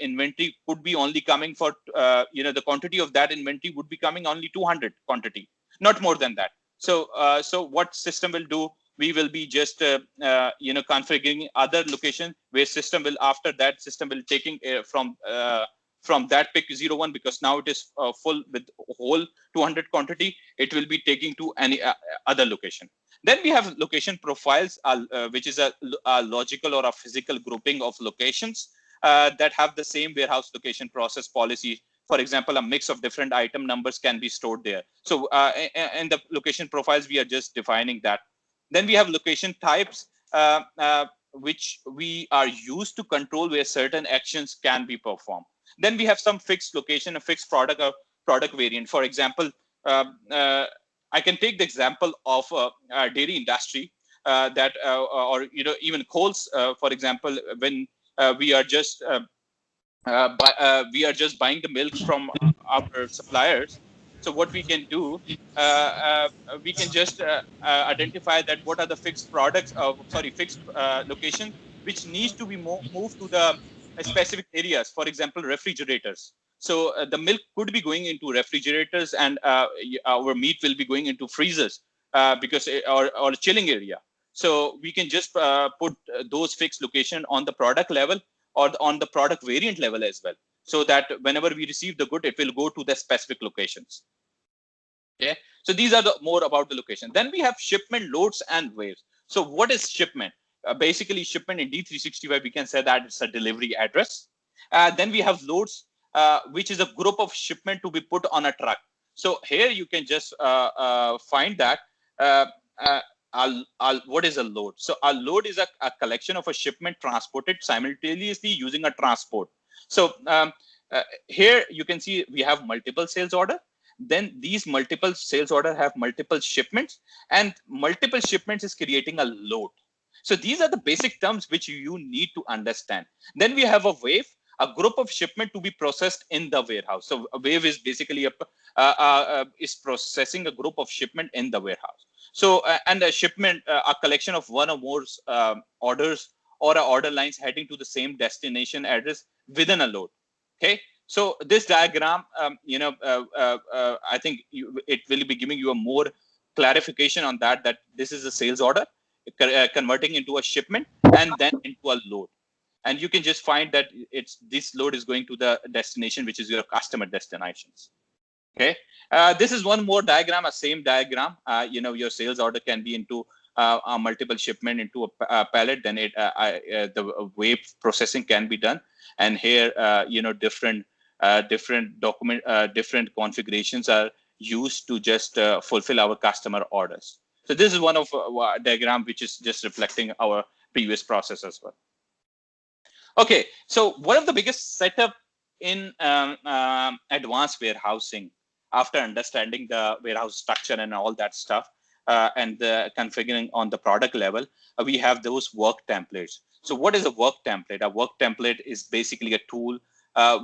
inventory could be only coming for the quantity of that inventory would be coming only 200 quantity, not more than that. So what system will do? We will be just configuring other location where system will, after that system will taking from that pick 01, because now it is full with whole 200 quantity. It will be taking to any other location. Then we have location profiles, which is a logical or a physical grouping of locations that have the same warehouse location process policy. For example, a mix of different item numbers can be stored there. So in the location profiles, we are just defining that. Then we have location types, which we are used to control where certain actions can be performed. Then we have some fixed location, a fixed product or product variant. For example, I can take the example of dairy industry or even coals. For example, when we are just buying the milk from our suppliers. So what we can do, we can just identify that what are the fixed products, fixed location which needs to be moved to the specific areas. For example, refrigerators. So the milk could be going into refrigerators, and our meat will be going into freezers because or chilling area. So we can just put those fixed location on the product level or on the product variant level as well, so that whenever we receive the good, it will go to the specific locations. Okay, so these are the more about the location. Then we have shipment loads and waves. So what is shipment? Basically, shipment in D365, we can say that it's a delivery address. Then we have loads, which is a group of shipment to be put on a truck. So here you can just find that what is a load? So a load is a collection of a shipment transported simultaneously using a transport. So here you can see we have multiple sales order. Then these multiple sales order have multiple shipments, and multiple shipments is creating a load. So these are the basic terms which you need to understand. Then we have a wave, a group of shipment to be processed in the warehouse. So a wave is basically is processing a group of shipment in the warehouse. So and a shipment, a collection of one or more orders or order lines heading to the same destination address within a load. Okay. So this diagram, I think it will be giving you a more clarification on that this is a sales order converting into a shipment and then into a load. And you can just find that this load is going to the destination, which is your customer destinations. Okay, this is one more diagram, a same diagram. Your sales order can be into a multiple shipment into a pallet. Then the wave processing can be done. And here, different different configurations are used to just fulfill our customer orders. So this is one of diagram which is just reflecting our previous process as well. Okay, so one of the biggest setup in advanced warehousing, after understanding the warehouse structure and all that stuff, and the configuring on the product level, we have those work templates. So what is a work template? A work template is basically a tool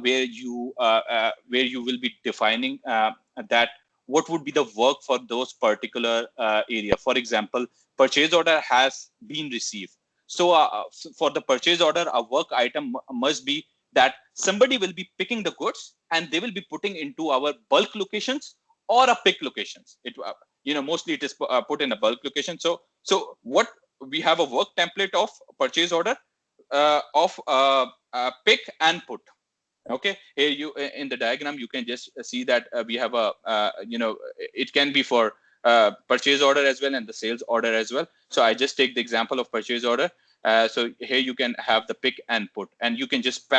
where you will be defining that what would be the work for those particular area. For example, purchase order has been received. So for the purchase order, a work item must be that somebody will be picking the goods and they will be putting into our bulk locations or a pick locations. Mostly it is put in a bulk location. So what we have a work template of purchase order of pick and put. Okay, here you in the diagram you can just see that we have a it can be for purchase order as well and the sales order as well. So I just take the example of purchase order. So here you can have the pick and put, and you can just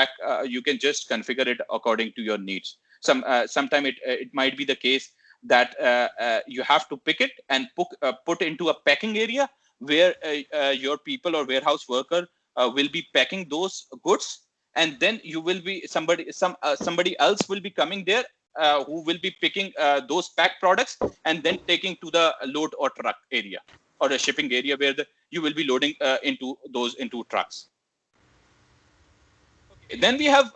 you can just configure it according to your needs. Sometime it might be the case that you have to pick it and put into a packing area where your people or warehouse worker will be packing those goods, and then you will be somebody else will be coming there who will be picking those packed products and then taking to the load or truck area or a shipping area where you will be loading into trucks. Okay. Then we have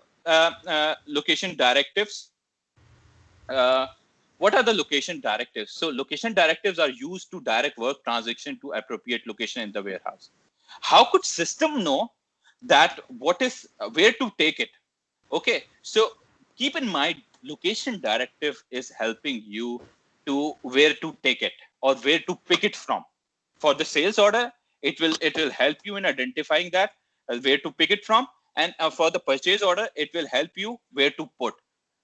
location directives. What are the location directives? So location directives are used to direct work transaction to appropriate location in the warehouse. How could system know that where to take it? Okay, so keep in mind, location directive is helping you to where to take it. or where to pick it from. For the sales order, it will help you in identifying that where to pick it from, and for the purchase order, it will help you where to put.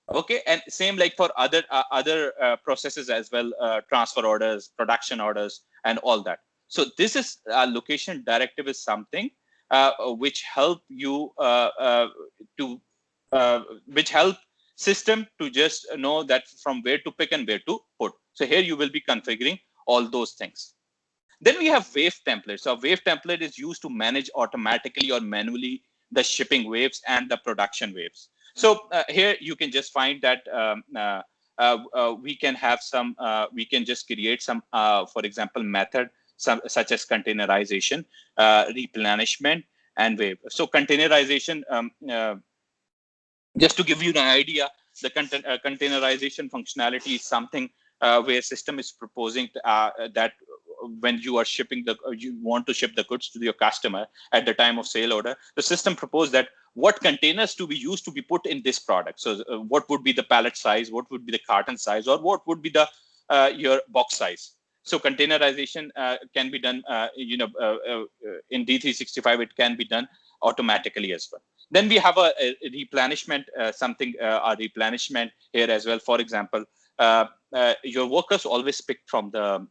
Okay, and same like for other processes as well, transfer orders, production orders, and all that. So this is location directive is something which help you which help system to just know that from where to pick and where to put. So here you will be configuring all those things. Then we have wave templates. So a wave template is used to manage automatically or manually the shipping waves and the production waves. So here you can just find that we can have some, we can just create some, for example, method such as containerization, replenishment, and wave. So containerization, just to give you an idea, the containerization functionality is something where system is proposing that when you are shipping you want to ship the goods to your customer at the time of sale order, the system proposed that what containers to be used to be put in this product. So what would be the pallet size, what would be the carton size, or what would be the your box size. So containerization can be done, in D365, it can be done automatically as well. Then we have a replenishment, a replenishment here as well. For example, your workers always pick from the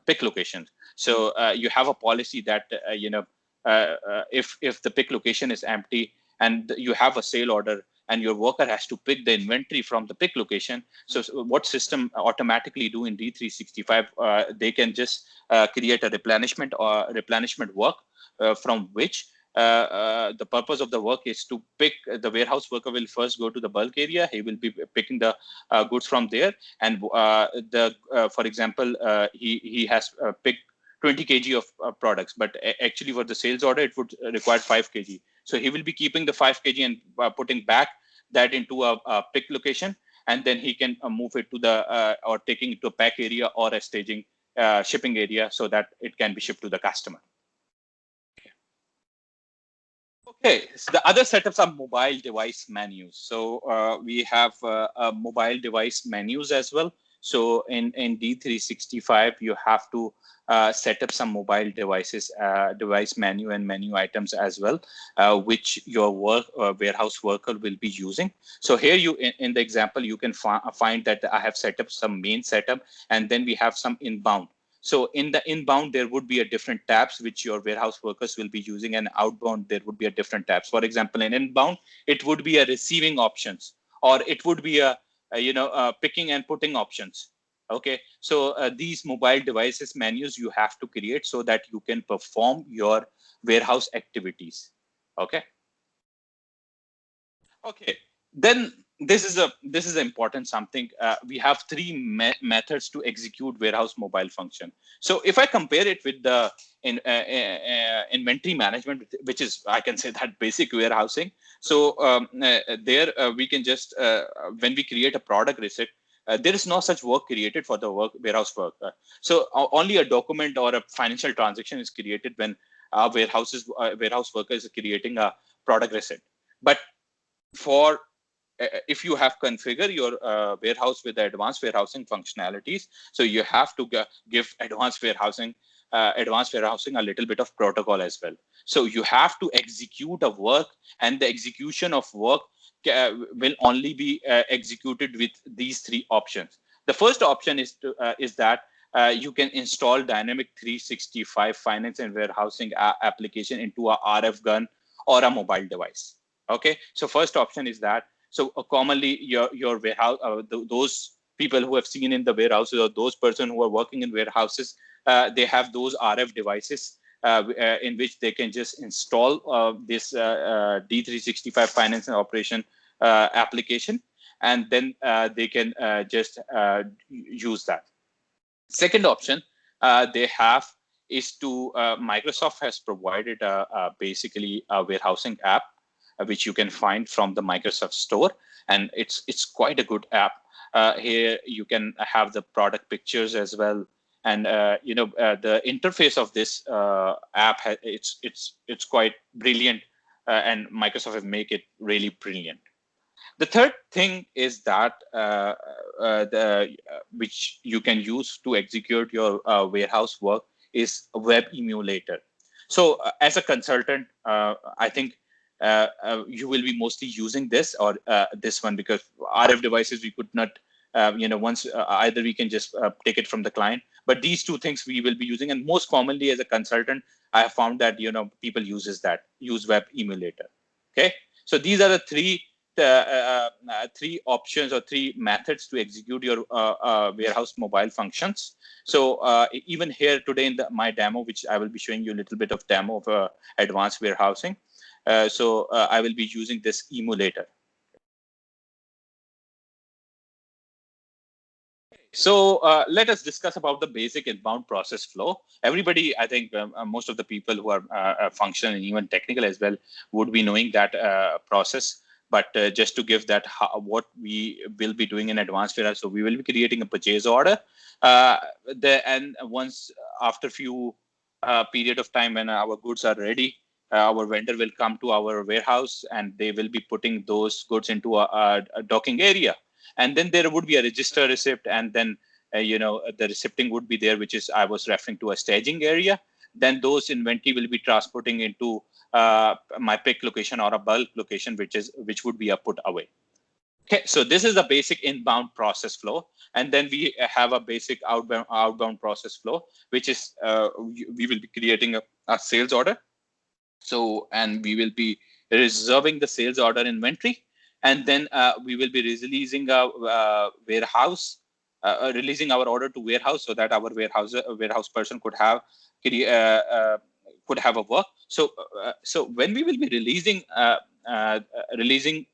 pick locations. So you have a policy that if the pick location is empty and you have a sale order and your worker has to pick the inventory from the pick location, so what system automatically do in D365, they can just create a replenishment work from which the purpose of the work is to pick. The warehouse worker will first go to the bulk area. He will be picking the goods from there, and for example, he has picked 20 kg of products, but actually for the sales order it would require 5 kg. So he will be keeping the 5 kg and putting back that into a pick location, and then he can move it to the or taking it to a pack area or a staging shipping area so that it can be shipped to the customer. Okay, so the other setups are mobile device menus. So we have mobile device menus as well. So in D365, you have to set up some mobile devices, device menu and menu items as well, which your warehouse worker will be using. So here you, in the example, you can find that I have set up some main setup, and then we have some inbound. So in the inbound, there would be a different tabs which your warehouse workers will be using, and outbound, there would be a different tabs. For example, in inbound, it would be a receiving options, or it would be a picking and putting options. Okay, so these mobile devices menus you have to create so that you can perform your warehouse activities. Okay. Okay, then this is important something. We have three methods to execute warehouse mobile function. So if I compare it with the inventory management, which is, I can say, that basic warehousing. So there we can just when we create a product receipt, there is no such work created for the warehouse worker. So only a document or a financial transaction is created when our warehouse worker is creating a product receipt. But for if you have configured your warehouse with the advanced warehousing functionalities, so you have to give advanced warehousing a little bit of protocol as well. So you have to execute a work, and the execution of work will only be executed with these three options. The first option is that you can install Dynamic 365 finance and warehousing application into a RF gun or a mobile device. Okay, so first option is that. So commonly your warehouse, those people who have seen in the warehouses, or those persons who are working in warehouses, they have those RF devices in which they can just install this D365 finance and operation application, and then they can just use that. Second option they have is to Microsoft has provided basically a warehousing app, which you can find from the Microsoft Store, and it's quite a good app. Here you can have the product pictures as well, and the interface of this app it's quite brilliant, and Microsoft have make it really brilliant. The third thing is that which you can use to execute your warehouse work is a web emulator. So as a consultant, I think you will be mostly using this or this one, because RF devices we could not, once either we can just take it from the client. But these two things we will be using, and most commonly as a consultant, I have found that people use web emulator. Okay, so these are the three options or three methods to execute your warehouse mobile functions. So even here today in my demo, which I will be showing you a little bit of demo of advanced warehousing. So I will be using this emulator. So let us discuss about the basic inbound process flow. Everybody, I think most of the people who are functional and even technical as well would be knowing that process. But just to give that what we will be doing in advanced warehouse, so we will be creating a purchase order. And once after few period of time when our goods are ready, our vendor will come to our warehouse and they will be putting those goods into a docking area. And then there would be a register receipt, and then the receipting would be there, which is I was referring to a staging area. Then those inventory will be transporting into my pick location or a bulk location, which would be a put away. Okay, so this is the basic inbound process flow, and then we have a basic outbound process flow, which is we will be creating a sales order. So, and we will be reserving the sales order inventory. And then we will be releasing a warehouse, releasing our order to warehouse, so that our warehouse person could have a work. So when we will be releasing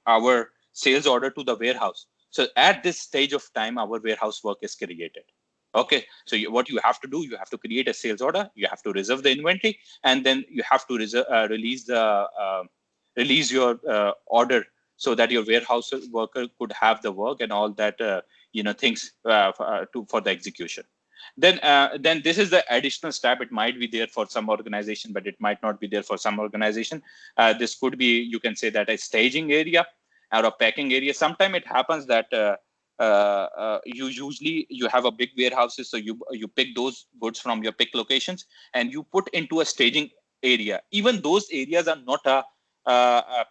our sales order to the warehouse, so at this stage of time, our warehouse work is created. Okay, so what you have to do, you have to create a sales order, you have to reserve the inventory, and then you have to release your order, so that your warehouse worker could have the work and all that things for the execution. Then this is the additional step. It might be there for some organization, but it might not be there for some organization. This could be, you can say that, a staging area or a packing area. Sometimes it happens that you have a big warehouses, so you pick those goods from your pick locations and you put into a staging area. Even those areas are not a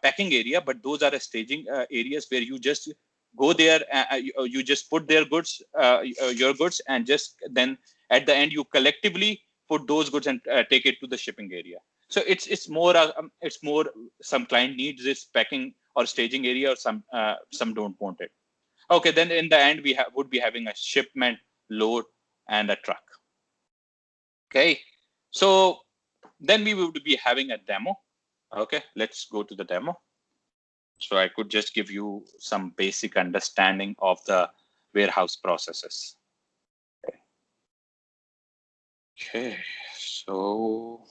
packing area, but those are a staging areas where you just go there, you just put their goods, your goods, and just then at the end you collectively put those goods and take it to the shipping area. So it's more some client needs this packing or staging area, or some don't want it. Okay, then in the end we would be having a shipment, load, and a truck. Okay, so then we would be having a demo. Okay, let's go to the demo. So I could just give you some basic understanding of the warehouse processes. Okay, so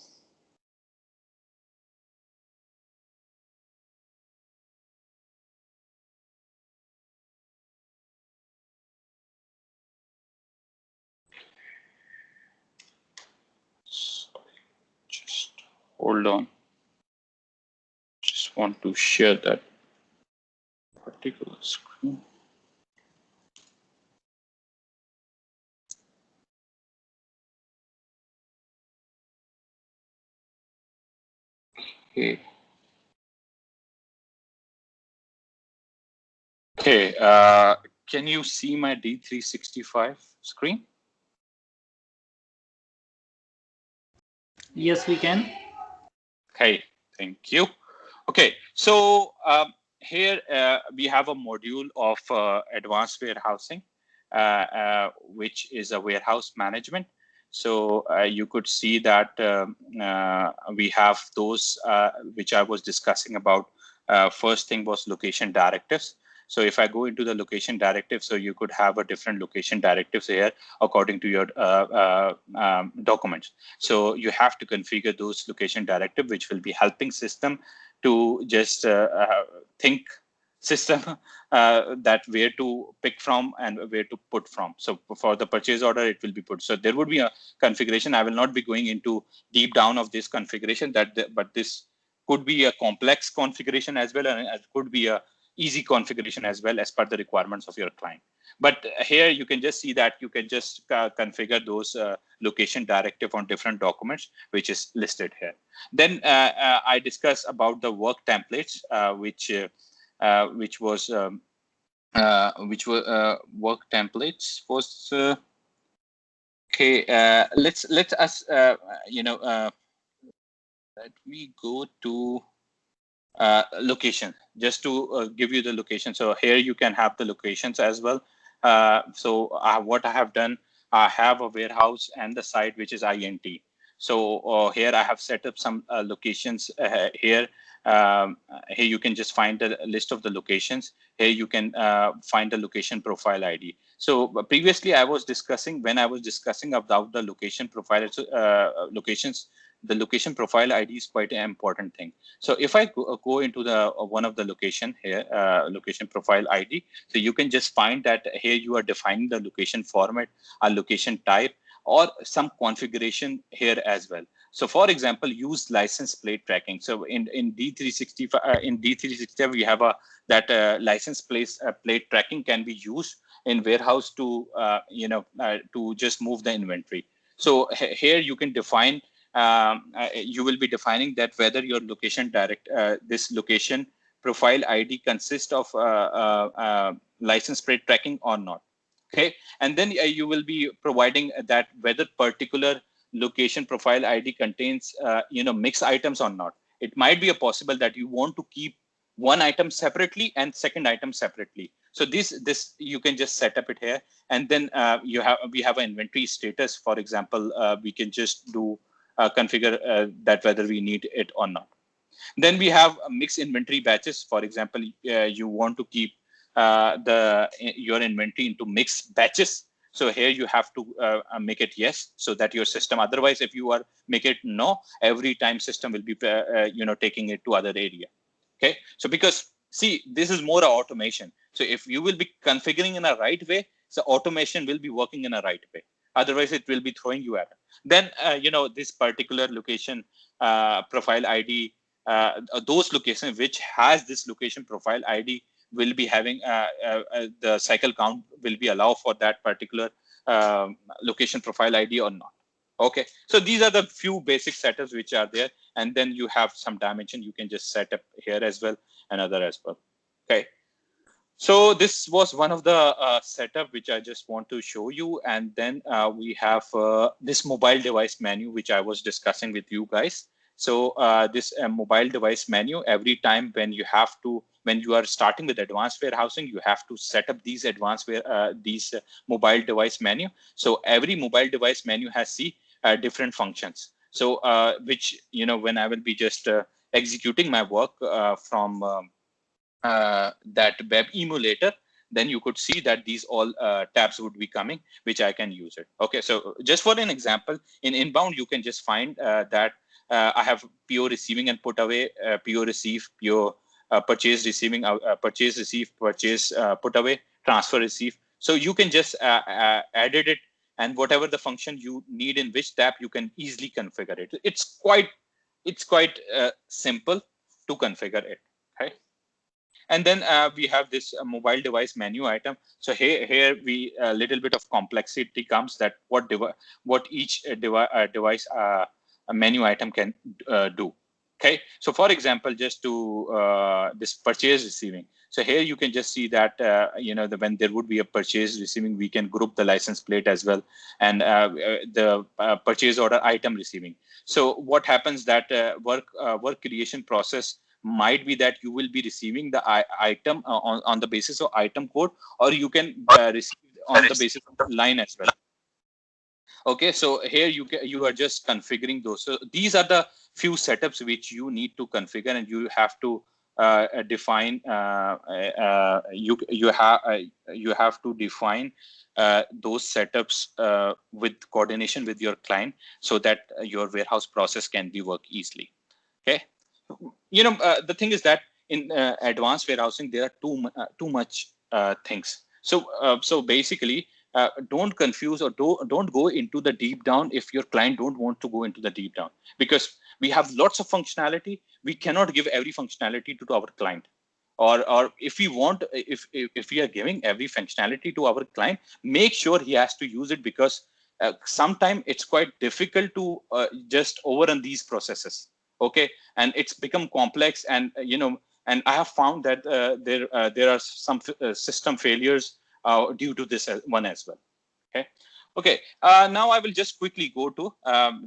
just hold on. Just want to share that particular screen. Okay. Okay. Can you see my D365 screen? Yes, we can. Okay. Thank you. Okay. So here we have a module of advanced warehousing, which is a warehouse management. So you could see that we have those which I was discussing about. First thing was location directives. So if I go into the location directive, so you could have a different location directives here according to your documents. So you have to configure those location directive, which will be helping system to just think system that where to pick from and where to put from. So for the purchase order, it will be put. So there would be a configuration. I will not be going into deep down of this configuration, but this could be a complex configuration as well, and it could be a easy configuration as well as per the requirements of your client. But here you can just see that you can just configure those location directive on different documents, which is listed here. Then I discuss about the work templates, which were work templates was okay. Let us let me go to location just to give you the location. So here you can have the locations as well. So what I have done, I have a warehouse and the site which is INT. So here I have set up some locations here. Here you can just find the list of the locations. Here you can find the location profile ID. So previously I was discussing, when I was discussing about the location profile locations, the location profile ID is quite an important thing. So if I go into the one of the location here, location profile ID, so you can just find that here you are defining the location format, a location type, or some configuration here as well. So for example, use license plate tracking. So in D365 we have that license plate tracking can be used in warehouse to to just move the inventory. So here you can define. You will be defining that whether your location this location profile ID consists of license plate tracking or not. Okay, and then you will be providing that whether particular location profile ID contains mixed items or not. It might be possible that you want to keep one item separately and second item separately. So this you can just set up it here, and then we have an inventory status. For example, we can just do configure that whether we need it or not. Then we have mixed inventory batches. For example, you want to keep your inventory into mixed batches. So here you have to make it yes, so that your system. Otherwise, if you are make it no, every time system will be taking it to other area. Okay, so because see, this is more automation. So if you will be configuring in a right way, so automation will be working in a right way. Otherwise, it will be throwing you error. Then this particular location profile ID, those locations which has this location profile ID will be having the cycle count will be allowed for that particular location profile ID or not. Okay, so these are the few basic setups which are there, and then you have some dimension you can just set up here as well, another as well. Okay. So this was one of the setup which I just want to show you, and then we have this mobile device menu which I was discussing with you guys. So this mobile device menu, every time when you are starting with advanced warehousing, you have to set up these mobile device menu. So every mobile device menu has different functions. So which when I will be just executing my work from that web emulator, then you could see that these all tabs would be coming, which I can use it. Okay, so just for an example, in inbound, you can just find that I have PO receiving and put away, PO receive, PO purchase receiving, purchase receive, purchase put away, transfer receive. So you can just edit it, and whatever the function you need in which tab, you can easily configure it. It's quite simple to configure it. Okay. And then we have this mobile device menu item. So here we a little bit of complexity comes that what each device menu item can do. Okay, so for example, just to this purchase receiving. So here you can just see that when there would be a purchase receiving, we can group the license plate as well, and the purchase order item receiving. So what happens that work creation process might be that you will be receiving the item on the basis of item code, or you can receive on the basis of line as well. Okay, so here you are just configuring those. So these are the few setups which you need to configure, and you have to define. You have to define those setups with coordination with your client, so that your warehouse process can be work easily. Okay. The thing is that in advanced warehousing, there are too much things. So basically, don't confuse or don't go into the deep down if your client don't want to go into the deep down, because we have lots of functionality. We cannot give every functionality to our client. or if we want, if we are giving every functionality to our client, make sure he has to use it, because sometimes it's quite difficult to just overrun these processes. Okay, and it's become complex, and and I have found that there are some system failures due to this one as well. Okay. Okay. Now I will just quickly go to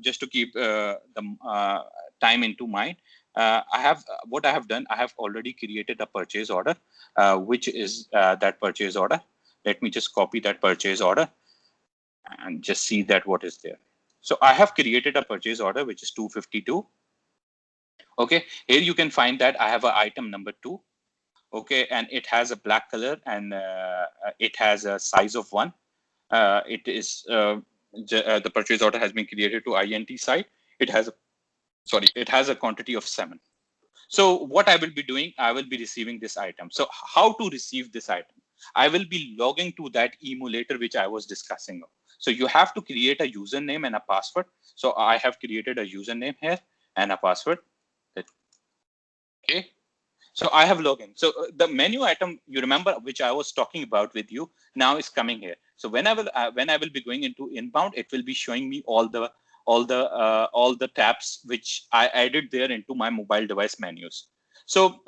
just to keep the time into mind. I have what I have done. I have already created a purchase order, which is that purchase order. Let me just copy that purchase order and just see that what is there. So I have created a purchase order, which is 252. Okay. Here you can find that I have an item number 2. Okay, and it has a black color, and it has a size of 1. It is the purchase order has been created to INT site. It has a quantity of 7. So what I will be doing, I will be receiving this item. So how to receive this item? I will be logging to that emulator which I was discussing. So you have to create a username and a password. So I have created a username here and a password. Okay. So I have login. So the menu item, you remember, which I was talking about with you, now is coming here. So when I will be going into inbound, it will be showing me all the tabs which I added there into my mobile device menus. So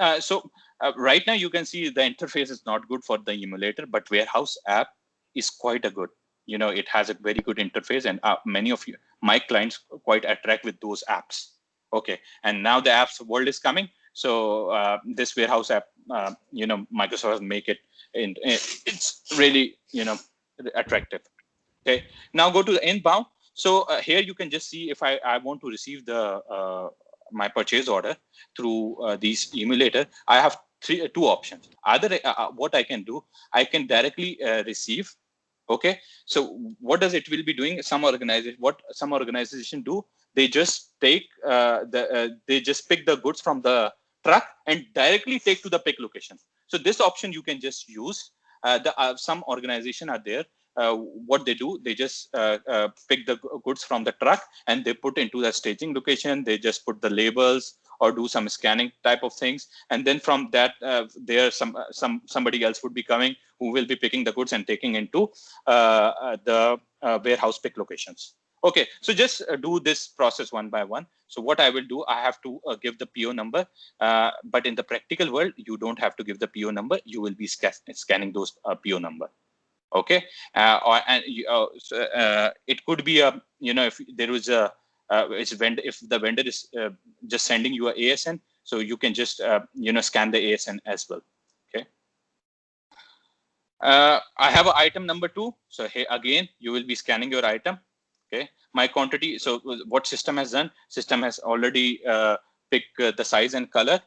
right now you can see the interface is not good for the emulator, but Warehouse app is quite a good. It has a very good interface, and many of my clients quite attract with those apps. Okay, and now the apps world is coming. So this Warehouse app, Microsoft has make it, it's really, attractive. Okay, now go to the inbound. So here you can just see if I want to receive the my purchase order through these emulator. I have two options. Either what I can do, I can directly receive. Okay, so what does it will be doing? What some organization do, they just take they just pick the goods from the truck and directly take to the pick location. So this option you can just use. Some organization are there. What they do, they just pick the goods from the truck and they put into the staging location. They just put the labels or do some scanning type of things, and then from that, there somebody else would be coming who will be picking the goods and taking into the warehouse pick locations. Okay, so just do this process one by one. So what I will do, I have to give the PO number, but in the practical world, you don't have to give the PO number. You will be scanning those PO number. Okay, it could be a, if there is a if the vendor is just sending you a ASN, so you can just scan the ASN as well. Okay. I have an item number 2. So here again, you will be scanning your item. Okay, my quantity. So what system has done? System has already picked the size and color.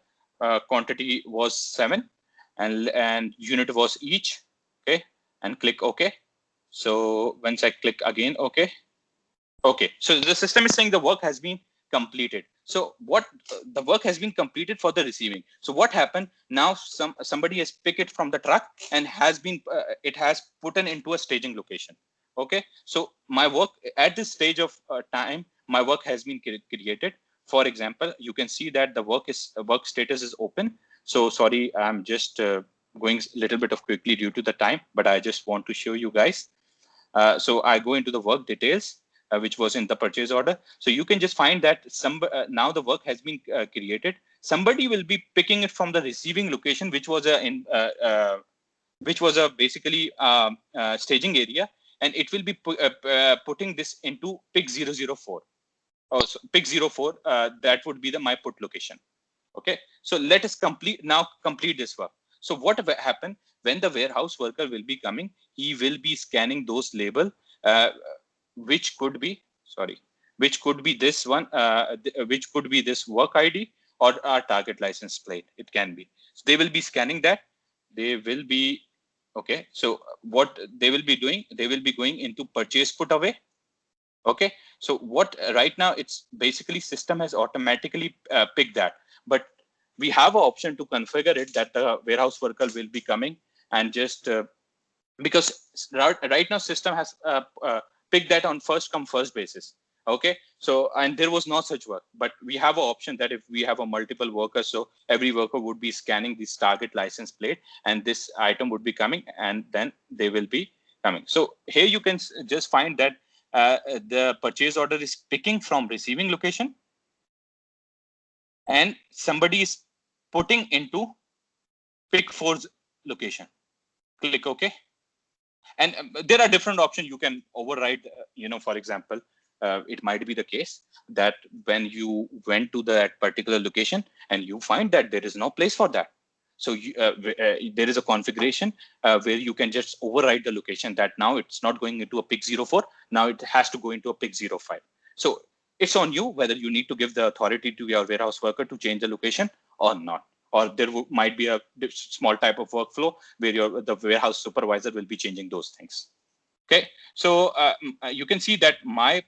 Quantity was 7, and unit was each. Okay, and click OK. So once I click again OK. Okay, so the system is saying the work has been completed. So what the work has been completed for the receiving. So what happened now? Somebody has picked it from the truck and has been it has put in into a staging location. Okay, so my work at this stage of time, my work has been created. For example, you can see that the work status is open. So sorry, I'm just going a little bit of quickly due to the time, but I just want to show you guys. So I go into the work details, which was in the purchase order. So you can just find that now the work has been created. Somebody will be picking it from the receiving location, which was basically staging area, and it will be putting this into pick 004. Oh, so pick 04. That would be my put location. Okay. So let us complete this work. So what will happen when the warehouse worker will be coming? He will be scanning those label, which could be this one, which could be this work ID or our target license plate. It can be. So they will be scanning that. They will be okay. So what they will be doing? They will be going into purchase put away. Okay. So what right now it's basically system has automatically picked that, but we have an option to configure it that the warehouse worker will be coming and just because right now system has picked that on first come first basis. Okay, so and there was no such work, but we have an option that if we have a multiple workers, so every worker would be scanning this target license plate, and this item would be coming, and then they will be coming. So here you can just find that the purchase order is picking from receiving location, and somebody is putting into pick for's location. Click OK. And there are different options you can override. For example, it might be the case that when you went to that particular location and you find that there is no place for that. So there is a configuration where you can just override the location that now it's not going into a pick 04. Now it has to go into a pick 05. So it's on you whether you need to give the authority to your warehouse worker to change the location or not. Or there might be a small type of workflow where the warehouse supervisor will be changing those things. Okay, so you can see that my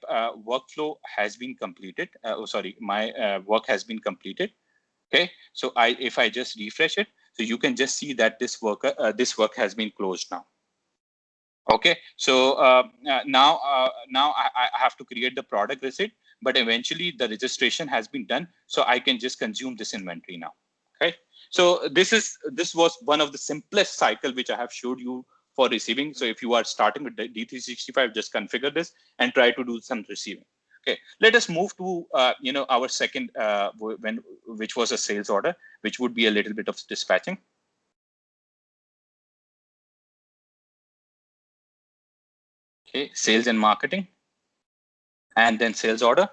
workflow has been completed. My work has been completed. Okay, so if I just refresh it, so you can just see that this work has been closed now. Okay, so now I have to create the product receipt, but eventually the registration has been done, so I can just consume this inventory now. Okay, so this was one of the simplest cycle which I have showed you for receiving. So if you are starting with D365, just configure this and try to do some receiving. Okay, let us move to our second which was a sales order, which would be a little bit of dispatching. Okay, sales and marketing, and then sales order.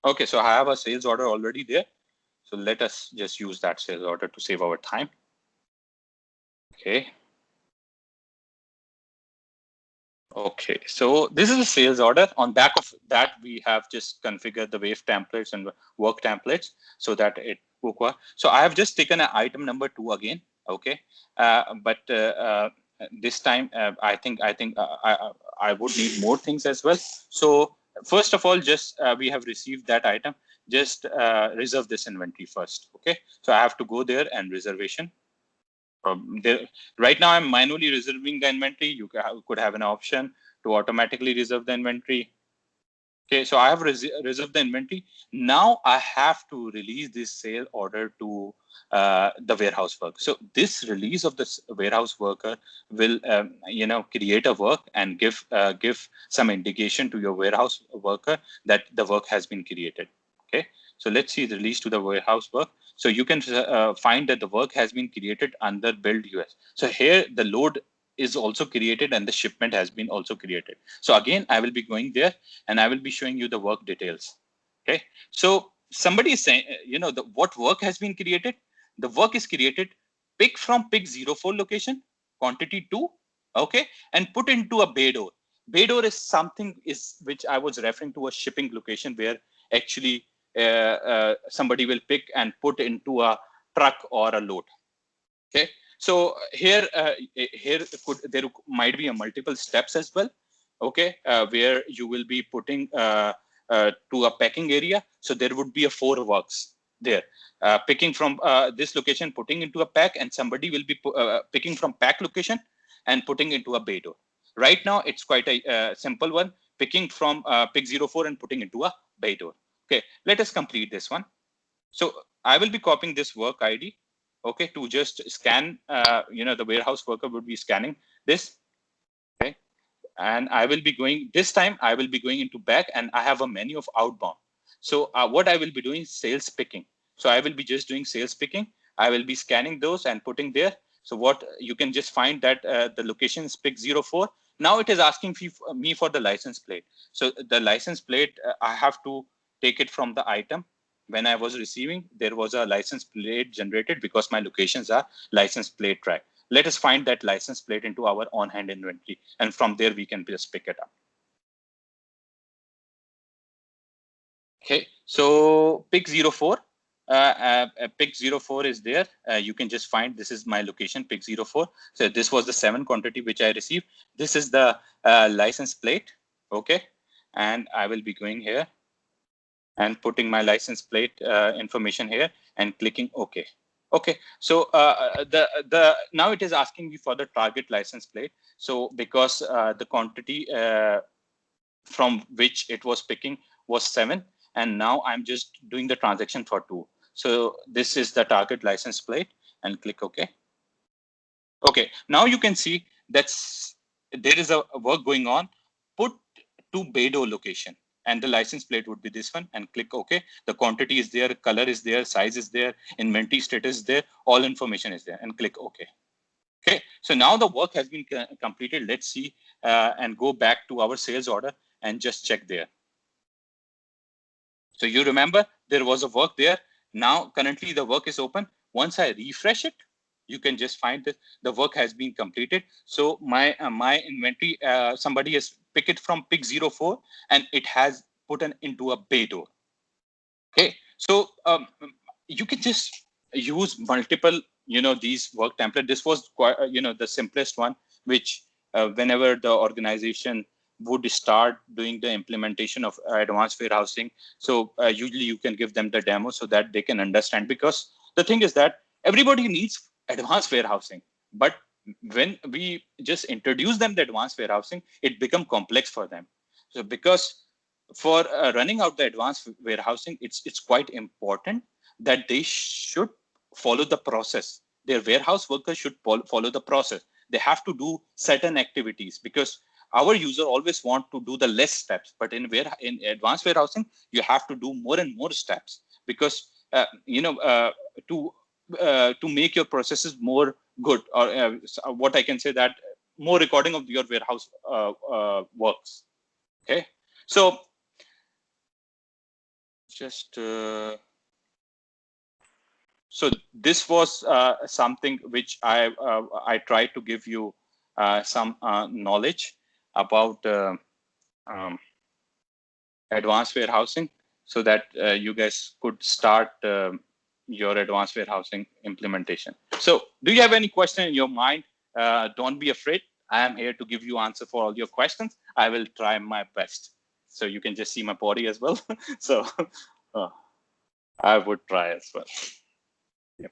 Okay, so I have a sales order already there. So let us just use that sales order to save our time. Okay. Okay, so this is a sales order. On back of that, we have just configured the wave templates and work templates so that it will work. So I have just taken an item number 2 again. Okay, but this time I think I would need more things as well. So first of all, just we have received that item. Just reserve this inventory first. Okay, so I have to go there and reservation. Right now, I'm manually reserving the inventory. You could have an option to automatically reserve the inventory. Okay, so I have reserved the inventory. Now I have to release this sale order to the warehouse worker. So this release of this warehouse worker will, create a work and give some indication to your warehouse worker that the work has been created. Okay, so let's see the release to the warehouse work. So you can find that the work has been created under build US. So here the load is also created and the shipment has been also created. So again, I will be going there and I will be showing you the work details. Okay, so somebody is saying, what work has been created? The work is created, pick from pick 04 location, quantity 2, okay, and put into a bay door. Bay door is something which I was referring to a shipping location where actually somebody will pick and put into a truck or a load. Okay, so here there might be a multiple steps as well. Okay, where you will be putting to a packing area. So there would be 4 works there. Picking from this location, putting into a pack, and somebody will be picking from pack location and putting into a bay door. Right now, it's quite a simple one, picking from pick 04 and putting into a bay door. Okay, let us complete this one. So I will be copying this work ID, okay, to just scan, the warehouse worker would be scanning this, okay, and I will be going, this time I will be going into back and I have a menu of outbound. So what I will be doing is sales picking. So I will be just doing sales picking. I will be scanning those and putting there. So what you can just find that the location is pick 04. Now it is asking me for the license plate. So the license plate, I have to take it from the item. When I was receiving, there was a license plate generated because my locations are license plate track. Let us find that license plate into our on-hand inventory, and from there we can just pick it up. Okay, so pick 04. Pick 04 is there. You can just find this is my location, pick 04. So this was the 7 quantity which I received. This is the license plate. Okay, and I will be going here and putting my license plate information here and clicking OK. Okay, so now it is asking me for the target license plate. So because the quantity from which it was picking was 7, and now I'm just doing the transaction for 2. So this is the target license plate, and click OK. Okay, now you can see that's there is a work going on. Put to Beidou location, and the license plate would be this one, and click OK. The quantity is there, color is there, size is there, inventory status is there, all information is there, and click OK. Okay, so now the work has been completed. Let's see and go back to our sales order and just check there. So you remember there was a work there. Now currently the work is open. Once I refresh it, you can just find that the work has been completed. So my inventory, somebody has picked it from pick 04 and it has put into a bay door. Okay, so you can just use multiple, these work template. This was quite, the simplest one, which whenever the organization would start doing the implementation of advanced warehousing. So usually you can give them the demo so that they can understand, because the thing is that everybody needs advanced warehousing, but when we just introduce them the advanced warehousing, it becomes complex for them. So because for running out the advanced warehousing, it's quite important that they should follow the process. Their warehouse workers should follow the process. They have to do certain activities, because our user always want to do the less steps, but in advanced warehousing, you have to do more and more steps, because to make your processes more good, or what I can say that more recording of your warehouse works. Okay, so just so this was something which I tried to give you some knowledge about advanced warehousing, so that you guys could start your advanced warehousing implementation. So do you have any question in your mind? Don't be afraid. I am here to give you answer for all your questions. I will try my best. So you can just see my body as well. So I would try as well. Yep.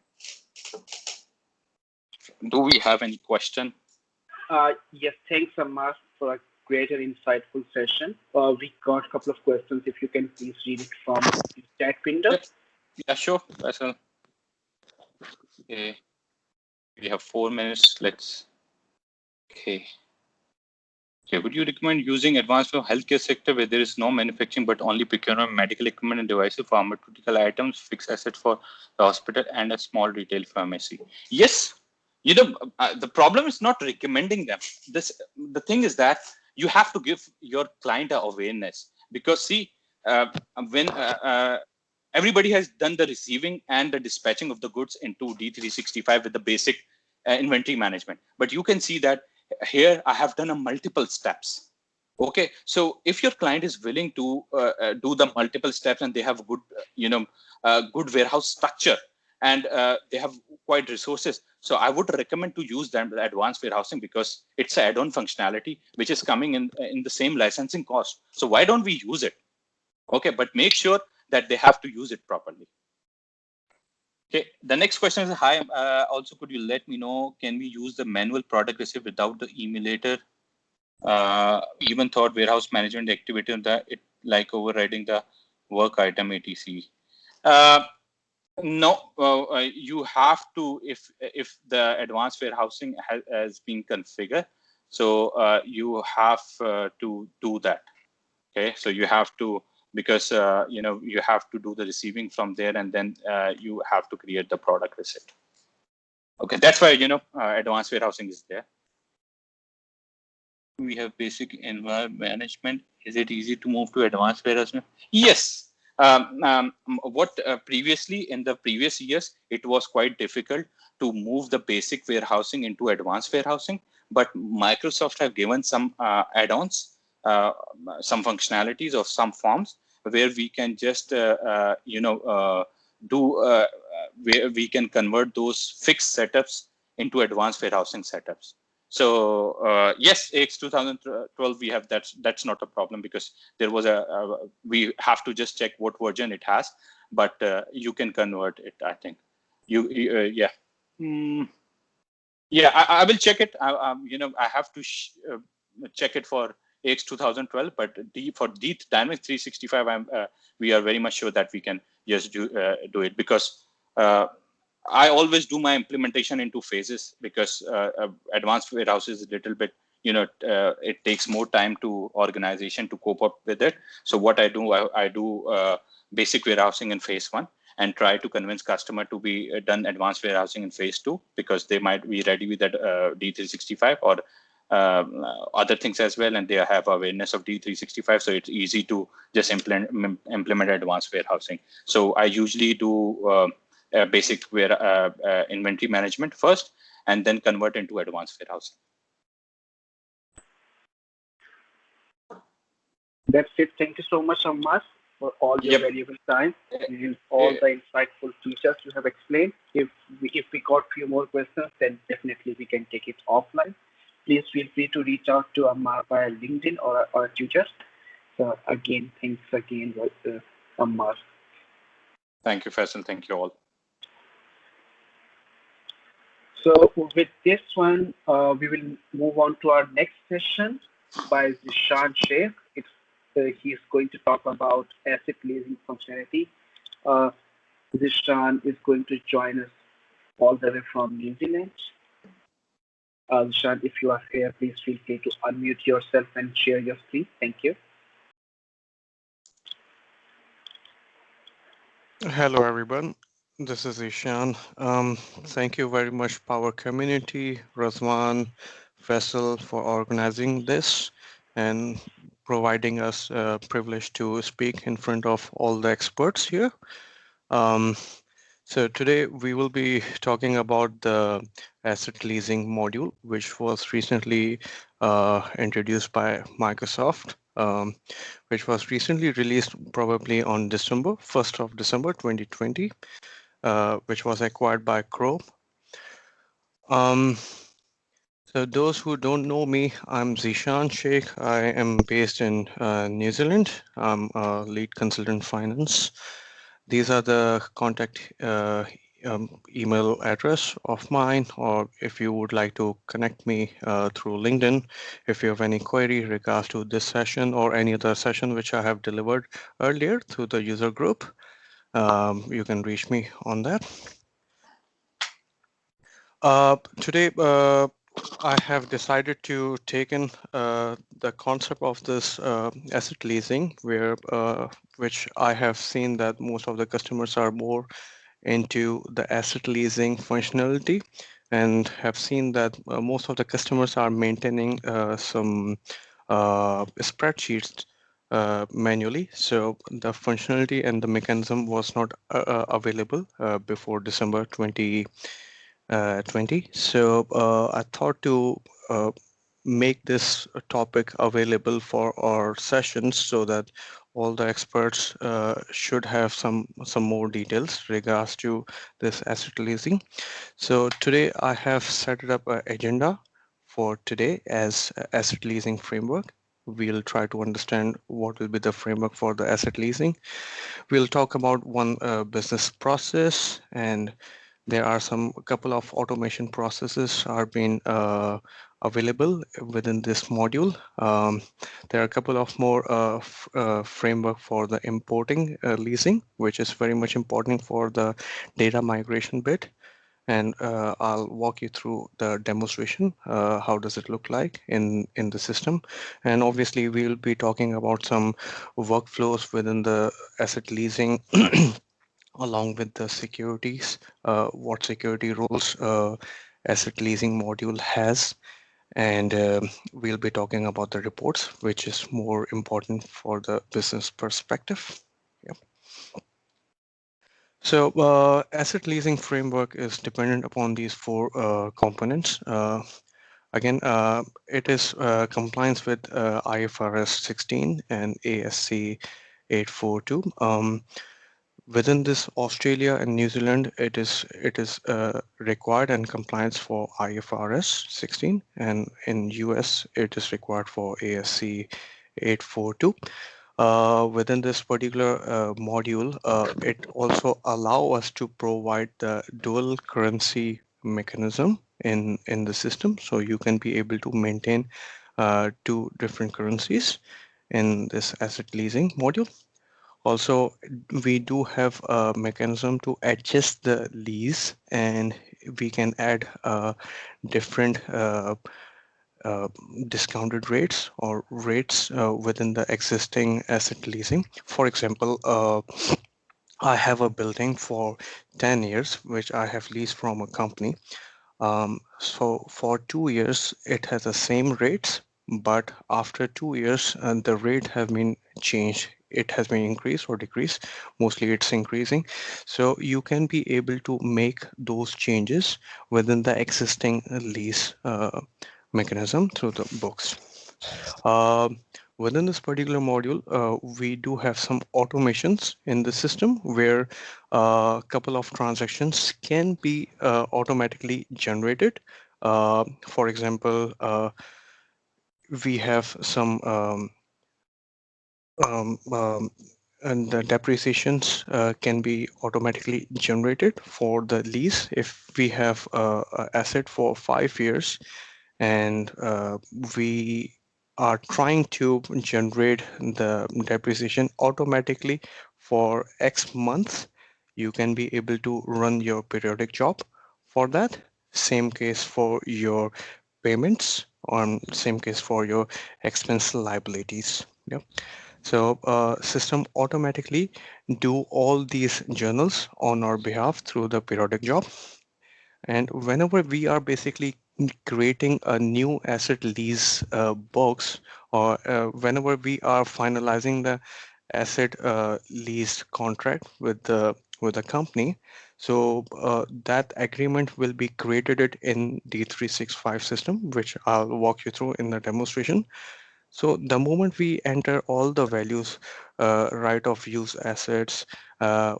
Do we have any question? Yes, thanks, Ammar, for a great and insightful session. We got a couple of questions. If you can please read it from the chat window. Yeah, sure. Okay. We have 4 minutes. Let's. Okay. Okay. Would you recommend using advanced for healthcare sector where there is no manufacturing but only procurement of medical equipment and devices, pharmaceutical items, fixed assets for the hospital, and a small retail pharmacy? Yes. The problem is not recommending them. The thing is that you have to give your client a awareness, because see, when everybody has done the receiving and the dispatching of the goods into D365 with the basic inventory management, but you can see that here I have done a multiple steps. Okay, so if your client is willing to do the multiple steps and they have good, good warehouse structure, and they have quite resources, so I would recommend to use them advanced warehousing, because it's an add-on functionality which is coming in the same licensing cost. So why don't we use it? Okay, but make sure that they have to use it properly. Okay, the next question is, hi, also could you let me know, can we use the manual product receipt without the emulator? Even thought warehouse management activity on that, it like overriding the work item etc. No, you have to, if the advanced warehousing has been configured, so you have to do that. Okay, so you have to, because you have to do the receiving from there, and then you have to create the product receipt. Okay, that's why advanced warehousing is there. We have basic environment management. Is it easy to move to advanced warehousing? Yes. What previously in the previous years, it was quite difficult to move the basic warehousing into advanced warehousing, but Microsoft have given some add-ons, some functionalities of some forms where we can just where we can convert those fixed setups into advanced warehousing setups. So yes, AX 2012 we have that's not a problem, because there was we have to just check what version it has, but you can convert it. I think yeah. Yeah, I will check it. I have to check it for AX 2012, but for Dynamics 365, we are very much sure that we can just do it, because I always do my implementation into phases, because advanced warehouse is a little bit, it takes more time to organization to cope up with it. So what I do, I do basic warehousing in phase 1 and try to convince customer to be done advanced warehousing in phase 2, because they might be ready with that D365 or other things as well, and they have awareness of D365, so it's easy to just implement advanced warehousing. So I usually do basic inventory management first, and then convert into advanced warehousing. That's it. Thank you so much, Ammas, for all your valuable time and all the insightful features you have explained. If we got few more questions, then definitely we can take it offline. Please feel free to reach out to Ammar via LinkedIn or Twitter. So again, thanks again, Ammar. Thank you, Faisal. Thank you all. So with this one, we will move on to our next session by Zishan Sheikh. He's going to talk about asset leasing functionality. Zishan is going to join us all the way from New Zealand. Zishan, if you are here, please feel free to unmute yourself and share your screen. Thank you. Hello, everyone. This is Ishan. Thank you very much, Power Community, Razwan, Faisal, for organizing this and providing us a privilege to speak in front of all the experts here. So today we will be talking about the asset leasing module, which was recently introduced by Microsoft, which was recently released probably on 1st of December 2020, which was acquired by Chrome. So those who don't know me, I'm Zishan Sheikh. I am based in New Zealand. I'm a lead consultant finance. These are the contact email address of mine, or if you would like to connect me through LinkedIn, if you have any query regards to this session or any other session which I have delivered earlier through the user group, you can reach me on that. Today, I have decided to take in the concept of this asset leasing, which I have seen that most of the customers are more into the asset leasing functionality, and have seen that most of the customers are maintaining some spreadsheets manually. So the functionality and the mechanism was not available before December 2020. So I thought to make this topic available for our sessions, so that all the experts should have some more details regards to this asset leasing. So today I have set up an agenda for today as asset leasing framework. We'll try to understand what will be the framework for the asset leasing. We'll talk about one business process, and there are a couple of automation processes are being available within this module. There are a couple of more framework for the importing leasing, which is very much important for the data migration bit. And I'll walk you through the demonstration. How does it look like in the system? And obviously, we'll be talking about some workflows within the asset leasing along with the securities, what security roles asset leasing module has. And we'll be talking about the reports, which is more important for the business perspective. Yep. So asset leasing framework is dependent upon these four components. Again, it is compliance with IFRS 16 and ASC 842. Within this, Australia and New Zealand, it is required and compliance for IFRS 16, and in US it is required for ASC 842. Within this particular module, it also allow us to provide the dual currency mechanism in the system, so you can be able to maintain two different currencies in this asset leasing module. Also, we do have a mechanism to adjust the lease, and we can add different uh, discounted rates or rates within the existing asset leasing. For example, I have a building for 10 years, which I have leased from a company. So for 2 years, it has the same rates, but after 2 years, the rate has been changed. It has been increased or decreased. Mostly it's increasing. So you can be able to make those changes within the existing lease mechanism through the books. Uh, Within this particular module, we do have some automations in the system where a couple of transactions can be automatically generated. For example, we have some um, um, and the depreciations can be automatically generated for the lease. If we have a asset for 5 years and we are trying to generate the depreciation automatically for X months, you can be able to run your periodic job for that. Same case for your payments, or same case for your expense liabilities. Yep. So system automatically do all these journals on our behalf through the periodic job. And whenever we are basically creating a new asset lease box, or whenever we are finalizing the asset lease contract with the company, so that agreement will be created it in D365 system, which I'll walk you through in the demonstration. So the moment we enter all the values, right of use assets,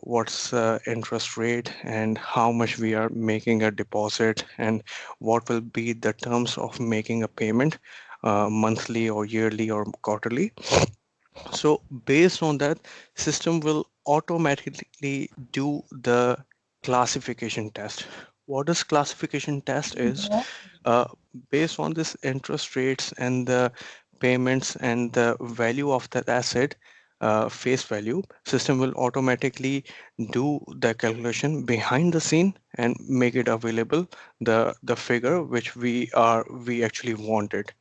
what's the interest rate and how much we are making a deposit and what will be the terms of making a payment, monthly or yearly or quarterly. So based on that, system will automatically do the classification test. What does classification test is? Uh, Based on this interest rates and the payments and the value of that asset, face value, system will automatically do the calculation behind the scene and make it available the figure which we actually wanted.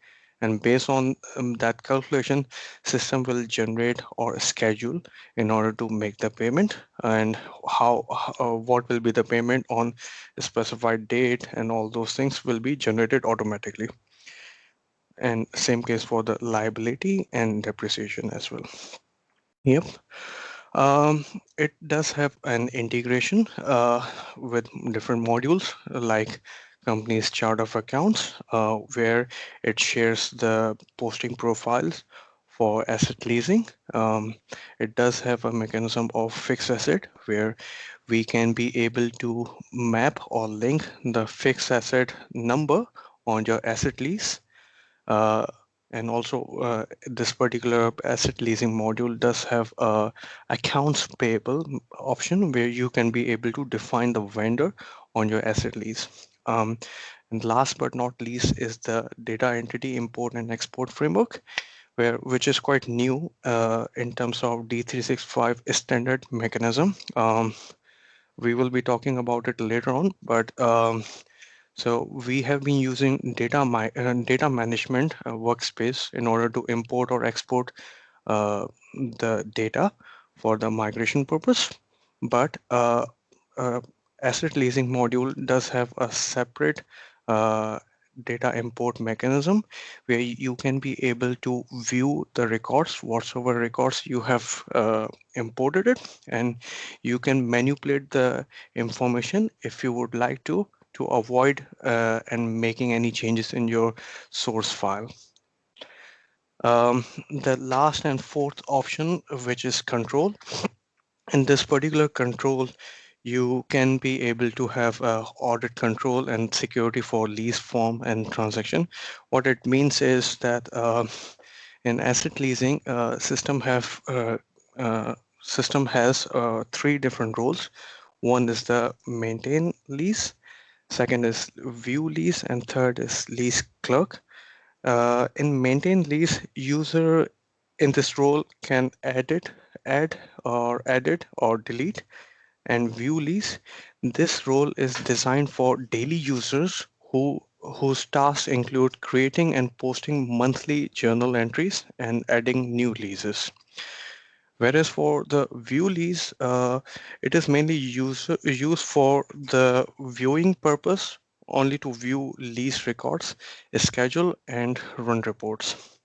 And based on that calculation, system will generate or schedule in order to make the payment, and what will be the payment on a specified date, and all those things will be generated automatically. And same case for the liability and depreciation as well. Yep. It does have an integration with different modules like company's chart of accounts, where it shares the posting profiles for asset leasing. It does have a mechanism of fixed asset where we can be able to map or link the fixed asset number on your asset lease. Uh, and also this particular asset leasing module does have a accounts payable option where you can be able to define the vendor on your asset lease. And last but not least is the data entity import and export framework, which is quite new in terms of D365 standard mechanism. We will be talking about it later on, but so we have been using data management workspace in order to import or export the data for the migration purpose. But uh, asset leasing module does have a separate uh, data import mechanism where you can be able to view the records, whatsoever records you have imported it, and you can manipulate the information if you would like to avoid and making any changes in your source file. The last and fourth option, which is control. In this particular control, you can be able to have audit control and security for lease form and transaction. What it means is that in asset leasing, system has three different roles. One is the maintain lease, second is view lease, and third is lease clerk. In maintain lease, user in this role can add or edit or delete and view lease. This role is designed for daily users whose tasks include creating and posting monthly journal entries and adding new leases. Whereas for the view lease, it is mainly used for the viewing purpose, only to view lease records, schedule, and run reports.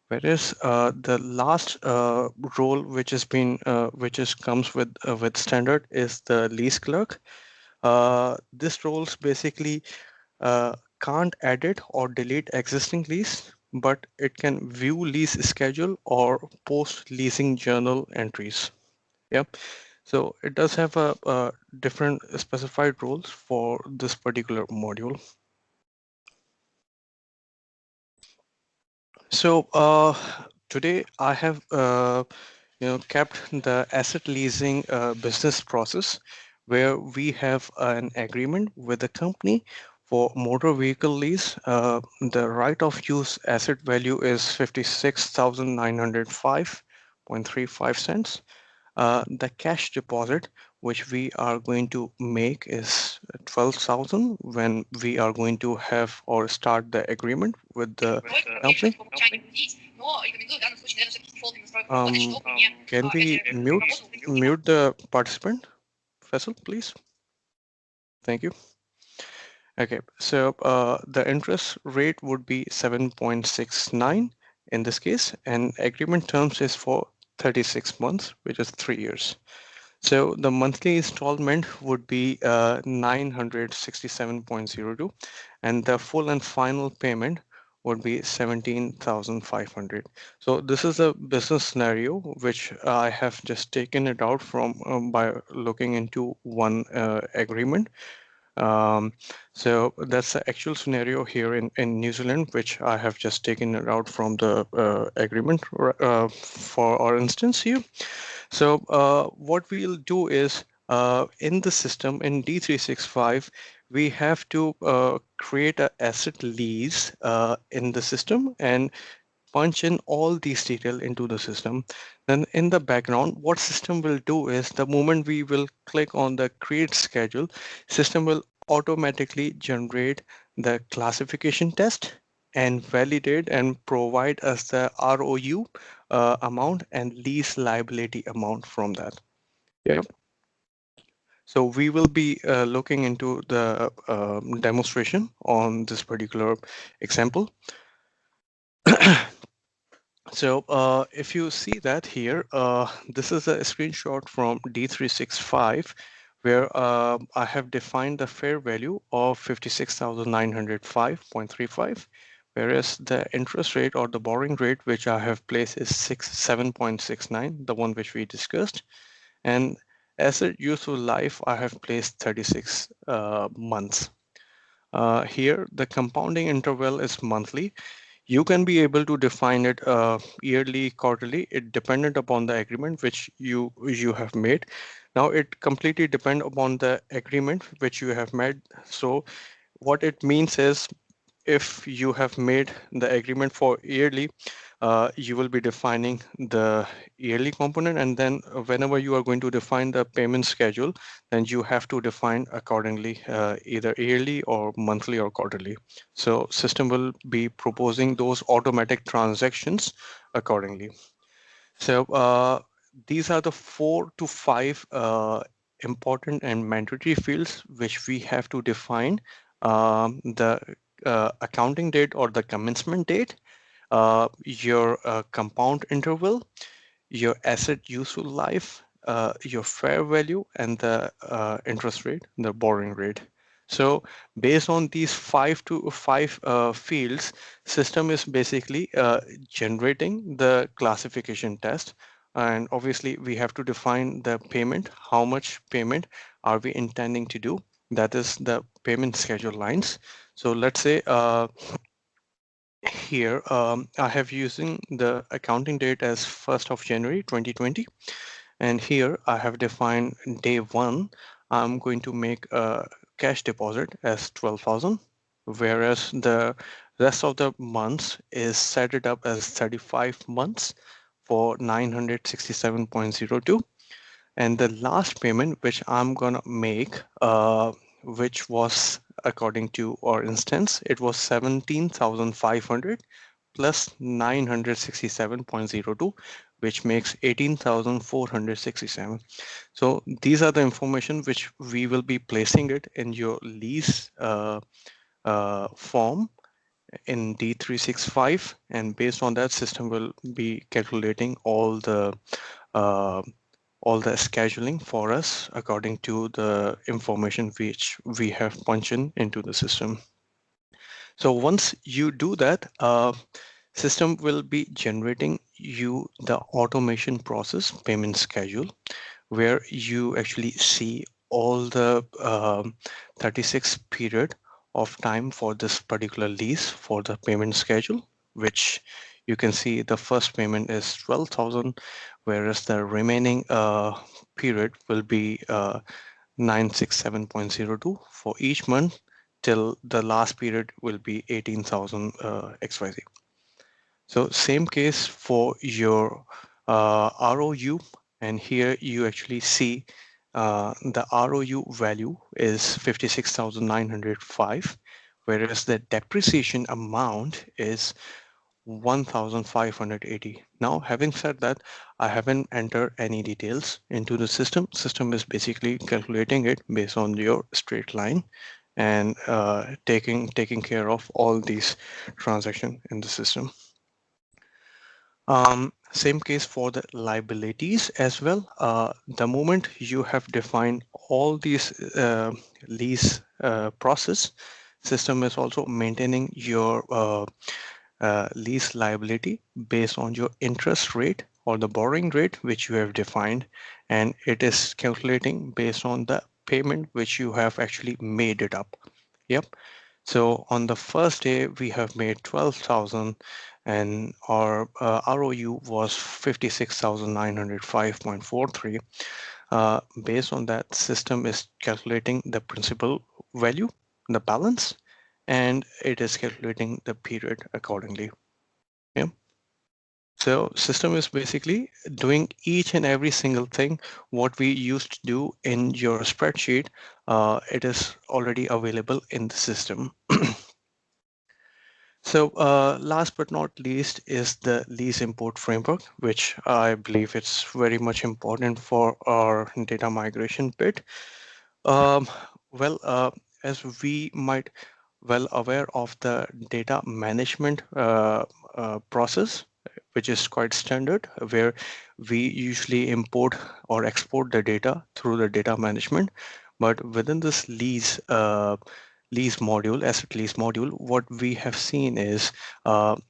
Whereas the last role which has been which is comes with standard is the lease clerk. This roles basically can't edit or delete existing lease, but it can view lease schedule or post leasing journal entries. Yeah, so it does have a different specified roles for this particular module. So today I have kept the asset leasing business process where we have an agreement with the company for motor vehicle lease. The right of use asset value is 56,905.35 cents. The cash deposit which we are going to make is 12,000 when we are going to have or start the agreement with the company. Can we mute the participant, Faisal, please? Thank you. Okay, so the interest rate would be 7.69 in this case, and agreement terms is for 36 months, which is 3 years. So the monthly installment would be 967.02, and the full and final payment would be 17,500. So this is a business scenario which I have just taken it out from by looking into one agreement. So that's the actual scenario here in New Zealand, which I have just taken it out from the agreement for our instance here. So what we'll do is in the system in D365, we have to create an asset lease in the system and punch in all these detail into the system. Then in the background, what system will do is the moment we will click on the create schedule, system will automatically generate the classification test and validate and provide us the ROU amount and lease liability amount from that. Yeah. So we will be looking into the demonstration on this particular example. So if you see that here, this is a screenshot from D365 where I have defined the fair value of 56,905.35, whereas the interest rate or the borrowing rate which I have placed is 7.69, the one which we discussed. And asset useful life, I have placed 36 months. Here, the compounding interval is monthly. You can be able to define it yearly, quarterly. It dependent upon the agreement which you have made. Now it completely depend upon the agreement which you have made. So what it means is if you have made the agreement for yearly, you will be defining the yearly component, and then whenever you are going to define the payment schedule, then you have to define accordingly either yearly or monthly or quarterly. So system will be proposing those automatic transactions accordingly. So these are the 4 to 5 important and mandatory fields which we have to define. The accounting date or the commencement date, your compound interval, your asset useful life, your fair value, and the interest rate, the borrowing rate. So based on these 5 to 5 fields, system is basically generating the classification test. And obviously we have to define the payment, how much payment are we intending to do? That is the payment schedule lines. So let's say here I have using the accounting date as 1st of January 2020. And here I have defined day 1. I'm going to make a cash deposit as 12,000, whereas the Rest of the months is set it up as 35 months for 967.02. And the last payment which I'm gonna make, which was according to our instance, it was 17,500 plus 967.02, which makes 18,467. So these are the information which we will be placing it in your lease form in D365, and based on that, system will be calculating uh, all the scheduling for us according to the information which we have punched in into the system. So once you do that, system will be generating you the automation process payment schedule, where you actually see all the 36 period of time for this particular lease for the payment schedule, which you can see the first payment is 12,000, whereas the remaining period will be 967.02 for each month till the last period will be 18,000 XYZ. So same case for your ROU, and here you actually see the ROU value is 56,905, whereas the depreciation amount is 1,580. Now, having said that, I haven't entered any details into the system. System is basically calculating it based on your straight line and taking care of all these transactions in the system. Same case for the liabilities as well. The moment you have defined all these lease process, system is also maintaining your lease liability based on your interest rate or the borrowing rate which you have defined, and it is calculating based on the payment which you have actually made it up. Yep. So on the first day we have made 12,000 and our ROU was 56,905.43. Based on that, system is calculating the principal value, the balance, and it is calculating the period accordingly. Yeah. So system is basically doing each and every single thing what we used to do in your spreadsheet. It is already available in the system. So last but not least is the lease import framework, which I believe it's very much important for our data migration bit. Um, as we might well aware of the data management process, which is quite standard, where we usually import or export the data through the data management. But within this asset lease module, what we have seen is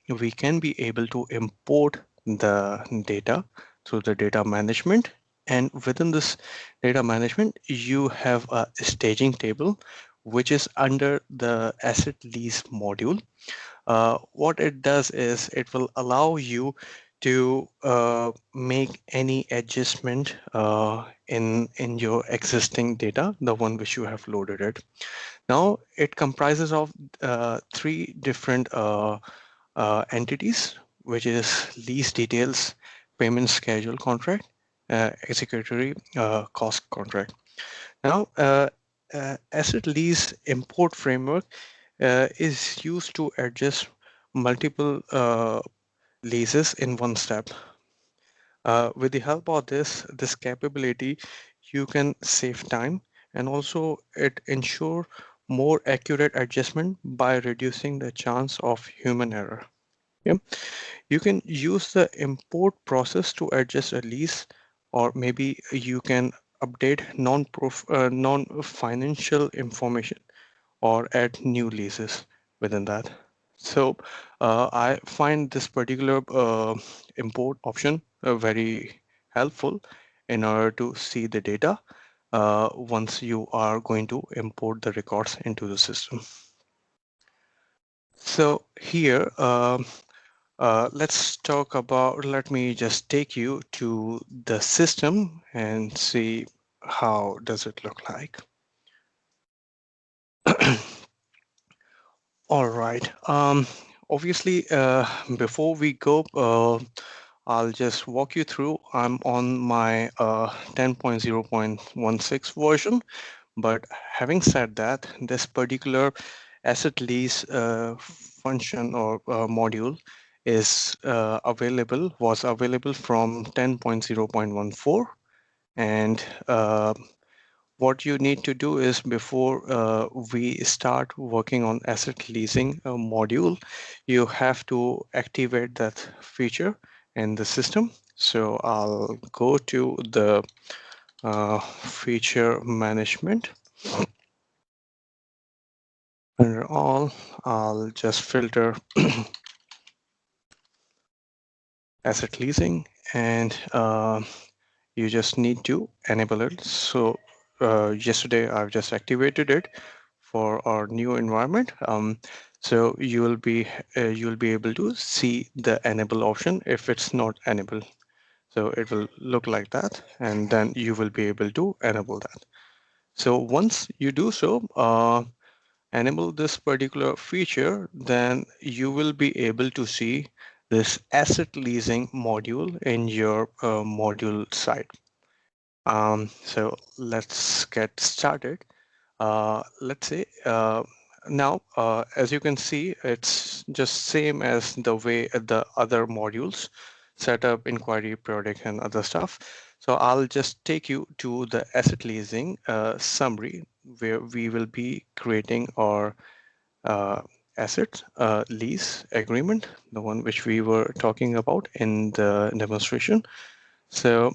we can be able to import the data through the data management. And within this data management, you have a staging table, which is under the asset lease module. What it does is it will allow you to make any adjustment in your existing data, the one which you have loaded it. Now it comprises of three different entities, which is lease details, payment schedule contract, executory cost contract. Now, asset lease import framework is used to adjust multiple leases in one step. With the help of this capability, you can save time, and also it ensure more accurate adjustment by reducing the chance of human error. Yeah. You can use the import process to adjust a lease, or maybe you can update non-financial information or add new leases within that. So I find this particular import option very helpful in order to see the data once you are going to import the records into the system. So here, let's talk about, let me just take you to the system and see how does it look like. All right. right. Obviously, before we go, I'll just walk you through. I'm on my 10.0.16 version, but having said that, this particular asset lease function or module is was available from 10.0.14, and what you need to do is before we start working on asset leasing module, you have to activate that feature in the system. So I'll go to the feature management. Under all, I'll just filter asset leasing, and you just need to enable it. So yesterday I've just activated it for our new environment. So you'll be able to see the enable option if it's not enabled. So it will look like that, and then you will be able to enable that. So once you do so, enable this particular feature, then you will be able to see this asset leasing module in your module site. So let's get started. Let's say now, as you can see, it's just same as the way the other modules, setup, inquiry, product, and other stuff. So I'll just take you to the asset leasing summary, where we will be creating our asset lease agreement, the one which we were talking about in the demonstration. So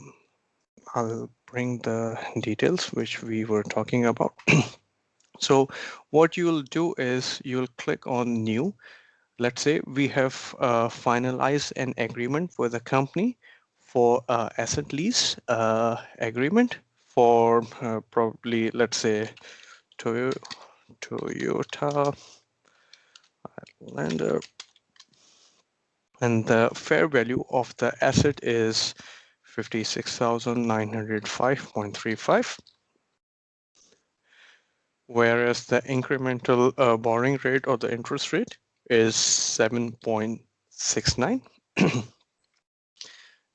I'll bring the details which we were talking about. So what you'll do is you'll click on new. Let's say we have finalized an agreement with a company for asset lease agreement for probably, let's say, Toyota Lander, and the fair value of the asset is 56,905.35. Whereas the incremental borrowing rate or the interest rate is 7.69.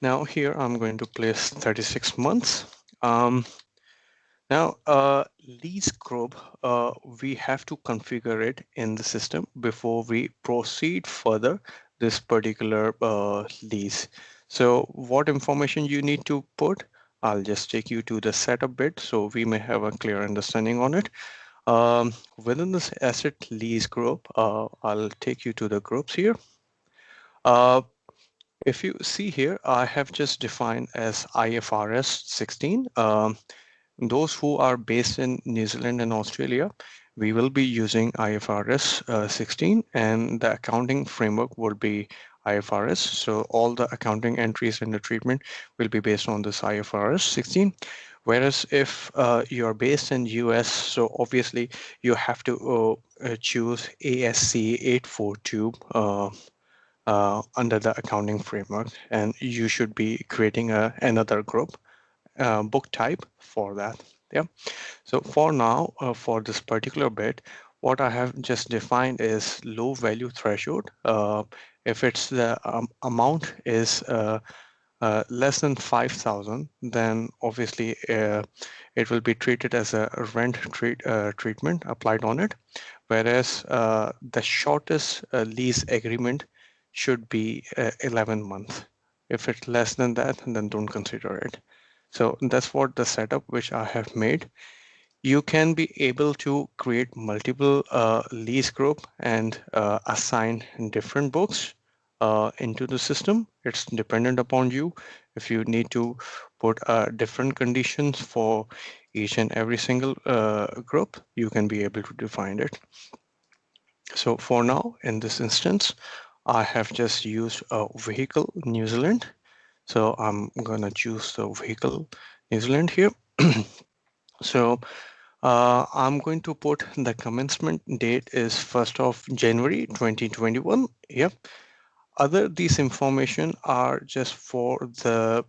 Now here I'm going to place 36 months. Now lease group, we have to configure it in the system before we proceed further this particular lease. So what information you need to put, I'll just take you to the setup bit so we may have a clear understanding on it. Within this asset lease group, I'll take you to the groups here. If you see here, I have just defined as IFRS 16. Those who are based in New Zealand and Australia, we will be using IFRS 16, and the accounting framework will be IFRS. So all the accounting entries and the treatment will be based on this IFRS 16. Whereas if you're based in US, so obviously you have to choose ASC 842 under the accounting framework, and you should be creating another group book type for that. Yeah. So for now, for this particular bit, what I have just defined is low value threshold. If it's the amount is less than 5,000, then obviously it will be treated as a rent treatment applied on it. Whereas the shortest lease agreement should be 11 months. If it's less than that, then don't consider it. So that's what the setup which I have made. You can be able to create multiple lease group and assign different books into the system. It's dependent upon you. If you need to put different conditions for each and every single group, you can be able to define it. So for now, in this instance, I have just used a vehicle New Zealand. So I'm gonna choose the vehicle New Zealand here. So I'm going to put the commencement date is 1st of January 2021. Yep. These information are just for the,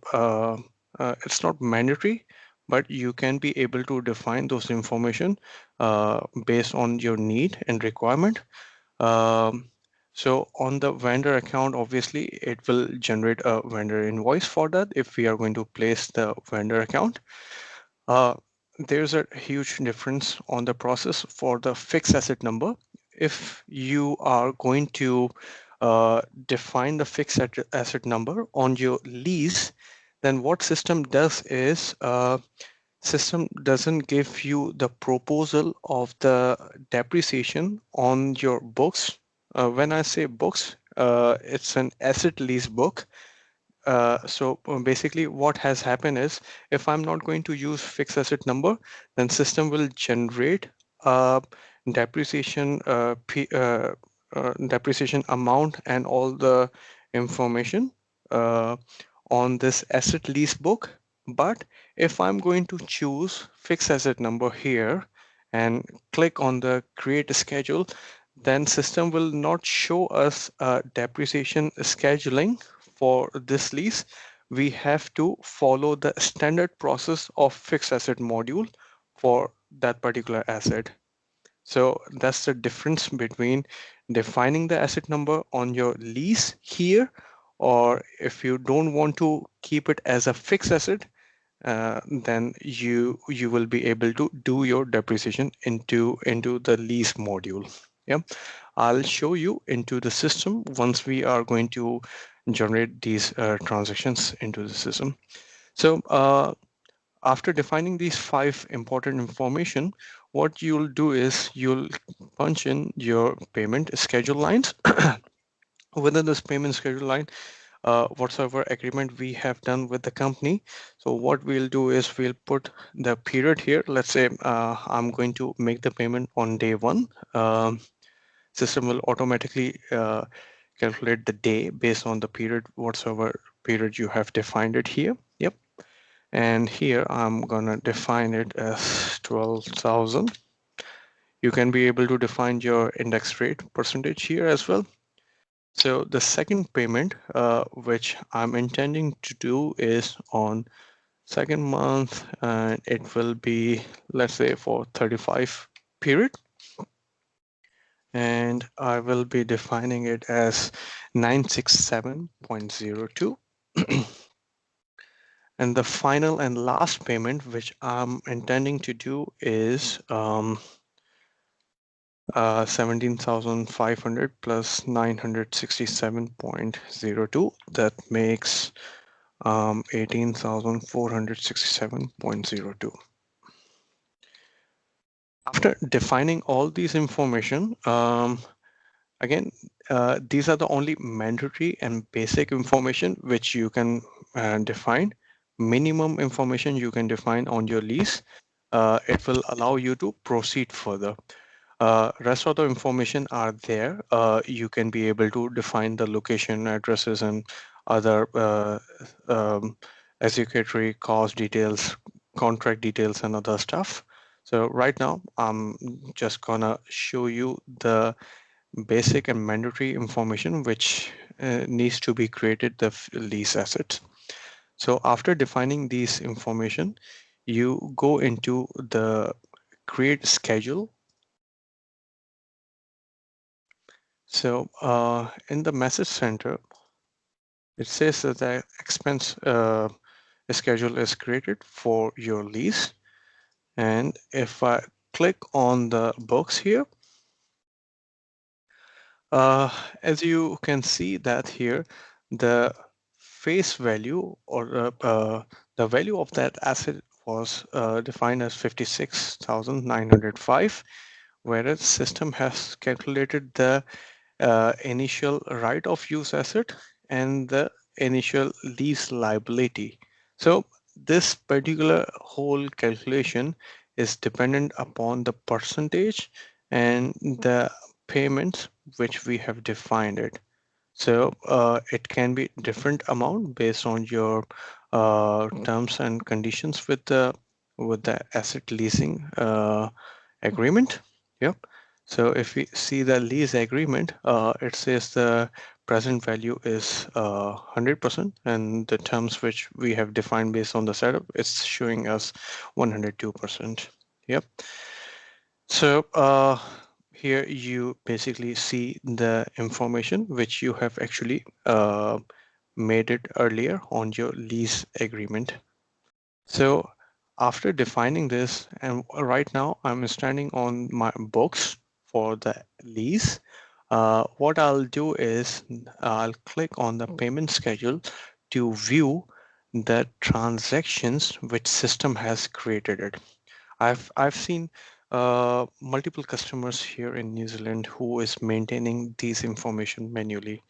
it's not mandatory, but you can be able to define those information based on your need and requirement. So on the vendor account, obviously, it will generate a vendor invoice for that if we are going to place the vendor account. There's a huge difference on the process for the fixed asset number. If you are going to define the fixed asset number on your lease, then what system does is system doesn't give you the proposal of the depreciation on your books. When I say books, it's an asset lease book. So basically what has happened is if I'm not going to use fixed asset number, then system will generate a depreciation depreciation amount and all the information on this asset lease book. But if I'm going to choose fixed asset number here and click on the create schedule, then system will not show us depreciation scheduling for this lease. We have to follow the standard process of fixed asset module for that particular asset. So that's the difference between defining the asset number on your lease here, or if you don't want to keep it as a fixed asset, then you will be able to do your depreciation into the lease module. Yeah, I'll show you into the system once we are going to generate these transactions into the system. So after defining these 5 important information, what you'll do is you'll punch in your payment schedule lines. Within this payment schedule line, whatsoever agreement we have done with the company. So what we'll do is we'll put the period here. Let's say I'm going to make the payment on day 1. System will automatically calculate the day based on the period, whatsoever period you have defined it here. Yep. And here I'm gonna define it as 12,000. You can be able to define your index rate percentage here as well. So the second payment, which I'm intending to do is on second month, and it will be, let's say, for 35 period. And I will be defining it as 967.02. And the final and last payment, which I'm intending to do is 17,500 plus 967.02. That makes 18,467.02. After defining all these information, again, these are the only mandatory and basic information which you can define. Minimum information you can define on your lease. It will allow you to proceed further. Rest of the information are there. You can be able to define the location, addresses, and other executory cost details, contract details, and other stuff. So right now, I'm just gonna show you the basic and mandatory information which needs to be created the lease assets. So after defining these information, you go into the create schedule. So in the message center, it says that the expense schedule is created for your lease. And if I click on the books here, as you can see that here, the face value or the value of that asset was defined as 56,905, whereas system has calculated the initial right of use asset and the initial lease liability. So this particular whole calculation is dependent upon the percentage and the payments which we have defined it. So it can be different amount based on your terms and conditions with the asset leasing agreement. Yep. So if we see the lease agreement, it says the present value is 100%, and the terms which we have defined based on the setup, it's showing us 102%. Yep. So here you basically see the information which you have actually made it earlier on your lease agreement. So after defining this, and right now I'm standing on my books for the lease, what I'll do is I'll click on the payment schedule to view the transactions which system has created it. I've seen multiple customers here in New Zealand who is maintaining these information manually.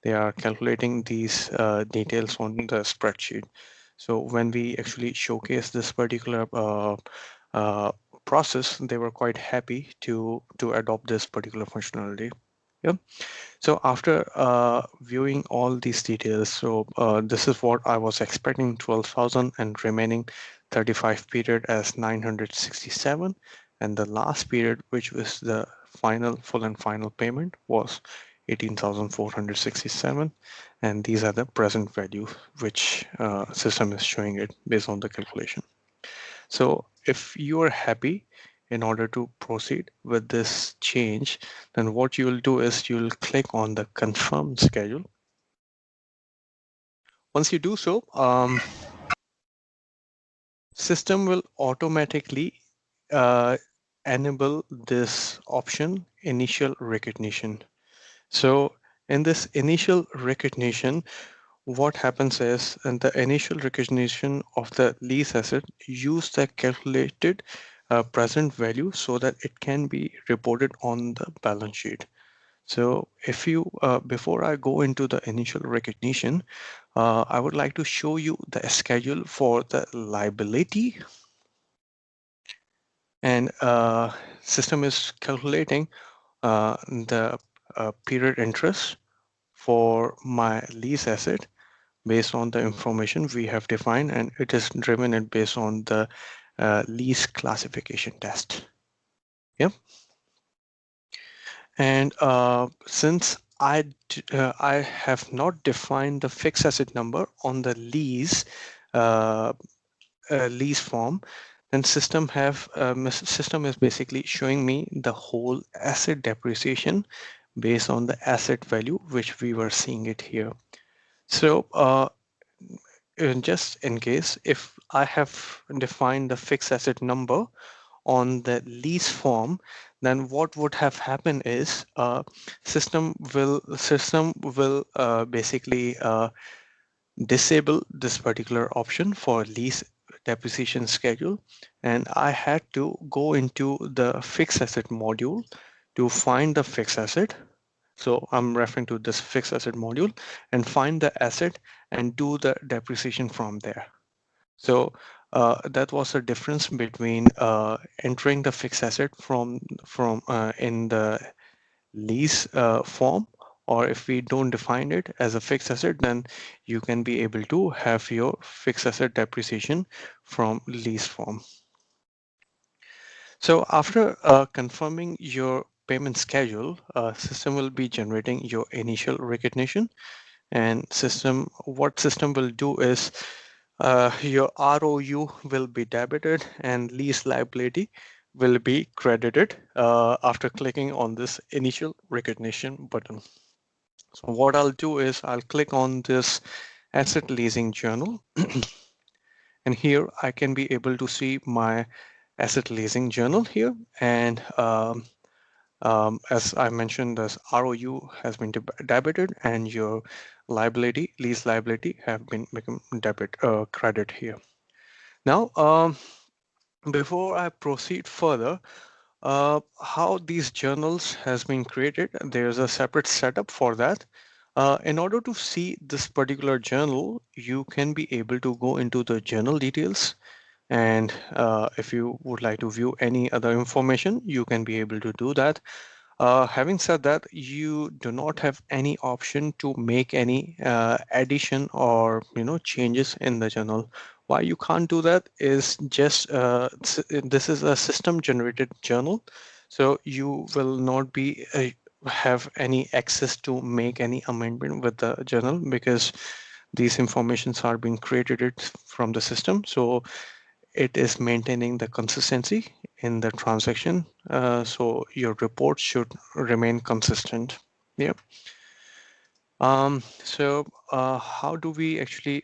They are calculating these details on the spreadsheet. So when we actually showcase this particular uh, process, they were quite happy to adopt this particular functionality. Yep. So after viewing all these details, so this is what I was expecting, 12,000 and remaining 35 period as 967. And the last period, which was the full and final payment, was 18,467. And these are the present value, which system is showing it based on the calculation. So if you are happy, in order to proceed with this change, then what you will do is you'll click on the confirm schedule. Once you do so, system will automatically enable this option, initial recognition. So in this initial recognition, what happens is in the initial recognition of the lease asset, use the calculated present value so that it can be reported on the balance sheet. So if you, before I go into the initial recognition, I would like to show you the schedule for the liability, and system is calculating the period interest for my lease asset based on the information we have defined, and it is driven it based on the lease classification test. Yep. And since I have not defined the fixed asset number on the lease lease form, then system is basically showing me the whole asset depreciation based on the asset value which we were seeing it here. So just in case, if I have defined the fixed asset number on the lease form, then what would have happened is system will basically disable this particular option for lease depreciation schedule, and I had to go into the fixed asset module to find the fixed asset. So I'm referring to this fixed asset module and find the asset and do the depreciation from there. So that was the difference between entering the fixed asset from in the lease form, or if we don't define it as a fixed asset, then you can be able to have your fixed asset depreciation from lease form. So after confirming your payment schedule, system will be generating your initial recognition, and what system will do is your ROU will be debited and lease liability will be credited after clicking on this initial recognition button. So what I'll do is I'll click on this asset leasing journal and here I can be able to see my asset leasing journal here, and as I mentioned, this ROU has been debited and your lease liability have been become credit here. Now, before I proceed further, how these journals has been created, there's a separate setup for that. In order to see this particular journal, you can be able to go into the journal details, and if you would like to view any other information, you can be able to do that. Having said that, you do not have any option to make any addition or changes in the journal. Why you can't do that is just this is a system generated journal, so you will not be have any access to make any amendment with the journal because these informations are being created from the system. So it is maintaining the consistency in the transaction. So your report should remain consistent. Yeah. How do we actually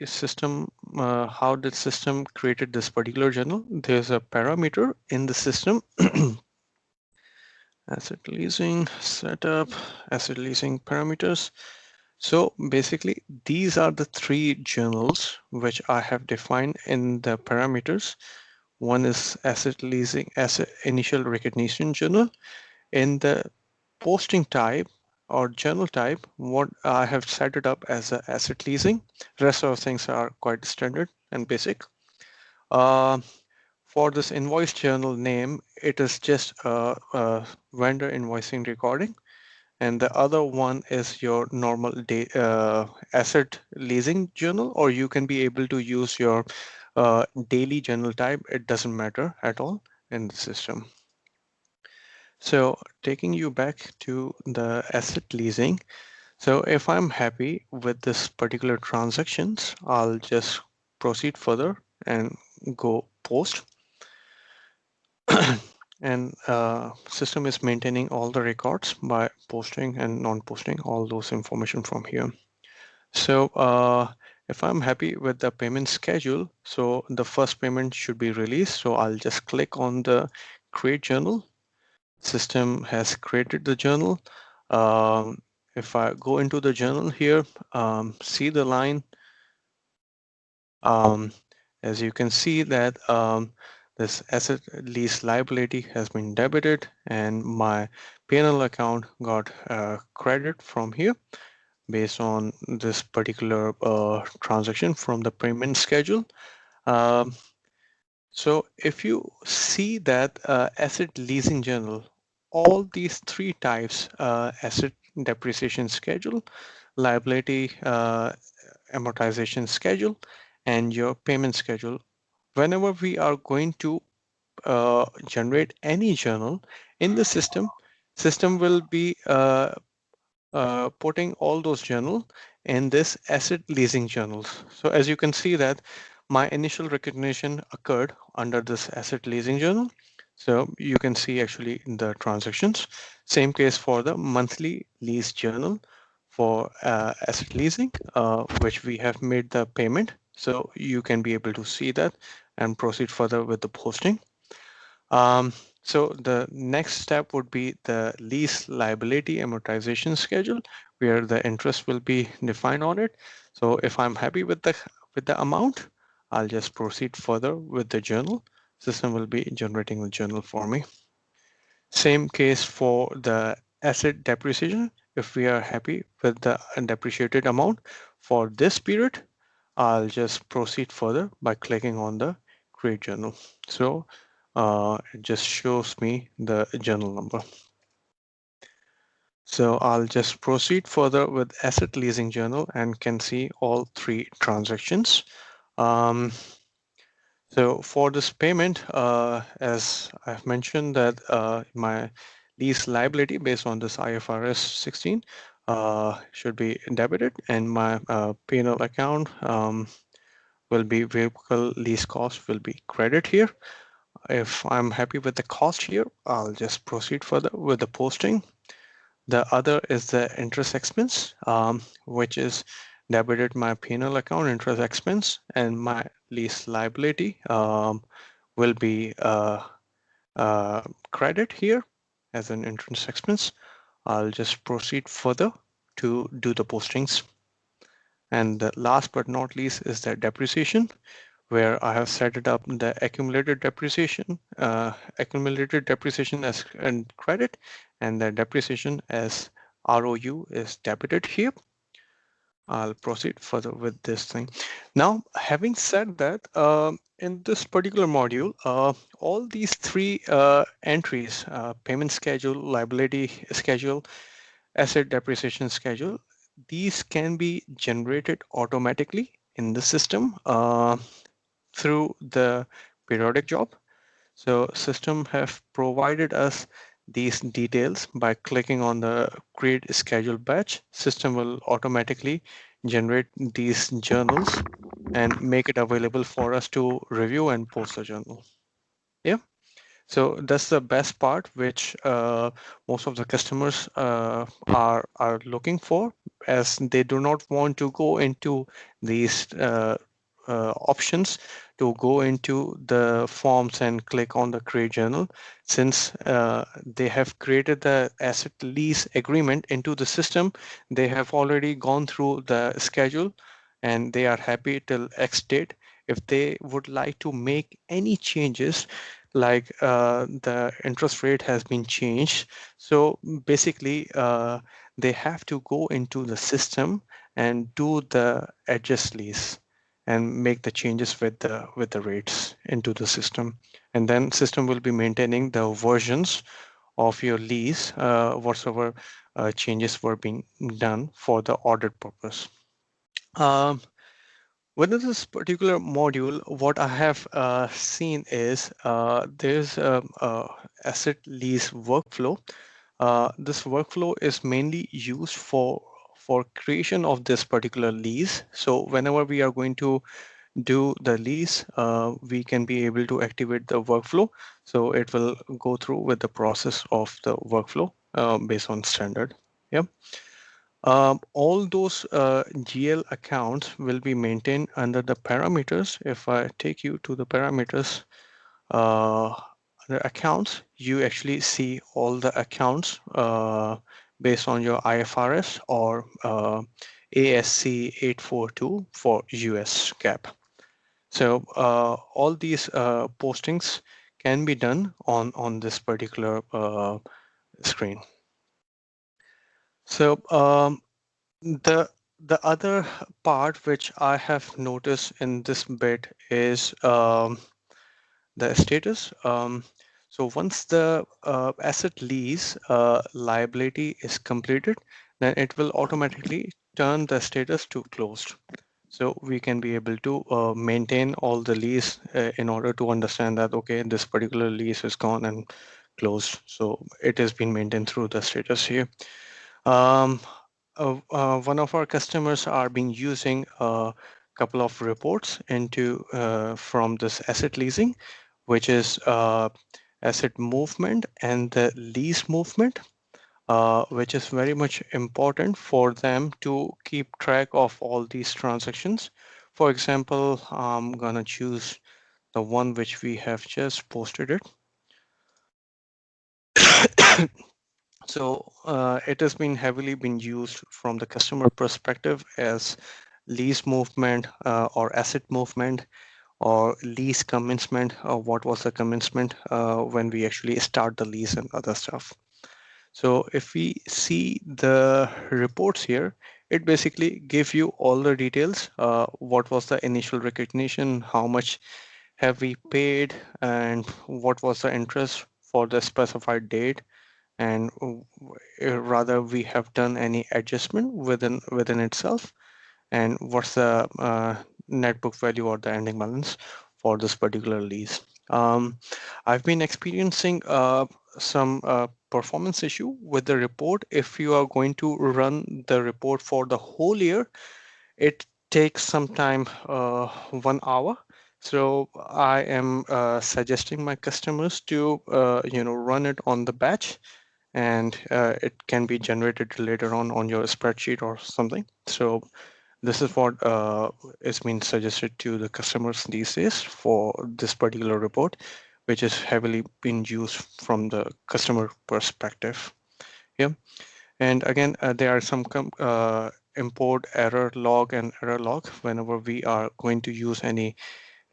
how did system created this particular journal? There's a parameter in the system, asset leasing setup, asset leasing parameters. So basically, these are the three journals which I have defined in the parameters. One is asset leasing, asset initial recognition journal. In the posting type or journal type, what I have set it up as a asset leasing. Rest of things are quite standard and basic. For this invoice journal name, it is just a vendor invoicing recording. And the other one is your normal asset leasing journal, or you can be able to use your daily journal type. It doesn't matter at all in the system. So taking you back to the asset leasing. So if I'm happy with this particular transactions, I'll just proceed further and go post. And system is maintaining all the records by posting and non-posting all those information from here. So if I'm happy with the payment schedule, so the first payment should be released. So I'll just click on the create journal. System has created the journal. If I go into the journal here, see the line, as you can see that this asset lease liability has been debited and my P&L account got credit from here based on this particular transaction from the payment schedule. So if you see that asset leasing journal, all these three types, asset depreciation schedule, liability amortization schedule, and your payment schedule, whenever we are going to generate any journal in the system, system will be putting all those journal in this asset leasing journals. So as you can see that my initial recognition occurred under this asset leasing journal. So you can see actually the transactions. Same case for the monthly lease journal for asset leasing, which we have made the payment. So you can be able to see that and proceed further with the posting. So the next step would be the lease liability amortization schedule, where the interest will be defined on it. So if I'm happy with the amount, I'll just proceed further with the journal. System will be generating the journal for me. Same case for the asset depreciation. If we are happy with the depreciated amount for this period, I'll just proceed further by clicking on the create journal. So it just shows me the journal number. So I'll just proceed further with asset leasing journal and can see all three transactions. So for this payment, as I've mentioned that my lease liability based on this IFRS 16 should be debited, and my P&L account will be vehicle lease cost will be credit here. If I'm happy with the cost here, I'll just proceed further with the posting. The other is the interest expense, which is debited my P&L account interest expense, and my lease liability will be credit here as an interest expense. I'll just proceed further to do the postings. And the last but not least is the depreciation, where I have set it up the accumulated depreciation as and credit, and the depreciation as ROU is debited here. I'll proceed further with this thing. Now, having said that, in this particular module, all these three entries, payment schedule, liability schedule, asset depreciation schedule, these can be generated automatically in the system through the periodic job. So system have provided us these details by clicking on the create schedule batch. System will automatically generate these journals and make it available for us to review and post the journal. Yeah. So that's the best part, which most of the customers are looking for, as they do not want to go into these options to go into the forms and click on the create journal, since they have created the asset lease agreement into the system. They have already gone through the schedule and they are happy till X date. If they would like to make any changes, like the interest rate has been changed, so basically they have to go into the system and do the adjust lease and make the changes with the rates into the system, and then system will be maintaining the versions of your lease whatsoever changes were being done for the audit purpose. um, Within this particular module, what I have seen is there's a asset lease workflow. This workflow is mainly used for creation of this particular lease. So whenever we are going to do the lease, we can be able to activate the workflow. So it will go through with the process of the workflow based on standard. Yep. All those GL accounts will be maintained under the parameters. If I take you to the parameters, under accounts, you actually see all the accounts based on your IFRS or ASC 842 for US GAAP. So all these postings can be done on this particular screen. So the other part which I have noticed in this bit is the status. So once the asset lease liability is completed, then it will automatically turn the status to closed. So we can be able to maintain all the lease in order to understand that, okay, this particular lease is gone and closed. So it has been maintained through the status here. One of our customers are being using a couple of reports into from this asset leasing, which is asset movement and the lease movement, which is very much important for them to keep track of all these transactions. For example, I'm gonna choose the one which we have just posted it. So it has been heavily been used from the customer perspective as lease movement or asset movement or lease commencement, or what was the commencement when we actually start the lease and other stuff. So if we see the reports here, it basically gives you all the details. What was the initial recognition, how much have we paid, and what was the interest for the specified date, and rather we have done any adjustment within itself, and what's the net book value or the ending balance for this particular lease. I've been experiencing some performance issue with the report. If you are going to run the report for the whole year, it takes some time, 1 hour. So I am suggesting my customers to run it on the batch, and it can be generated later on your spreadsheet or something. So this is what is being suggested to the customers these days for this particular report, which is heavily being used from the customer perspective. Yeah, and again, there are some import error log and error log whenever we are going to use any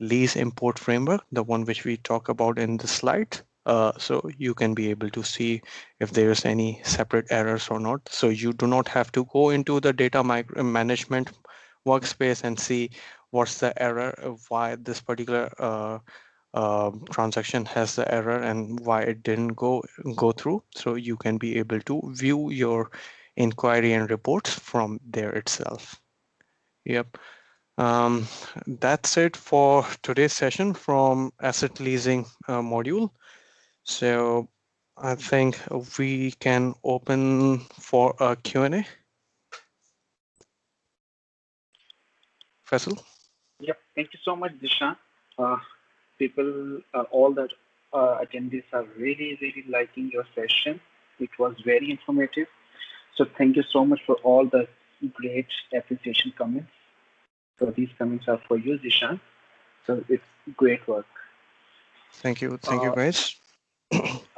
lease import framework, the one which we talk about in the slide. So you can be able to see if there's any separate errors or not. So you do not have to go into the data management workspace and see what's the error, why this particular transaction has the error and why it didn't go through. So you can be able to view your inquiry and reports from there itself. Yep. That's it for today's session from asset leasing module. So I think we can open for a Q&A. Faisal? Yep. Thank you so much, Dishan. People, all the attendees are really, really liking your session. It was very informative. So thank you so much for all the great appreciation comments. So these comments are for you, Dishan. So it's great work. Thank you, guys.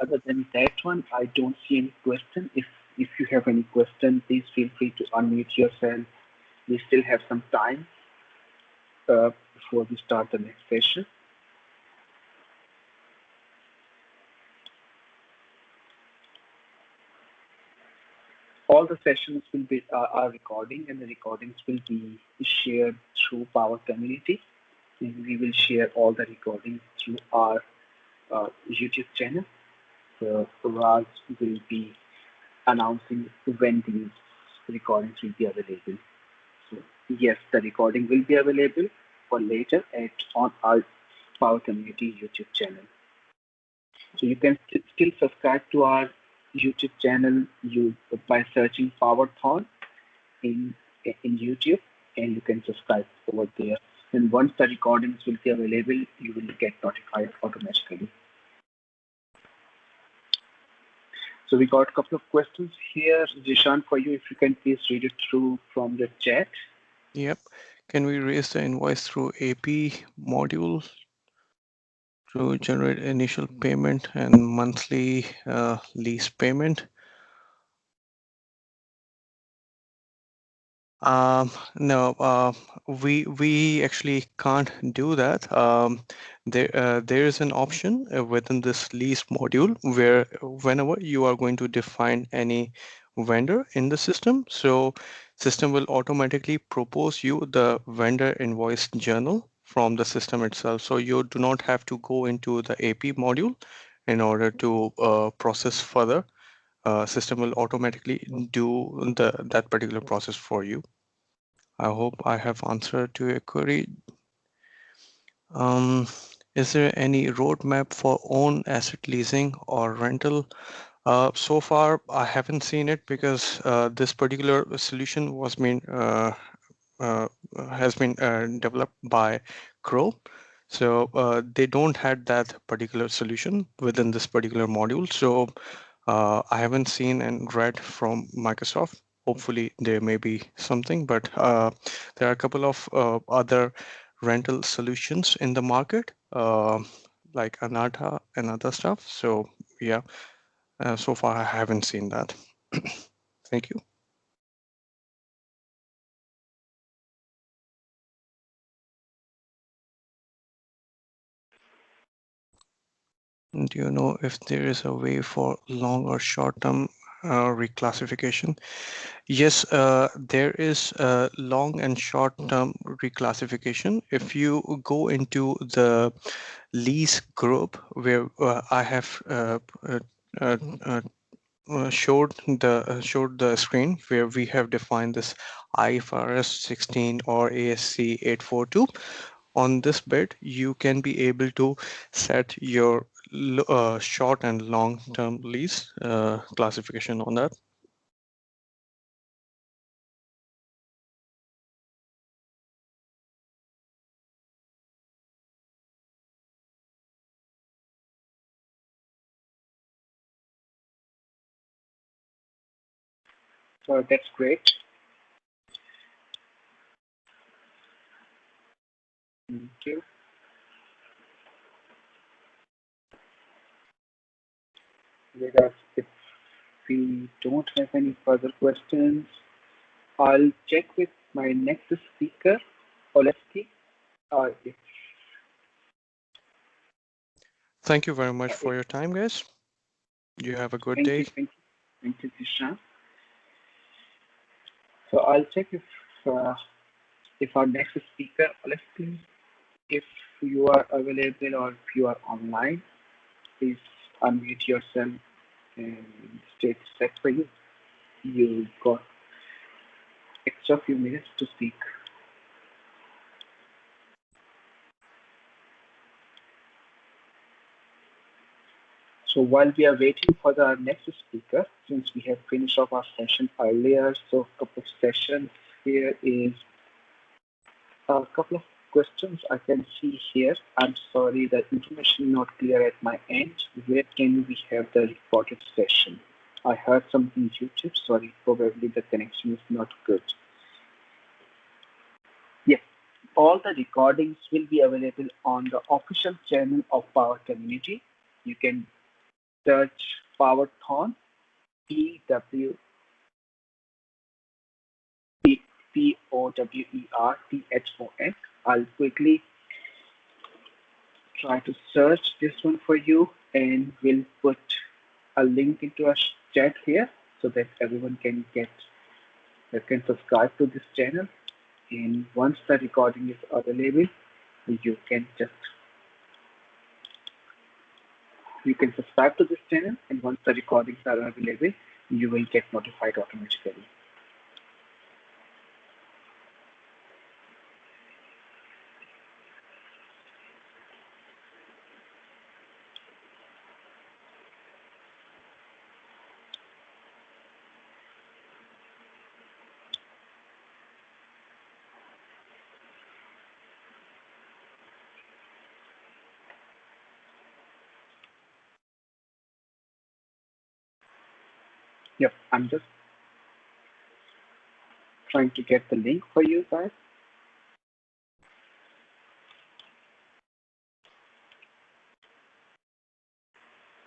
Other than that one, I don't see any question. If you have any question, please feel free to unmute yourself. We still have some time before we start the next session. All the sessions will be are recording, and the recordings will be shared through Power Community. And we will share all the recordings through our YouTube channel. So Raj will be announcing when these recordings will be available. So yes, the recording will be available for later on our Power Community YouTube channel. So you can still subscribe to our YouTube channel by searching Powerthon in YouTube, and you can subscribe over there. And once the recordings will be available, you will get notified automatically. So we got a couple of questions here, Zishan, for you. If you can please read it through from the chat. Yep. Can we raise the invoice through AP module to generate initial payment and monthly lease payment? No, we actually can't do that. There is an option within this lease module where whenever you are going to define any vendor in the system, so system will automatically propose you the vendor invoice journal from the system itself. So you do not have to go into the AP module in order to process further. System will automatically do that particular process for you. I hope I have answered to your query. Is there any roadmap for own asset leasing or rental? So far, I haven't seen it because this particular solution has been developed by Crow. So they don't had that particular solution within this particular module. So I haven't seen and read from Microsoft. Hopefully there may be something, but there are a couple of other rental solutions in the market, like Anata and other stuff. So yeah, so far I haven't seen that. Thank you. Do you know if there is a way for long or short-term reclassification? Yes, there is a long and short-term reclassification. If you go into the lease group where I have showed the screen where we have defined this IFRS 16 or ASC 842. On this bit, you can be able to set your short and long-term lease classification on that. So that's great. Thank you. If we don't have any further questions, I'll check with my next speaker, Oleski. If Thank you very much for your time, guys. You have a good day. Thank you, Krishna. So I'll check if our next speaker, Oleski, if you are available or if you are online, please unmute yourself and state set for you. You got extra few minutes to speak. So while we are waiting for the next speaker, since we have finished off our session earlier, so a couple of sessions here is a couple of questions I can see here. I'm sorry, the information is not clear at my end. Where can we have the recorded session? I heard something YouTube. Sorry, probably the connection is not good. Yes, all the recordings will be available on the official channel of Power Community. You can search Powerthon, POWERTHON. I'll quickly try to search this one for you, and we'll put a link into our chat here so that everyone can subscribe to this channel. And once the recording is available, you can subscribe to this channel, and once the recordings are available, you will get notified automatically. Yep, I'm just trying to get the link for you guys.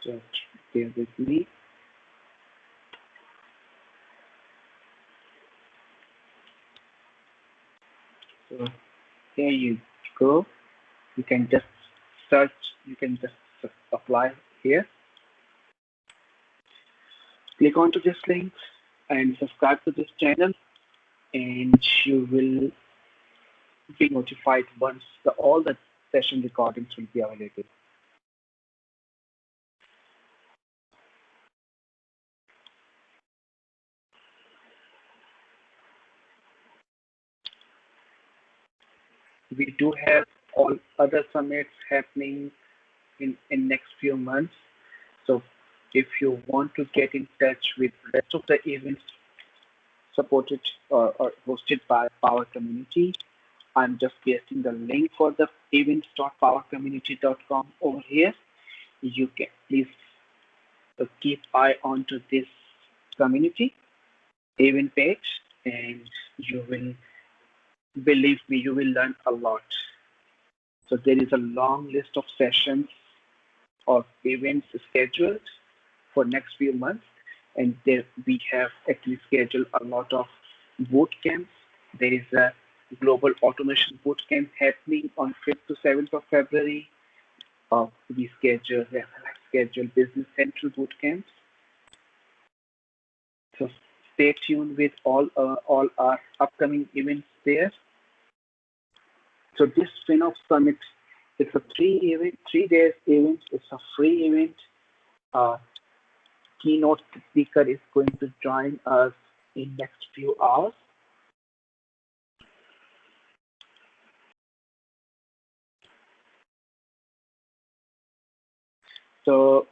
Just bear with me. So here you go. You can just search, you can just apply here. Click onto this link and subscribe to this channel, and you will be notified once all the session recordings will be available. We do have all other summits happening in next few months. So if you want to get in touch with the rest of the events supported or hosted by Power Community, I'm just pasting the link for the events.powercommunity.com over here. You can please keep eye on to this community event page, and you will, believe me, you will learn a lot. So there is a long list of sessions or events scheduled for next few months, and there we have actually scheduled a lot of boot camps. There is a global automation boot camp happening on 5th to 7th of February. We schedule business central boot camps. So stay tuned with all our upcoming events there. So this FinOps Summit, it's a 3 days event. It's a free event. Keynote speaker is going to join us in next few hours. So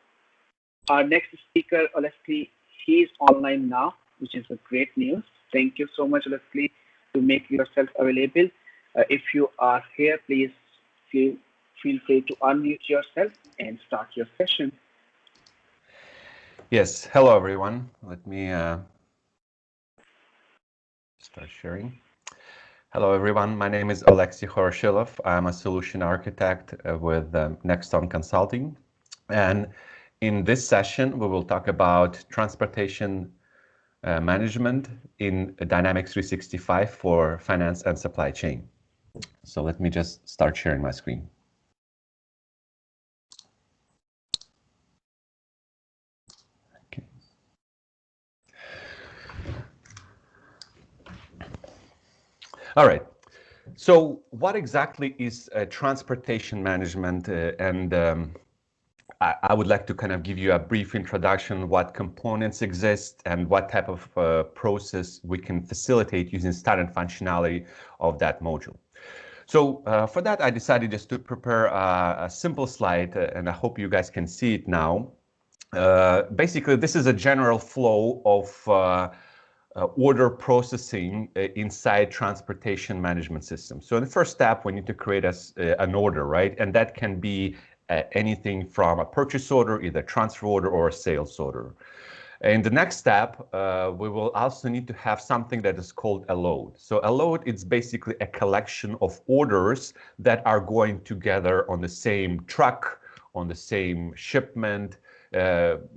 our next speaker, Alexi, he is online now, which is a great news. Thank you so much, Alexi, to make yourself available. If you are here, please feel free to unmute yourself and start your session. Yes, hello everyone. Let me start sharing. Hello everyone, my name is Alexei Horoshilov. I'm a solution architect with Nexton Consulting. And in this session, we will talk about transportation management in Dynamics 365 for finance and supply chain. So let me just start sharing my screen. Okay. All right. So what exactly is transportation management? I would like to kind of give you a brief introduction, what components exist and what type of process we can facilitate using standard functionality of that module. So for that, I decided just to prepare a simple slide, and I hope you guys can see it now. Basically, this is a general flow of order processing inside transportation management system. So in the first step, we need to create an order, right? And that can be anything from a purchase order, either transfer order or a sales order. In the next step, we will also need to have something that is called a load. So a load is basically a collection of orders that are going together on the same truck, on the same shipment,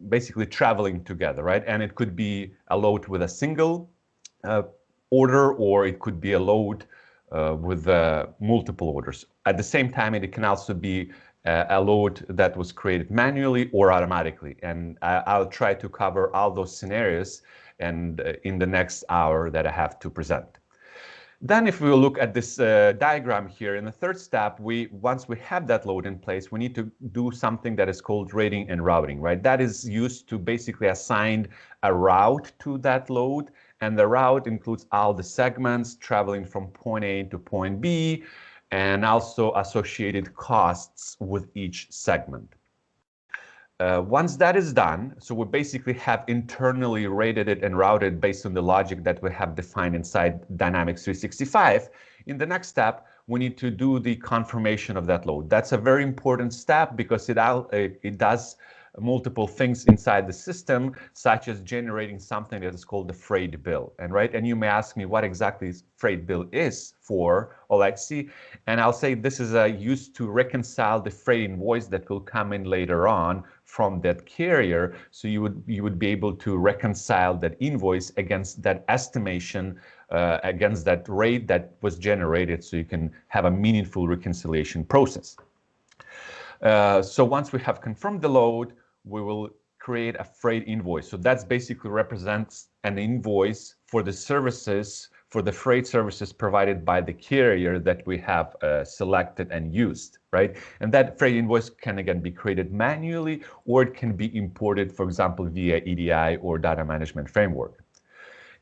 basically traveling together, right? And it could be a load with a single order, or it could be a load with multiple orders. At the same time, it can also be a load that was created manually or automatically. And I'll try to cover all those scenarios and in the next hour that I have to present. Then if we look at this diagram here, in the third step, once we have that load in place, we need to do something that is called rating and routing, right? That is used to basically assign a route to that load. And the route includes all the segments traveling from point A to point B, and also associated costs with each segment. Once that is done, so we basically have internally rated it and routed based on the logic that we have defined inside Dynamics 365. In the next step, we need to do the confirmation of that load. That's a very important step because it does multiple things inside the system, such as generating something that is called the freight bill. And you may ask me what exactly freight bill is for, Alexi, and I'll say this is used to reconcile the freight invoice that will come in later on from that carrier. So you would be able to reconcile that invoice against that estimation, against that rate that was generated, so you can have a meaningful reconciliation process. So once we have confirmed the load, we will create a freight invoice. So that's basically represents an invoice for the services, for the freight services provided by the carrier that we have selected and used, right? And that freight invoice can again be created manually, or it can be imported, for example, via EDI or data management framework.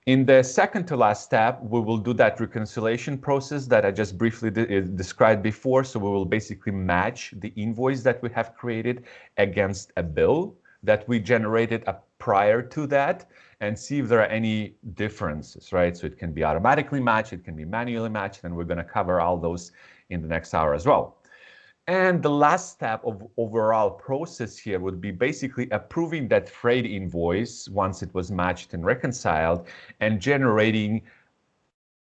In the second to last step, we will do that reconciliation process that I just briefly described before. So we will basically match the invoice that we have created against a bill that we generated prior to that and see if there are any differences, right? So it can be automatically matched, it can be manually matched, and we're going to cover all those in the next hour as well. And the last step of overall process here would be basically approving that freight invoice once it was matched and reconciled, and generating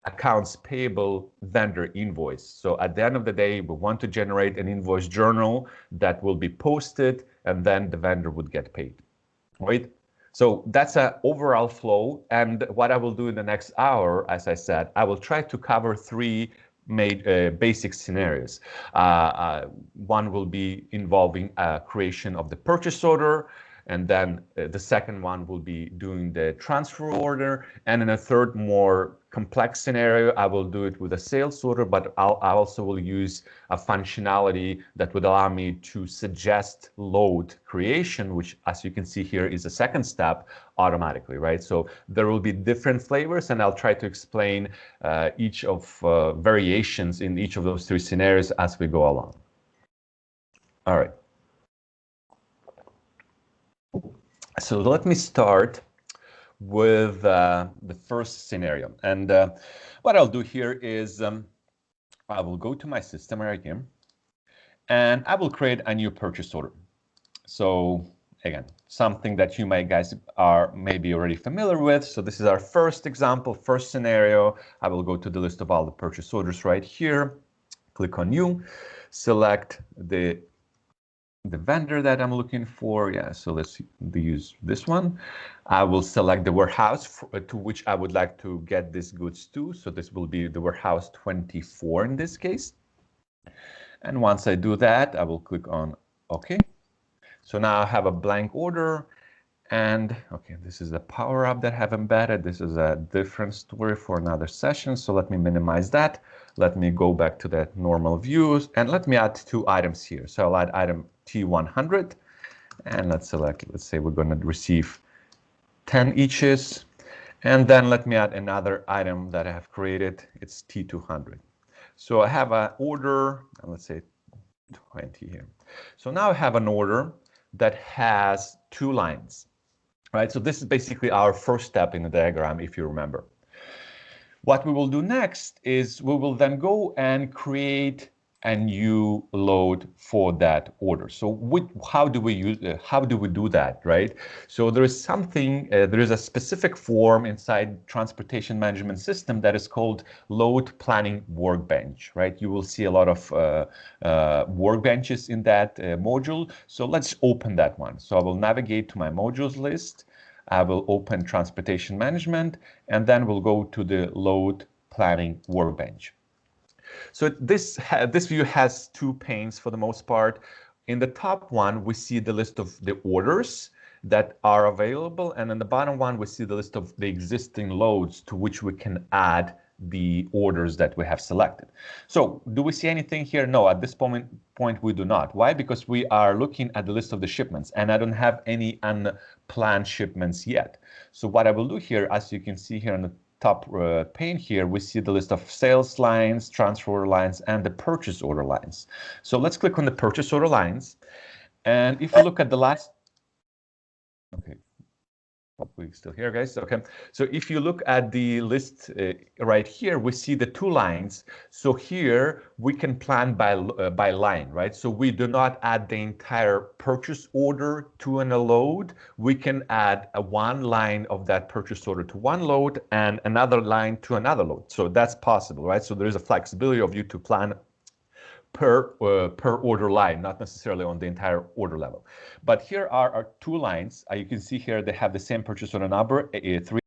accounts payable vendor invoice. So at the end of the day, we want to generate an invoice journal that will be posted, and then the vendor would get paid, right? So that's an overall flow. And what I will do in the next hour, as I said, I will try to cover three basic scenarios. One will be involving creation of the purchase order, and then the second one will be doing the transfer order, and in a third, more complex scenario, I will do it with a sales order, but I also will use a functionality that would allow me to suggest load creation, which, as you can see here, is a second step automatically, right? So there will be different flavors, and I'll try to explain each of variations in each of those three scenarios as we go along. All right. So let me start with the first scenario. And what I'll do here is I will go to my system right here, and I will create a new purchase order. So again, something that you guys are maybe already familiar with. So this is our first example, first scenario. I will go to the list of all the purchase orders right here, click on new, select the vendor that I'm looking for. Yeah, so let's use this one. I will select the warehouse to which I would like to get these goods to. So this will be the warehouse 24 in this case. And once I do that, I will click on OK. So now I have a blank order. And OK, this is the Power Up that I have embedded. This is a different story for another session. So let me minimize that. Let me go back to the normal views, and let me add two items here. So I'll add item T100, and let's say we're going to receive 10 eaches. And then let me add another item that I have created. It's T200. So I have an order, and let's say 20 here. So now I have an order that has two lines. right? So this is basically our first step in the diagram, if you remember. What we will do next is we will then go and create a new load for that order. So how do we do that, right? So there is something, there is a specific form inside transportation management system that is called load planning workbench, right? You will see a lot of workbenches in that module. So let's open that one. So I will navigate to my modules list. I will open transportation management, and then we'll go to the load planning workbench. So this view has two panes for the most part. In the top one, we see the list of the orders that are available, and in the bottom one, we see the list of the existing loads to which we can add the orders that we have selected. So do we see anything here? No, at this point we do not. Why? Because we are looking at the list of the shipments, and I don't have any unplanned shipments yet. So what I will do here, as you can see here on the top pane here, we see the list of sales lines, transfer order lines, and the purchase order lines. So let's click on the purchase order lines. And if you look at the last, okay, hopefully still here, guys. Okay, so if you look at the list right here, we see the two lines. So here we can plan by line, right? So we do not add the entire purchase order to a load. We can add one line of that purchase order to one load and another line to another load. So that's possible, right? So there is a flexibility of you to plan per order line, not necessarily on the entire order level. But here are our two lines. You can see here they have the same purchase order number, 3